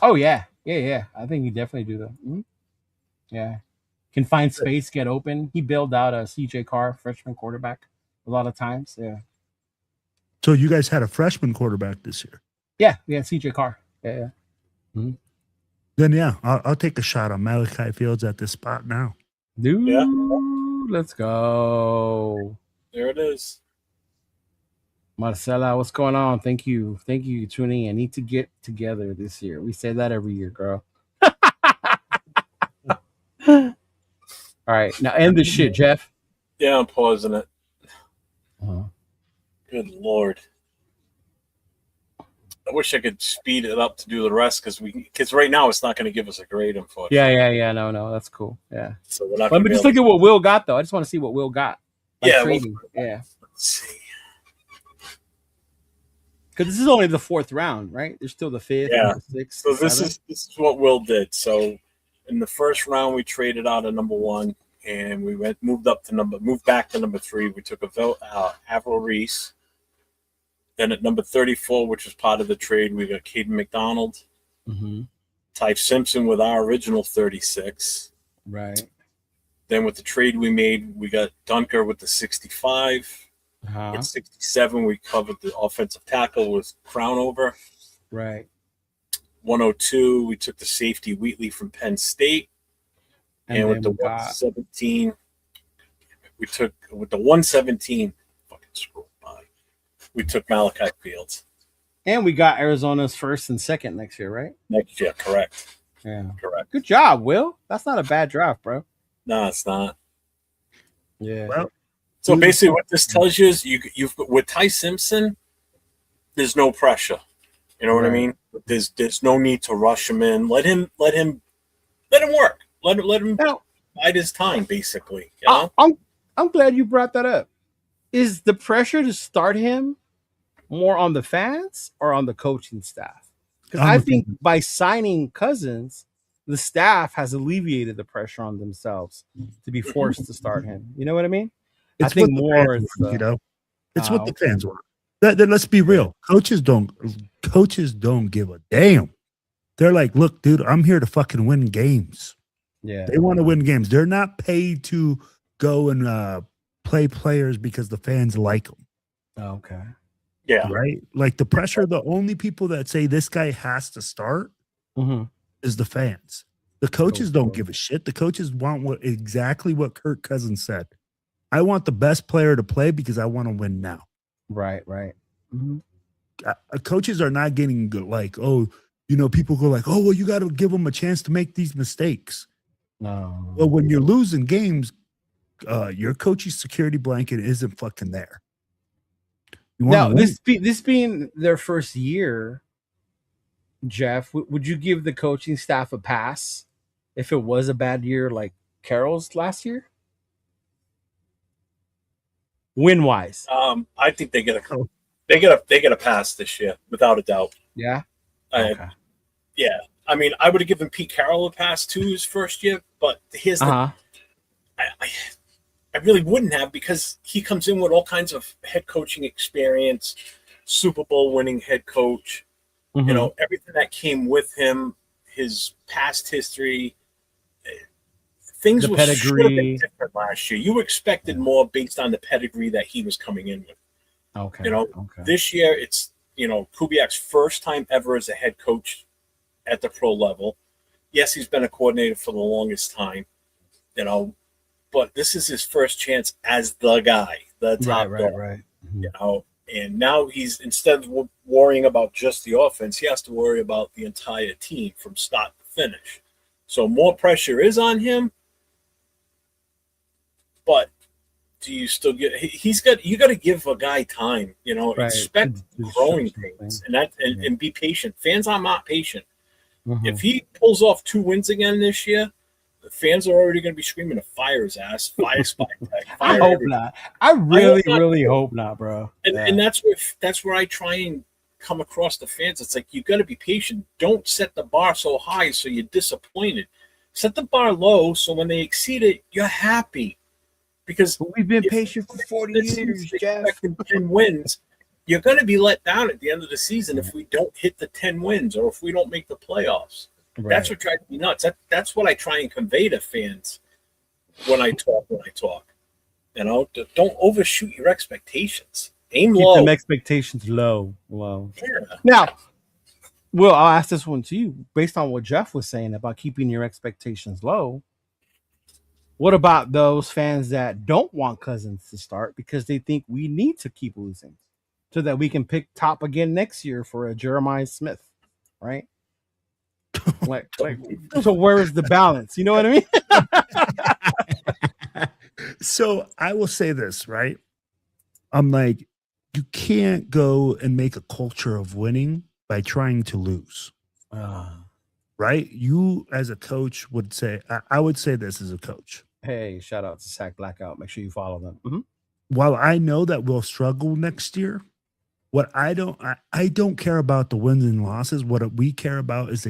Oh yeah. I think he definitely do that. Yeah, can find space, get open. He bailed out a CJ Carr, freshman quarterback, a lot of times. Yeah. So you guys had a freshman quarterback this year. Yeah, CJ Carr. Yeah. Then I'll take a shot on Malachi Fields at this spot now. Dude, Yeah. Let's go. There it is. Marcela, what's going on? Thank you tuning in. Need to get together this year. We say that every year, girl. All right, now end this shit, Jeff. Yeah, I'm pausing it. Uh-huh. Good Lord. I wish I could speed it up to do the rest because right now it's not going to give us a grade, unfortunately. Yeah. No, that's cool. Yeah. So we're not. Let me just look at what Will got, though. I just want to see what Will got. Yeah. Yeah. Let's see. Because this is only the 4th round, right? There's still the 5th, Yeah. and the 6th. So this is what Will did. So in the first round, we traded out of number 1, and we moved back to number 3. We took Avril Reese. Then at number 34, which was part of the trade, we got Caden McDonald, Ty Simpson with our original 36. Right. Then with the trade we made, we got Dunker with the 65. With 67, we covered the offensive tackle with Crownover. Right. 102, we took the safety Wheatley from Penn State. And with the 117, with the 117, fucking scroll by, we took Malachi Fields. And we got Arizona's 1st and 2nd next year, right? Next year, correct. Yeah. Correct. Good job, Will. That's not a bad draft, bro. No, it's not. Yeah. Well, so basically what this tells you is you've with Ty Simpson, there's no pressure. You know what I mean? There's no need to rush him in. Let him work. Let him bide his time, basically. You know? I'm glad you brought that up. Is the pressure to start him more on the fans or on the coaching staff? Because I think by signing Cousins, the staff has alleviated the pressure on themselves to be forced to start him. You know what I mean? I think more is it's what the fans want. Let's be real. Coaches don't give a damn. They're like, look, dude, I'm here to fucking win games. Yeah. They want to win games. They're not paid to go and play players because the fans like them. Okay. Yeah. Right? Like the pressure, the only people that say this guy has to start is the fans. The coaches don't give a shit. The coaches want exactly what Kirk Cousins said. I want the best player to play because I want to win now. Right. Coaches are not getting like, oh, people go like, oh, well, you got to give them a chance to make these mistakes. No. Well, when you're losing games, your coach's security blanket isn't fucking there. Now, this being their first year, Jeff, would you give the coaching staff a pass if it was a bad year like Carroll's last year? Win wise. I think they get a pass this year without a doubt. Yeah. Okay. Yeah. I mean, I would have given Pete Carroll a pass too his first year, but here's the I really wouldn't have, because he comes in with all kinds of head coaching experience, Super Bowl winning head coach, everything that came with him, his past history. Things should have been different last year. You expected more based on the pedigree that he was coming in with. Okay. This year it's, Kubiak's first time ever as a head coach at the pro level. Yes, he's been a coordinator for the longest time, but this is his first chance as the guy, the top dog. Right. And now he's, instead of worrying about just the offense, he has to worry about the entire team from start to finish. So more pressure is on him. But do you still get? You got to give a guy time. Expect growing pains and be patient. Fans are not patient. If he pulls off 2 wins again this year, the fans are already going to be screaming to fire his ass, fire Spike. I hope not. I really hope not, bro. And that's where I try and come across the fans. It's like, you got to be patient. Don't set the bar so high so you're disappointed. Set the bar low so when they exceed it, you're happy. Because we've been patient for 40 years, Jeff. 10 wins, you're going to be let down at the end of the season if we don't hit the 10 wins or if we don't make the playoffs. Right. That's what drives me nuts. That's what I try and convey to fans when I talk. Don't overshoot your expectations. Aim low. Keep them expectations low. Yeah. Now, Will, I'll ask this one to you. Based on what Jeff was saying about keeping your expectations low, what about those fans that don't want Cousins to start because they think we need to keep losing so that we can pick top again next year for a Jeremiah Smith, right? So where is the balance? You know what I mean? So I will say this, right? I'm like, you can't go and make a culture of winning by trying to lose. Right? You as a coach would say, I would say this as a coach. Hey, shout out to Sack Blackout. Make sure you follow them. While I know that we'll struggle next year, what I don't care about the wins and losses. What we care about is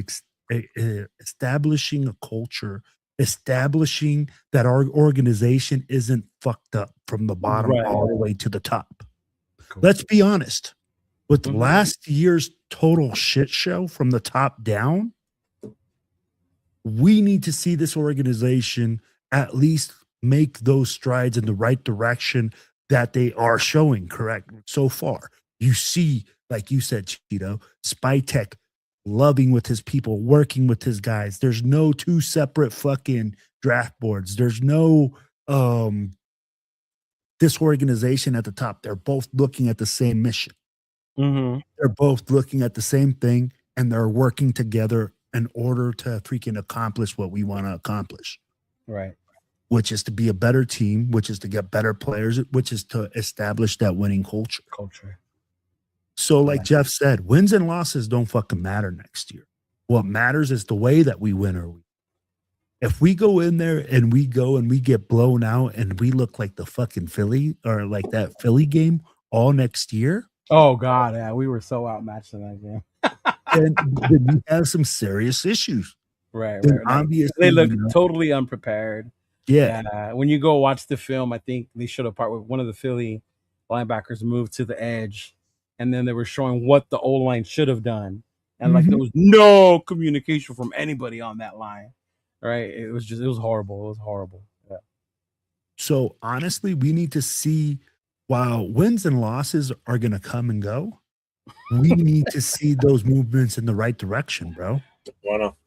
establishing a culture, establishing that our organization isn't fucked up from the bottom all the way to the top. Cool. Let's be honest. With last year's total shit show from the top down, we need to see this organization at least make those strides in the right direction that they are showing correct so far. You see, like you said, Cheeto, Spytek loving with his people, working with his guys. There's no 2 separate fucking draft boards. There's no disorganization at the top. They're both looking at the same mission. They're both looking at the same thing, and they're working together in order to freaking accomplish what we want to accomplish. Right. Which is to be a better team, which is to get better players, which is to establish that winning culture. So like Jeff said, wins and losses don't fucking matter next year. What matters is the way that we win or we. If we go in there and we get blown out and we look like the fucking Philly or like that Philly game all next year. Oh God, yeah, we were so outmatched in that game. and then we have some serious issues. Right. Obviously, they look totally unprepared. Yeah. When you go watch the film, I think they showed a part where one of the Philly linebackers moved to the edge, and then they were showing what the O line should have done, and like there was no communication from anybody on that line. Right? It was horrible. It was horrible. Yeah. So honestly, we need to see, while wins and losses are going to come and go, we need to see those movements in the right direction, bro.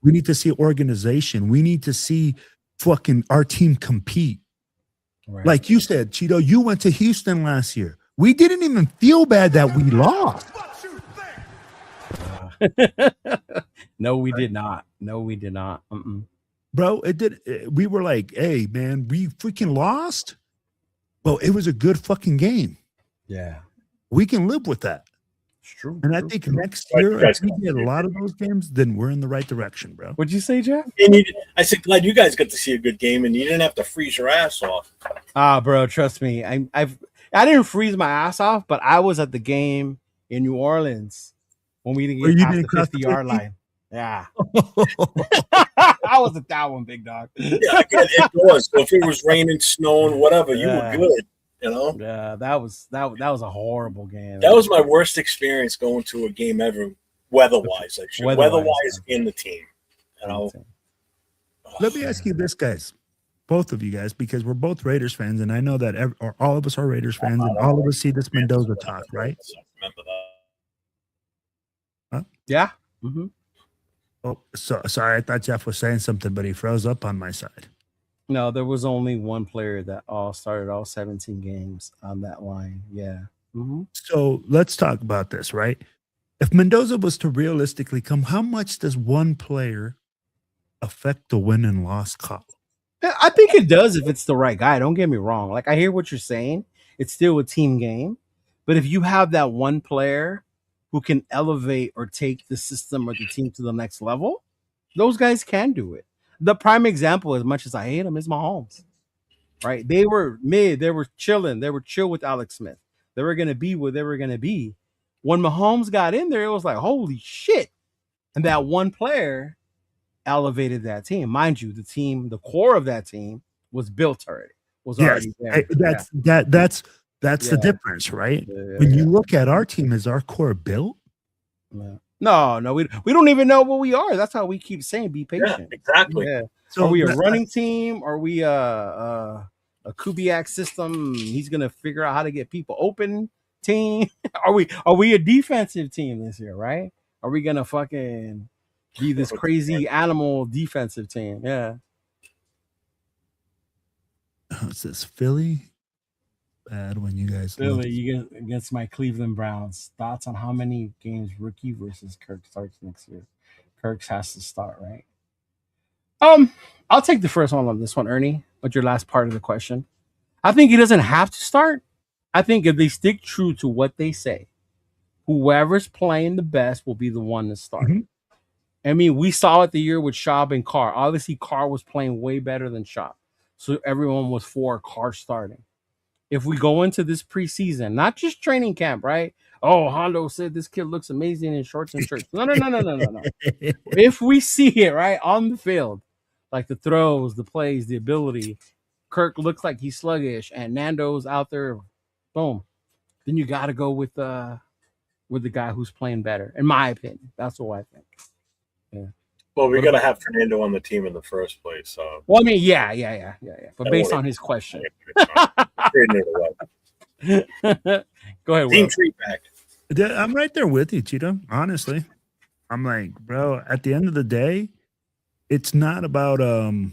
We need to see organization. We need to see fucking our team compete. Right. Like you said, Cheeto, you went to Houston last year. We didn't even feel bad that we lost. No, we did not. No, we did not. Bro, we were like, hey, man, we freaking lost. Well, it was a good fucking game. Yeah. We can live with that. It's true. And I think next year, if we get a lot of those games, then we're in the right direction, bro. What'd you say, Jeff? I said, glad you guys got to see a good game and you didn't have to freeze your ass off. Bro, trust me. I didn't freeze my ass off, but I was at the game in New Orleans when we didn't get past the 50-yard line. Yeah. I was at that one, big dog. Yeah, again, it was. So if it was raining, snowing, whatever, you were good. You know? Yeah, that was a horrible game. That was my worst experience going to a game ever, weather-wise. Actually, weather-wise in the team. You know. Let me ask you this, guys, both of you guys, because we're both Raiders fans, and I know that all of us are Raiders fans, and all of us see this Mendoza talk, right? Remember that? Huh? Yeah. Mm-hmm. Oh, sorry. I thought Jeff was saying something, but he froze up on my side. No, there was only one player that started all 17 games on that line. Yeah. Mm-hmm. So let's talk about this, right? If Mendoza was to realistically come, how much does one player affect the win and loss column? I think it does if it's the right guy. Don't get me wrong. Like, I hear what you're saying. It's still a team game. But if you have that one player who can elevate or take the system or the team to the next level, those guys can do it. The prime example, as much as I hate them, is Mahomes. Right? They were mid. They were chilling. They were chill with Alex Smith. They were going to be where they were going to be. When Mahomes got in there, it was like, holy shit. And that one player elevated that team. Mind you, the core of that team was built already. Already there. That's the difference, right? When you look at our team, is our core built? Yeah. No, we don't even know what we are. That's how we keep saying, be patient. Yeah, exactly. Yeah. So are we a running team? Are we a Kubiak system? He's gonna figure out how to get people open team. Are we a defensive team this year? Right? Are we gonna fucking be this crazy animal defensive team? Yeah. It says Philly. Bad when you guys Philly against my Cleveland Browns. Thoughts on how many games rookie versus Kirk starts next year? Kirk has to start, right? I'll take the first one on this one, Ernie. What's your last part of the question? I think he doesn't have to start. I think if they stick true to what they say, whoever's playing the best will be the one to start. Mm-hmm. I mean, we saw it the year with Schaub and Carr. Obviously, Carr was playing way better than Schaub. So everyone was for Carr starting. If we go into this preseason, not just training camp, right? Oh, Hondo said this kid looks amazing in shorts and shirts. No. If we see it, right, on the field, like the throws, the plays, the ability, Kirk looks like he's sluggish and Nando's out there, boom, then you got to go with the guy who's playing better, in my opinion. That's what I think. Yeah. Well, we got to have Fernando on the team in the first place. So. Well, I mean, yeah. But based on his question. Go ahead, Team treat back. I'm right there with you, Cheeto. Honestly, I'm like, bro, at the end of the day, it's not about bro,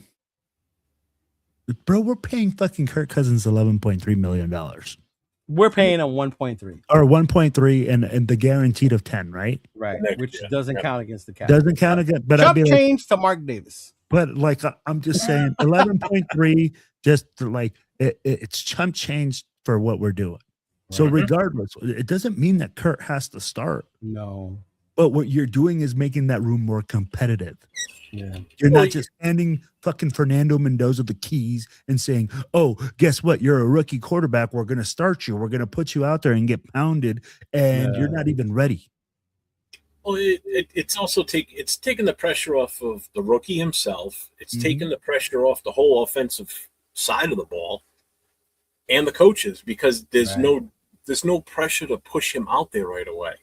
we're paying fucking Kirk Cousins $11.3 million. We're paying him 1.3 or 1.3 and the guaranteed of 10, right? Right, which doesn't count against the cap. Doesn't count against, but I'd be change to Mark Davis. But like, I'm just saying, 11.3, just like it's chump change for what we're doing. Right. So regardless, it doesn't mean that Kurt has to start. No. But what you're doing is making that room more competitive. Yeah. You're not just handing fucking Fernando Mendoza the keys and saying, oh, guess what? You're a rookie quarterback. We're going to start you. We're going to put you out there and get pounded, and you're not even ready. Well, it's also taking the pressure off of the rookie himself. It's taking the pressure off the whole offensive side of the ball and the coaches, because there's no pressure to push him out there right away.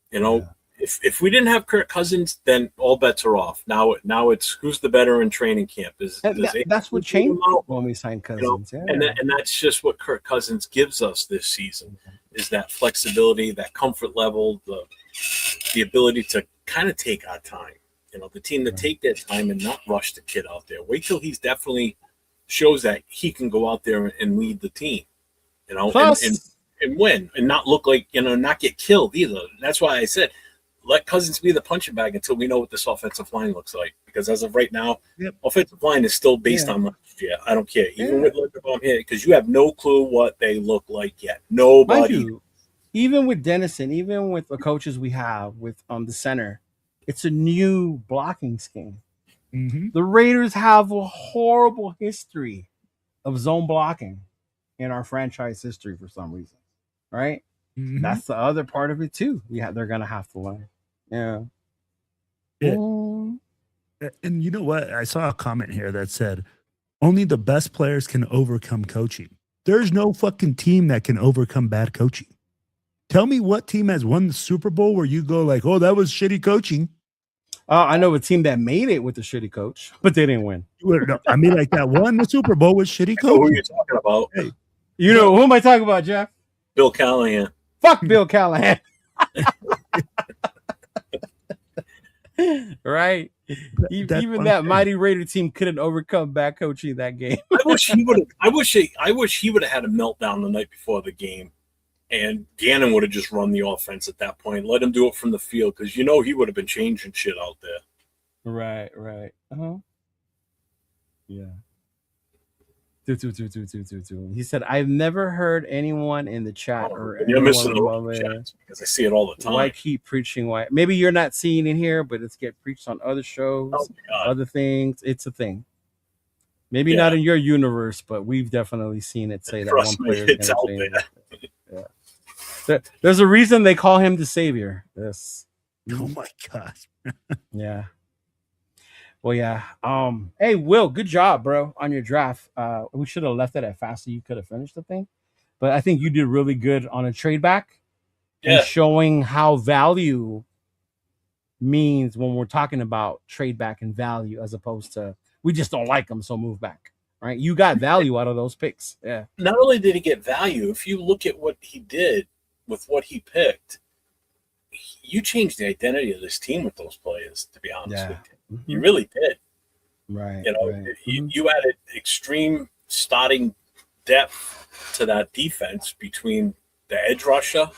You know, if we didn't have Kirk Cousins, then all bets are off. Now it's who's the better in training camp. That's what changed when we signed Cousins. And that's just what Kirk Cousins gives us this season, is that flexibility, that comfort level, the ability to kind of take our time. The team to take their time and not rush the kid out there. Wait till he's definitely shows that he can go out there and lead the team, Plus, and win and not look like, not get killed either. That's why I said, let Cousins be the punching bag until we know what this offensive line looks like. Because as of right now, offensive line is still based on last year. I don't care. Even with Linderbaum here, because you have no clue what they look like yet. Nobody. Even with Dennison, even with the coaches we have with the center, it's a new blocking scheme. Mm-hmm. The Raiders have a horrible history of zone blocking in our franchise history for some reason, right? Mm-hmm. That's the other part of it too. They're gonna have to learn. Yeah. And you know what? I saw a comment here that said, only the best players can overcome coaching. There's no fucking team that can overcome bad coaching. Tell me what team has won the Super Bowl where you go like, oh, that was shitty coaching. I know a team that made it with a shitty coach, but they didn't win. No, I mean, like that won the Super Bowl with shitty coaching. Who are you talking about? Hey. Who am I talking about, Jeff? Bill Callahan. Fuck Bill Callahan. Right? Even that mighty Raider team couldn't overcome bad coaching that game. I wish he would have had a meltdown the night before the game, and Gannon would have just run the offense at that point. Let him do it from the field, because he would have been changing shit out there. Right. Uh-huh. Yeah. He said, I've never heard anyone in the chat you're missing the wrong chats, because I see it all the time. Why keep preaching? Why? Maybe you're not seeing it here, but it's get preached on other shows, other things. It's a thing. Maybe not in your universe, but we've definitely seen it say that one player is out there. There's a reason they call him the savior. Yes. Oh my gosh. Yeah. Well, yeah. Hey, Will, good job, bro, on your draft. We should have left it at faster. You could have finished the thing, but I think you did really good on a trade back and showing how value means when we're talking about trade back and value, as opposed to we just don't like them, so move back. Right? You got value out of those picks. Yeah. Not only did he get value, if you look at what he did with what he picked, you changed the identity of this team with those players, to be honest with you. Mm-hmm. You really did. Right. You added extreme starting depth to that defense between the edge rusher,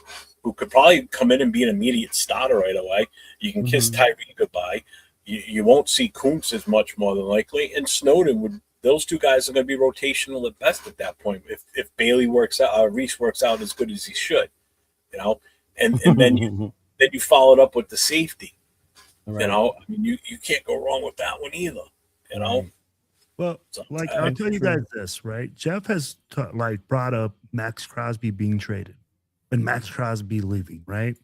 who could probably come in and be an immediate starter right away. You can kiss Tyree goodbye. You won't see Kuntz as much, more than likely. And Snowden those two guys are going to be rotational at best at that point. If Bailey works out, Reese works out as good as he should, and then you follow it up with the safety. Right. I mean, you can't go wrong with that one either. Well, I'll tell you guys this, right? Jeff has brought up Max Crosby being traded and Max Crosby leaving, right?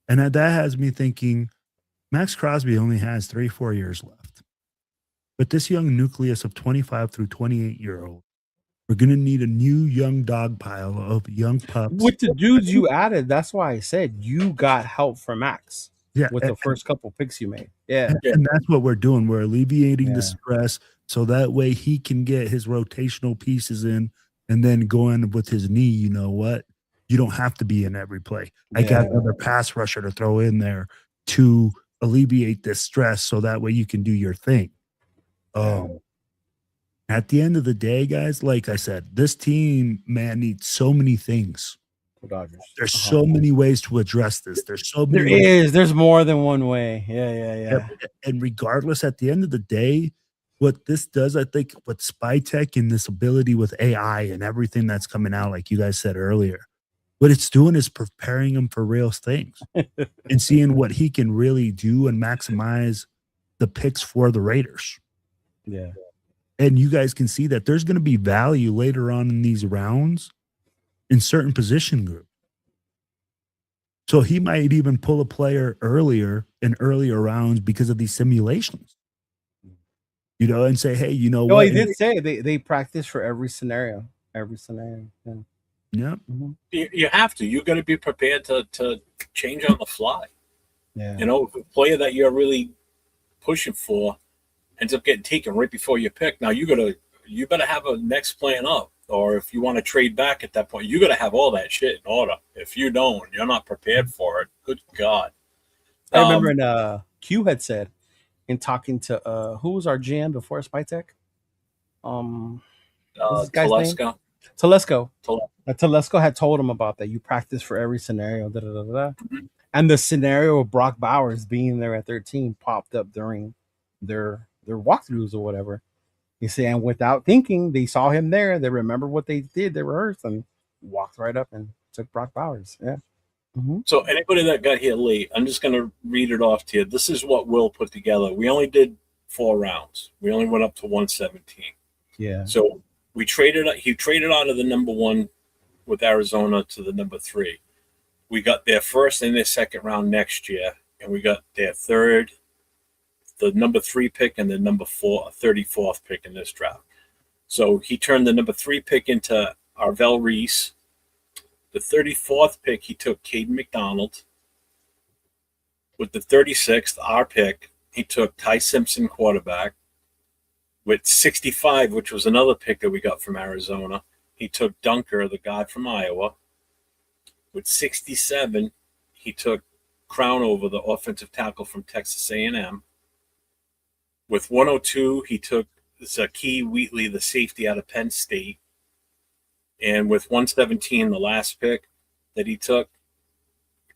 And that has me thinking, Max Crosby only has 3-4 years left. But this young nucleus of 25 through 28-year-old, we're going to need a new young dog pile of young pups. With the dudes you added, that's why I said you got help from Max. Yeah, with the first couple picks you made. Yeah. And that's what we're doing. We're alleviating the stress so that way he can get his rotational pieces in and then go in with his knee. You know what? You don't have to be in every play. I got another pass rusher to throw in there to alleviate this stress so that way you can do your thing. At the end of the day, guys, like I said, this team, man, needs so many things. There's so many ways to address this. There's so many. There's more than one way. Yeah. And regardless, at the end of the day, what this does, I think, with spy tech and this ability with AI and everything that's coming out, like you guys said earlier, what it's doing is preparing him for real things and seeing what he can really do and maximize the picks for the Raiders. Yeah. And you guys can see that there's going to be value later on in these rounds in certain position groups. So he might even pull a player earlier in earlier rounds because of these simulations. And say, hey, you know what? No, he did say they practice for every scenario. Yeah. Yep. You have to. You're going to be prepared to change on the fly. Yeah. You know, if a player that you're really pushing for ends up getting taken right before you pick, now you better have a next plan up. Or if you want to trade back at that point, you got to have all that shit in order. If you don't, you're not prepared for it. Good God. I remember Q had said in talking to who was our GM before Spytech? What's this guy's name? Telesco. Telesco had told him about that. You practice for every scenario, Mm-hmm. And the scenario of Brock Bowers being there at 13 popped up during their walkthroughs or whatever. You see, and without thinking, they saw him there. They remembered what they did. They rehearsed and walked right up and took Brock Bowers. Yeah. Mm-hmm. So anybody that got here late, I'm just going to read it off to you. This is what Will put together. We only did 4 rounds. We only went up to 117. Yeah. So he traded out of the number 1 with Arizona to the number 3. We got their first and their second round next year, and we got their third, the number 3 pick, and the number 34th pick in this draft. So he turned the number 3 pick into Arvel Reese. The 34th pick, he took Caden McDonald. With the 36th, our pick, he took Ty Simpson, quarterback. With 65, which was another pick that we got from Arizona, he took Dunker, the guard from Iowa. With 67, he took Crownover, the offensive tackle from Texas A&M. With 102, he took Zakee Wheatley, the safety out of Penn State. And with 117, the last pick that he took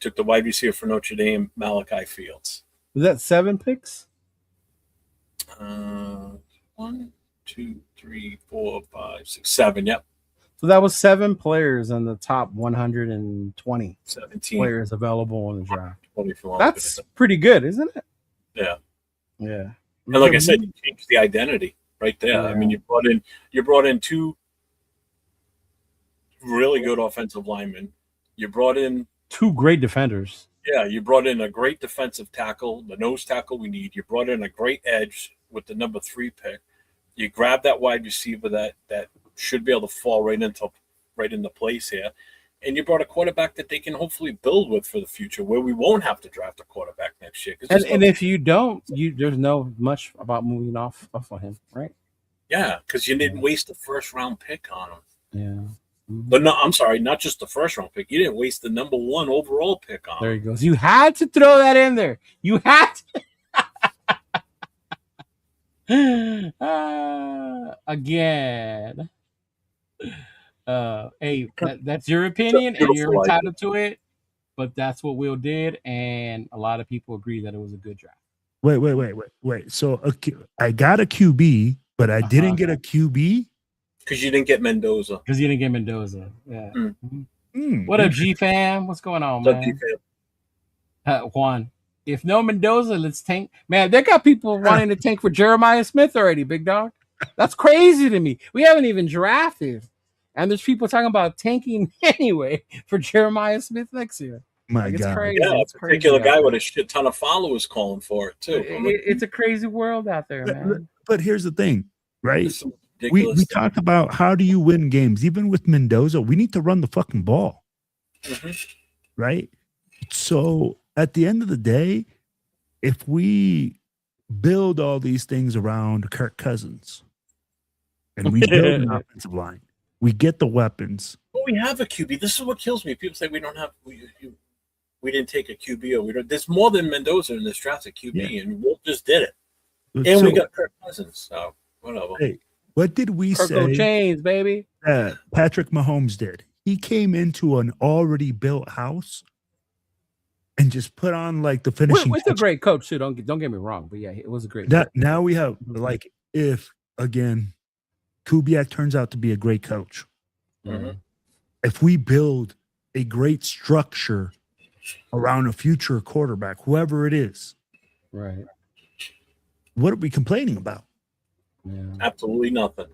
the wide receiver for Notre Dame, Malachi Fields. Was that 7 picks? 1, 2, 3, 4, 5, 6, 7. Yep. So that was 7 players in the top 120 17 players available in the draft. 24. That's pretty good, isn't it? Yeah. Yeah. And like I said, you changed the identity right there. Yeah. I mean, you brought in 2 really good offensive linemen. You brought in 2 great defenders. Yeah, you brought in a great defensive tackle, the nose tackle we need. You brought in a great edge with the number 3 pick. You grabbed that wide receiver that should be able to fall right into place here. And you brought a quarterback that they can hopefully build with for the future, where we won't have to draft a quarterback next year. And if you don't, there's no much about moving off on him, right? Yeah, because you didn't waste the first round pick on him. Yeah. But no, I'm sorry, not just the first round pick. You didn't waste the number 1 overall pick on him. There he goes. You had to throw that in there. You had to. Again. Hey, that's your opinion, and you're entitled to it. But that's what Will did, and a lot of people agree that it was a good draft. Wait. So I got a QB, but I didn't get a QB because you didn't get Mendoza. Yeah. What up, G fam? What's going on, man? G fam? Juan. If no Mendoza, let's tank. Man, they got people wanting to tank for Jeremiah Smith already, big dog. That's crazy to me. We haven't even drafted. And there's people talking about tanking anyway for Jeremiah Smith next year. My God. It's crazy. Yeah, it's a particular guy with a shit ton of followers calling for it, too. It's a crazy world out there, man. But here's the thing, right? We talked about how do you win games. Even with Mendoza, we need to run the fucking ball. Right? So at the end of the day, if we build all these things around Kirk Cousins and we build an offensive line, we get the weapons. Well, we have a QB. This is what kills me. People say we don't have we didn't take a QB, or we don't. There's more than Mendoza in this draft at QB, and Wolf just did it. And we got Kirk Cousins, so whatever. Hey, what did we say? Chains, baby. Patrick Mahomes did. He came into an already built house and just put on like the finishing. With a great coach too. Don't get me wrong, but yeah, it was a great. Now we have like if again, Kubiak turns out to be a great coach. If we build a great structure around a future quarterback, whoever it is, right? What are we complaining about? Yeah. Absolutely nothing.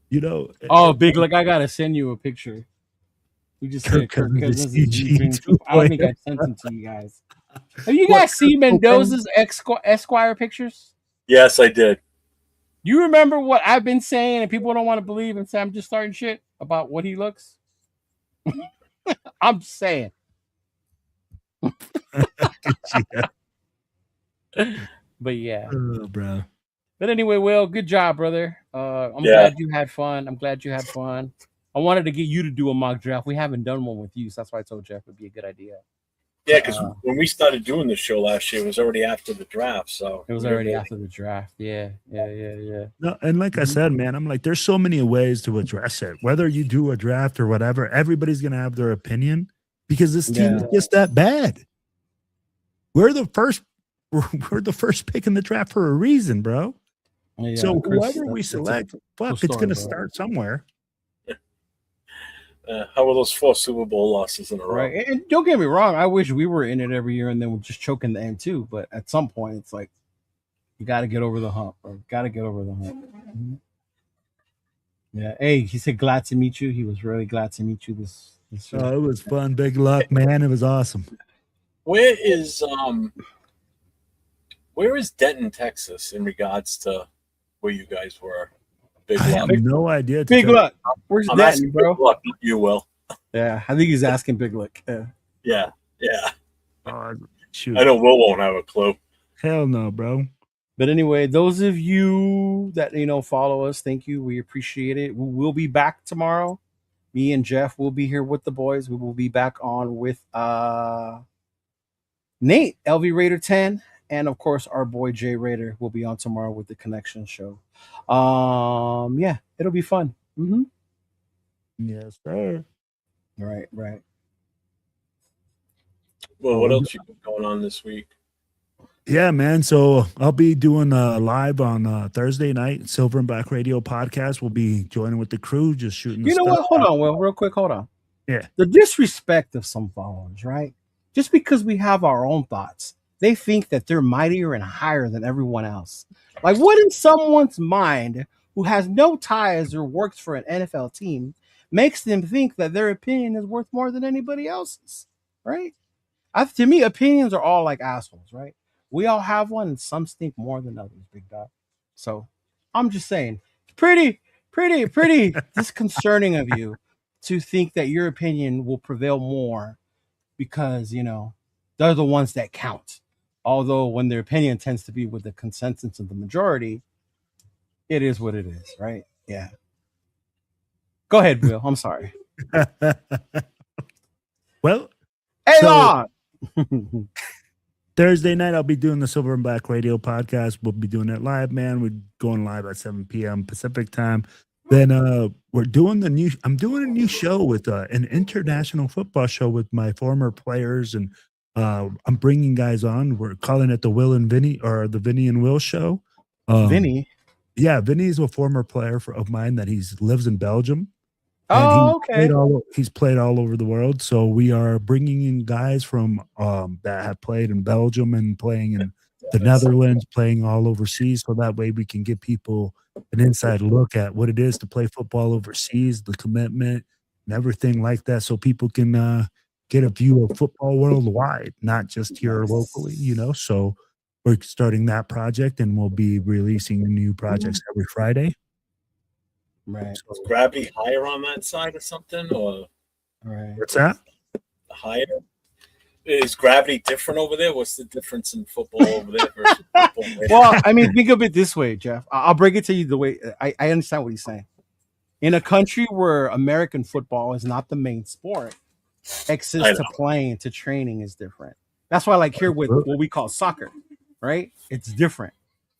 You know. Oh, big! Like I gotta send you a picture. We just said Kirk Cousins. I don't think I sent them to you guys. Have you guys seen Mendoza's Esquire pictures? Yes, I did. You remember what I've been saying, and people don't want to believe, and say I'm just starting shit about what he looks. I'm just saying. But yeah. Oh, bro. But anyway, Will, good job, brother. I'm glad you had fun. I wanted to get you to do a mock draft. We haven't done one with you, so that's why I told Jeff it'd be a good idea. Yeah, because when we started doing this show last year, it was already after the draft. So it was already after the draft. Yeah. No, and like I said, man, I'm like, there's so many ways to address it. Whether you do a draft or whatever, everybody's gonna have their opinion because this team is just that bad. We're the first pick in the draft for a reason, bro. Yeah, so whoever we select, it's gonna start somewhere. How were those 4 Super Bowl losses in a row? Right, and don't get me wrong. I wish we were in it every year and then we're just choking the end too. But at some point, it's like you got to get over the hump. Mm-hmm. Yeah. Hey, he said glad to meet you. He was really glad to meet you. This it was fun. Big luck, man. It was awesome. Where is Denton, Texas, in regards to where you guys were? Big I have no idea. Big luck. Where's Denton, bro? Big luck, you will. Yeah, I think he's asking big luck. Yeah. Shoot. I know Will won't have a clue. Hell no, bro. But anyway, those of you that follow us, thank you. We appreciate it. We will be back tomorrow. Me and Jeff will be here with the boys. We will be back on with Nate, LV Raider 10. And of course, our boy Jay Raider will be on tomorrow with the Connection Show. Yeah, it'll be fun. Mm-hmm. Yes, sir. Right. Well, what else you got going on this week? Yeah, man. So I'll be doing live on Thursday night, Silver and Black Radio podcast. We'll be joining with the crew, just shooting. You know what? Hold on, Will. Real quick, hold on. Yeah. The disrespect of some followers, right? Just because we have our own thoughts, they think that they're mightier and higher than everyone else. Like, what in someone's mind who has no ties or works for an NFL team makes them think that their opinion is worth more than anybody else's, right? To me, opinions are all like assholes, right? We all have one, and some stink more than others, big dog. So I'm just saying, pretty disconcerting of you to think that your opinion will prevail more because, they're the ones that count. Although when their opinion tends to be with the consensus of the majority, it is what it is, right? Yeah. Go ahead, Will. I'm sorry. Well, hey, Thursday night, I'll be doing the Silver and Black Radio podcast. We'll be doing it live, man. We're going live at 7 p.m. Pacific time. Then I'm doing a new show with an international football show with my former players, and I'm bringing guys on. We're calling it the Will and Vinny, or the Vinny and Will show. Vinny? Yeah, Vinny is a former player of mine that lives in Belgium. Oh, okay. He's played all over the world. So we are bringing in guys from that have played in Belgium and playing in the Netherlands, playing all overseas. So that way we can give people an inside look at what it is to play football overseas, the commitment and everything like that. So people can get a view of football worldwide, not just here locally, So we're starting that project, and we'll be releasing new projects every Friday. Right. So is gravity higher on that side or something? Or what's that? Higher? Is gravity different over there? What's the difference in football over there versus football? Well, I mean, think of it this way, Jeff. I'll break it to you the way I understand what he's saying. In a country where American football is not the main sport, access to playing, to training is different. That's why, like here with what we call soccer, right? It's different.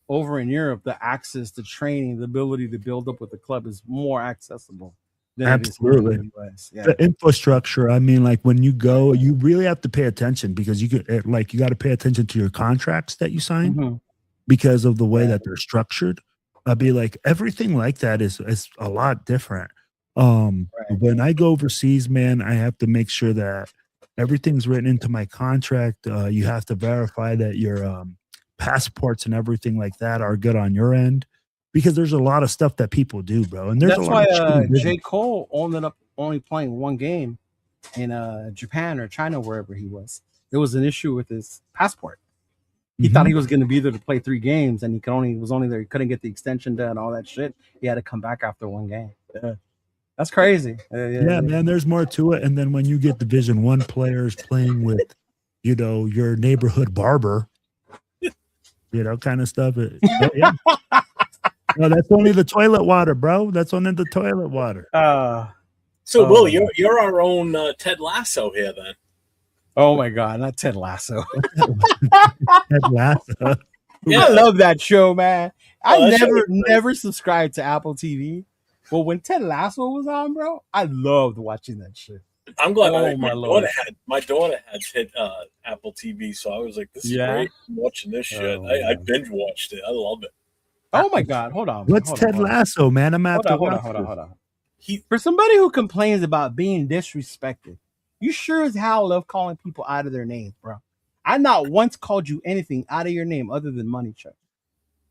Over in Europe, the access to training, the ability to build up with the club is more accessible than absolutely. It is in the US. Yeah. The infrastructure, I mean, like when you go, you really have to pay attention because you got to pay attention to your contracts that you sign because of the way that they're structured. I'd be like, everything like that is a lot different. When I go overseas, man, I have to make sure that everything's written into my contract. You have to verify that your passports and everything like that are good on your end, because there's a lot of stuff that people do, bro. And that's why J. Cole ended up only playing one game in Japan or China, wherever he was. There was an issue with his passport. He thought he was going to be there to play 3 games, and was only there. He couldn't get the extension done, all that shit. He had to come back after 1 game. Yeah. That's crazy. Yeah, man, there's more to it. And then when you get Division 1 players playing with your neighborhood barber, kind of stuff. Yeah. No, that's only the toilet water, bro. That's only the toilet water. So, Will, you're our own Ted Lasso here, then. Oh my God, not Ted Lasso. Ted Lasso. Yeah. I love that show, man. Oh, I never subscribed to Apple TV. But when Ted Lasso was on, bro, I loved watching that shit. I'm glad my daughter had hit Apple TV, so I was like, this is great. I'm watching this shit. I binge watched it. I love it. Oh my God, hold on. What's Ted Lasso, man? I'm hold on. For somebody who complains about being disrespected, you sure as hell love calling people out of their names, bro. I not once called you anything out of your name other than money check.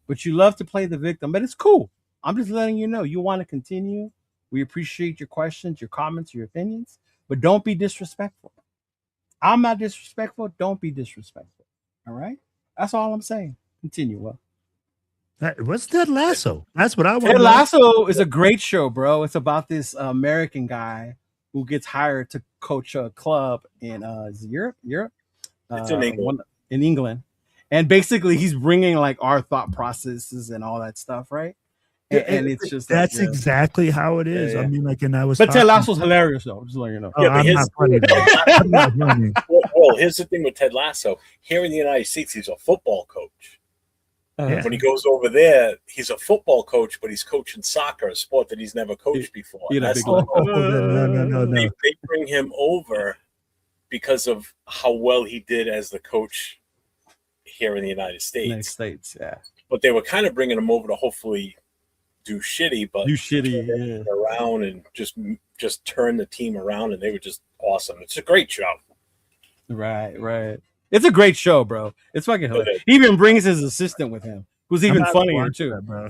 But you love to play the victim, but it's cool. I'm just letting you know you want to continue. We appreciate your questions, your comments, your opinions, but don't be disrespectful. I'm not disrespectful. Don't be disrespectful. All right? That's all I'm saying. Continue, Will. What's Ted Lasso? That's what I want. Ted Lasso is a great show, bro. It's about this American guy who gets hired to coach a club in Europe. It's in England. In England. And basically, he's bringing like our thought processes and all that stuff, right? And it's just that's exactly how it is. Yeah. I mean, and I was. But Ted Lasso's hilarious, though. Just letting you know. Yeah, I'm not funny. I'm not funny. Well, here's the thing with Ted Lasso. Here in the United States, he's a football coach. When he goes over there, he's a football coach, but he's coaching soccer, a sport that he's never coached before. No. They bring him over because of how well he did as the coach here in the United States. Yeah. But they were kind of bringing him over to hopefully do shitty, around and just turn the team around, and they were just awesome. It's a great show. Right. It's a great show, bro. It's fucking hilarious. He even brings his assistant with him, who's even funnier too, that, bro.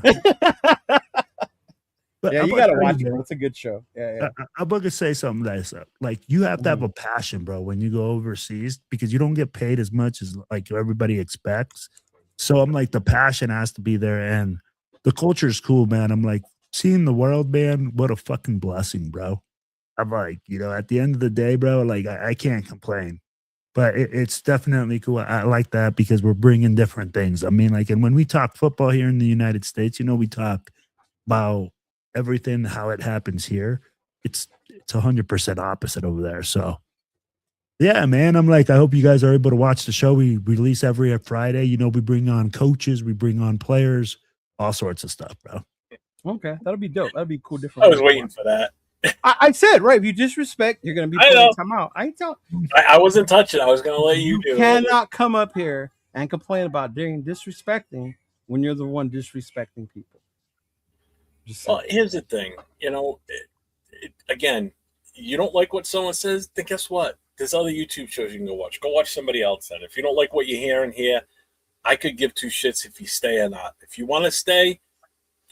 Yeah, you gotta watch it. It's a good show. Yeah. I'm gonna say something nice. Like you have to have a passion, bro, when you go overseas because you don't get paid as much as like everybody expects. So I'm like, the passion has to be there, and the culture is cool, man. I'm like, seeing the world, man. What a fucking blessing, bro. I'm like, at the end of the day, bro, like I can't complain. But it's definitely cool. I like that because we're bringing different things. I mean, like, and when we talk football here in the United States, we talk about everything, how it happens here. It's 100% opposite over there. So, yeah, man, I'm like, I hope you guys are able to watch the show. We release every Friday. We bring on coaches, we bring on players, all sorts of stuff, bro. Okay, that'll be dope. That'll be cool. Different. I was waiting for that. I said, right, if you disrespect, you're going to be put time out. I wasn't touching. I was going to let you do it. You cannot come up here and complain about disrespecting when you're the one disrespecting people. Well, here's the thing. Again, you don't like what someone says, then guess what? There's other YouTube shows you can go watch. Go watch somebody else then. If you don't like what you're hearing here, I could give two shits if you stay or not. If you want to stay,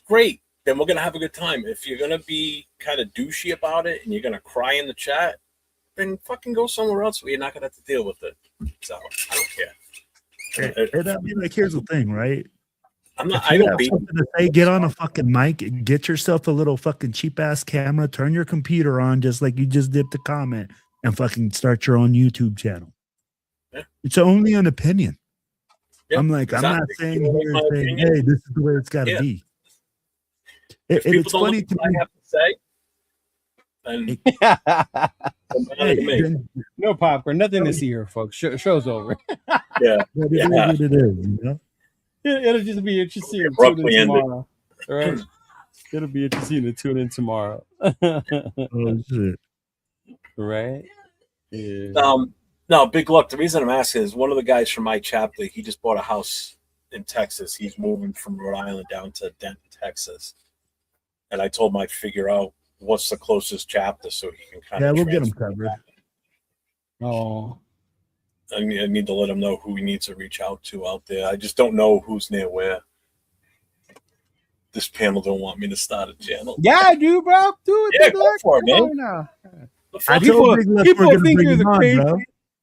great. Then we're going to have a good time. If you're going to be kind of douchey about it and you're going to cry in the chat, then fucking go somewhere else where you're not going to have to deal with it. So I don't care. And I mean, like, here's the thing, right? I don't be. Something to say, get on a fucking mic and get yourself a little fucking cheap ass camera, turn your computer on just like you just did the comment, and fucking start your own YouTube channel. Yeah. It's only an opinion. Yeah, I'm like, exactly. I'm not saying hey, this is the way it's got to be. It's funny to me. I have to say. No popcorn, nothing to see here, folks. Show's over. Yeah, it is. It'll just be interesting to tune in tomorrow. All right, it'll be interesting to tune in tomorrow. Oh shit! Right? Yeah. No, big luck. The reason I'm asking is one of the guys from my chapter. He just bought a house in Texas. He's moving from Rhode Island down to Denton, Texas. And I told him I'd figure out what's the closest chapter so he can kind of. Yeah, we'll get him covered. Oh. I need to let him know who he needs to reach out to out there. I just don't know who's near where. This panel don't want me to start a channel. Yeah, I do, bro. Do it. Yeah, go for it, man. People think you're the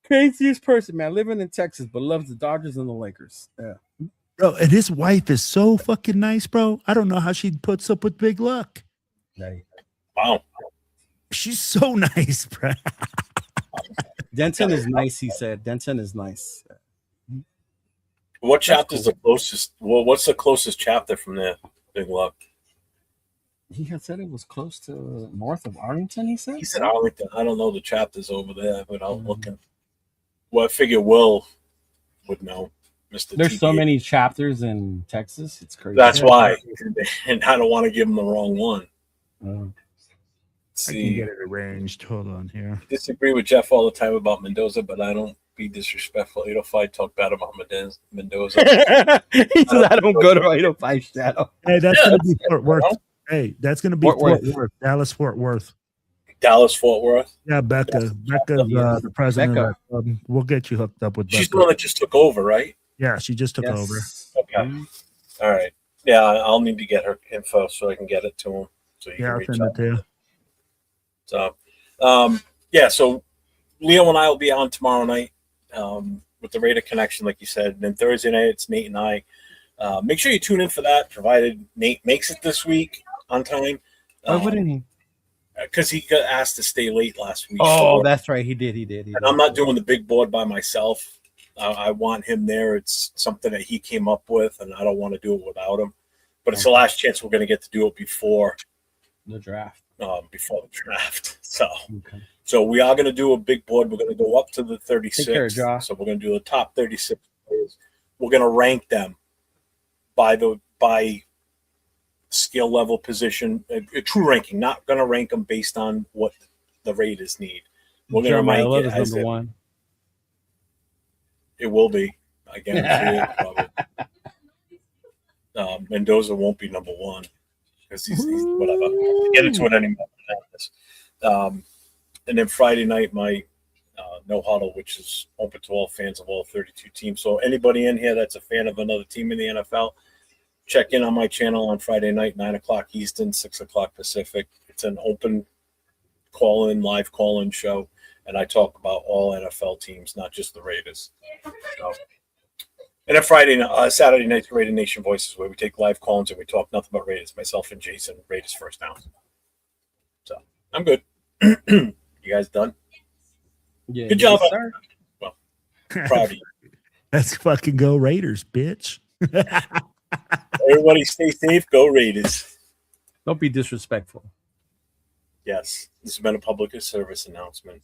craziest person, man. Living in Texas, but loves the Dodgers and the Lakers. Yeah. Bro, and his wife is so fucking nice, bro. I don't know how she puts up with Big Luck. Wow. She's so nice, bro. Denton is nice. He said Denton is nice. What chapter is the closest? Well, what's the closest chapter from there? Big Love. He had said it was close to north of Arlington. He said Arlington. I don't know the chapters over there without looking. Well, I figure Will would know. Mr. There's TBA. so many chapters in Texas. It's crazy. That's why, and I don't want to give him the wrong one. I can get it arranged. Hold on here. Disagree with Jeff all the time about Mendoza, but I don't be disrespectful. 805 talk bad about Mendoza. He says I don't go to 805 Shadow. Hey, that's gonna be Fort Worth. Hey, that's gonna be Fort Worth. Dallas Fort Worth. Dallas Fort Worth. Yeah, Becca. Becca's the president. Becca. We'll get you hooked up with Becca. She's the one that just took over, right? Yeah, she just took over. Okay. All right. Yeah, I'll need to get her info so I can get it to him. So you Yeah, can I'll reach send out. it to you. So, yeah, so Leo and I will be on tomorrow night with the Raider Connection, like you said. And then Thursday night, it's Nate and I. Make sure you tune in for that, provided Nate makes it this week on time. Why wouldn't he? Because he got asked to stay late last week. Oh, that's right. He did. And I'm not doing the big board by myself. I want him there. It's something that he came up with, and I don't want to do it without him. But it's the last chance we're going to get to do it before the draft. So we are going to do a big board. We're going to go up to the 36. Take care, Josh. So we're going to do the top 36 players. We're going to rank them by skill level, position, a true ranking. Not going to rank them based on what the Raiders need. We're going to rank it as number one. It will be. I guarantee it. Probably. Mendoza won't be number one because he's whatever. I'll get into it anymore. And then Friday night, my no huddle, which is open to all fans of all 32 teams. So anybody in here that's a fan of another team in the NFL, check in on my channel on Friday night, 9:00 Eastern, 6:00 Pacific. It's an open live call-in show, and I talk about all NFL teams, not just the Raiders. So, and then Saturday night's Raider Nation Voices, where we take live call-ins and we talk nothing but Raiders. Myself and Jason, Raiders first down. So I'm good. You guys done? Yeah. Good job. Well, proud of you. Let's fucking go Raiders, bitch. Everybody stay safe. Go Raiders. Don't be disrespectful. Yes. This has been a public service announcement.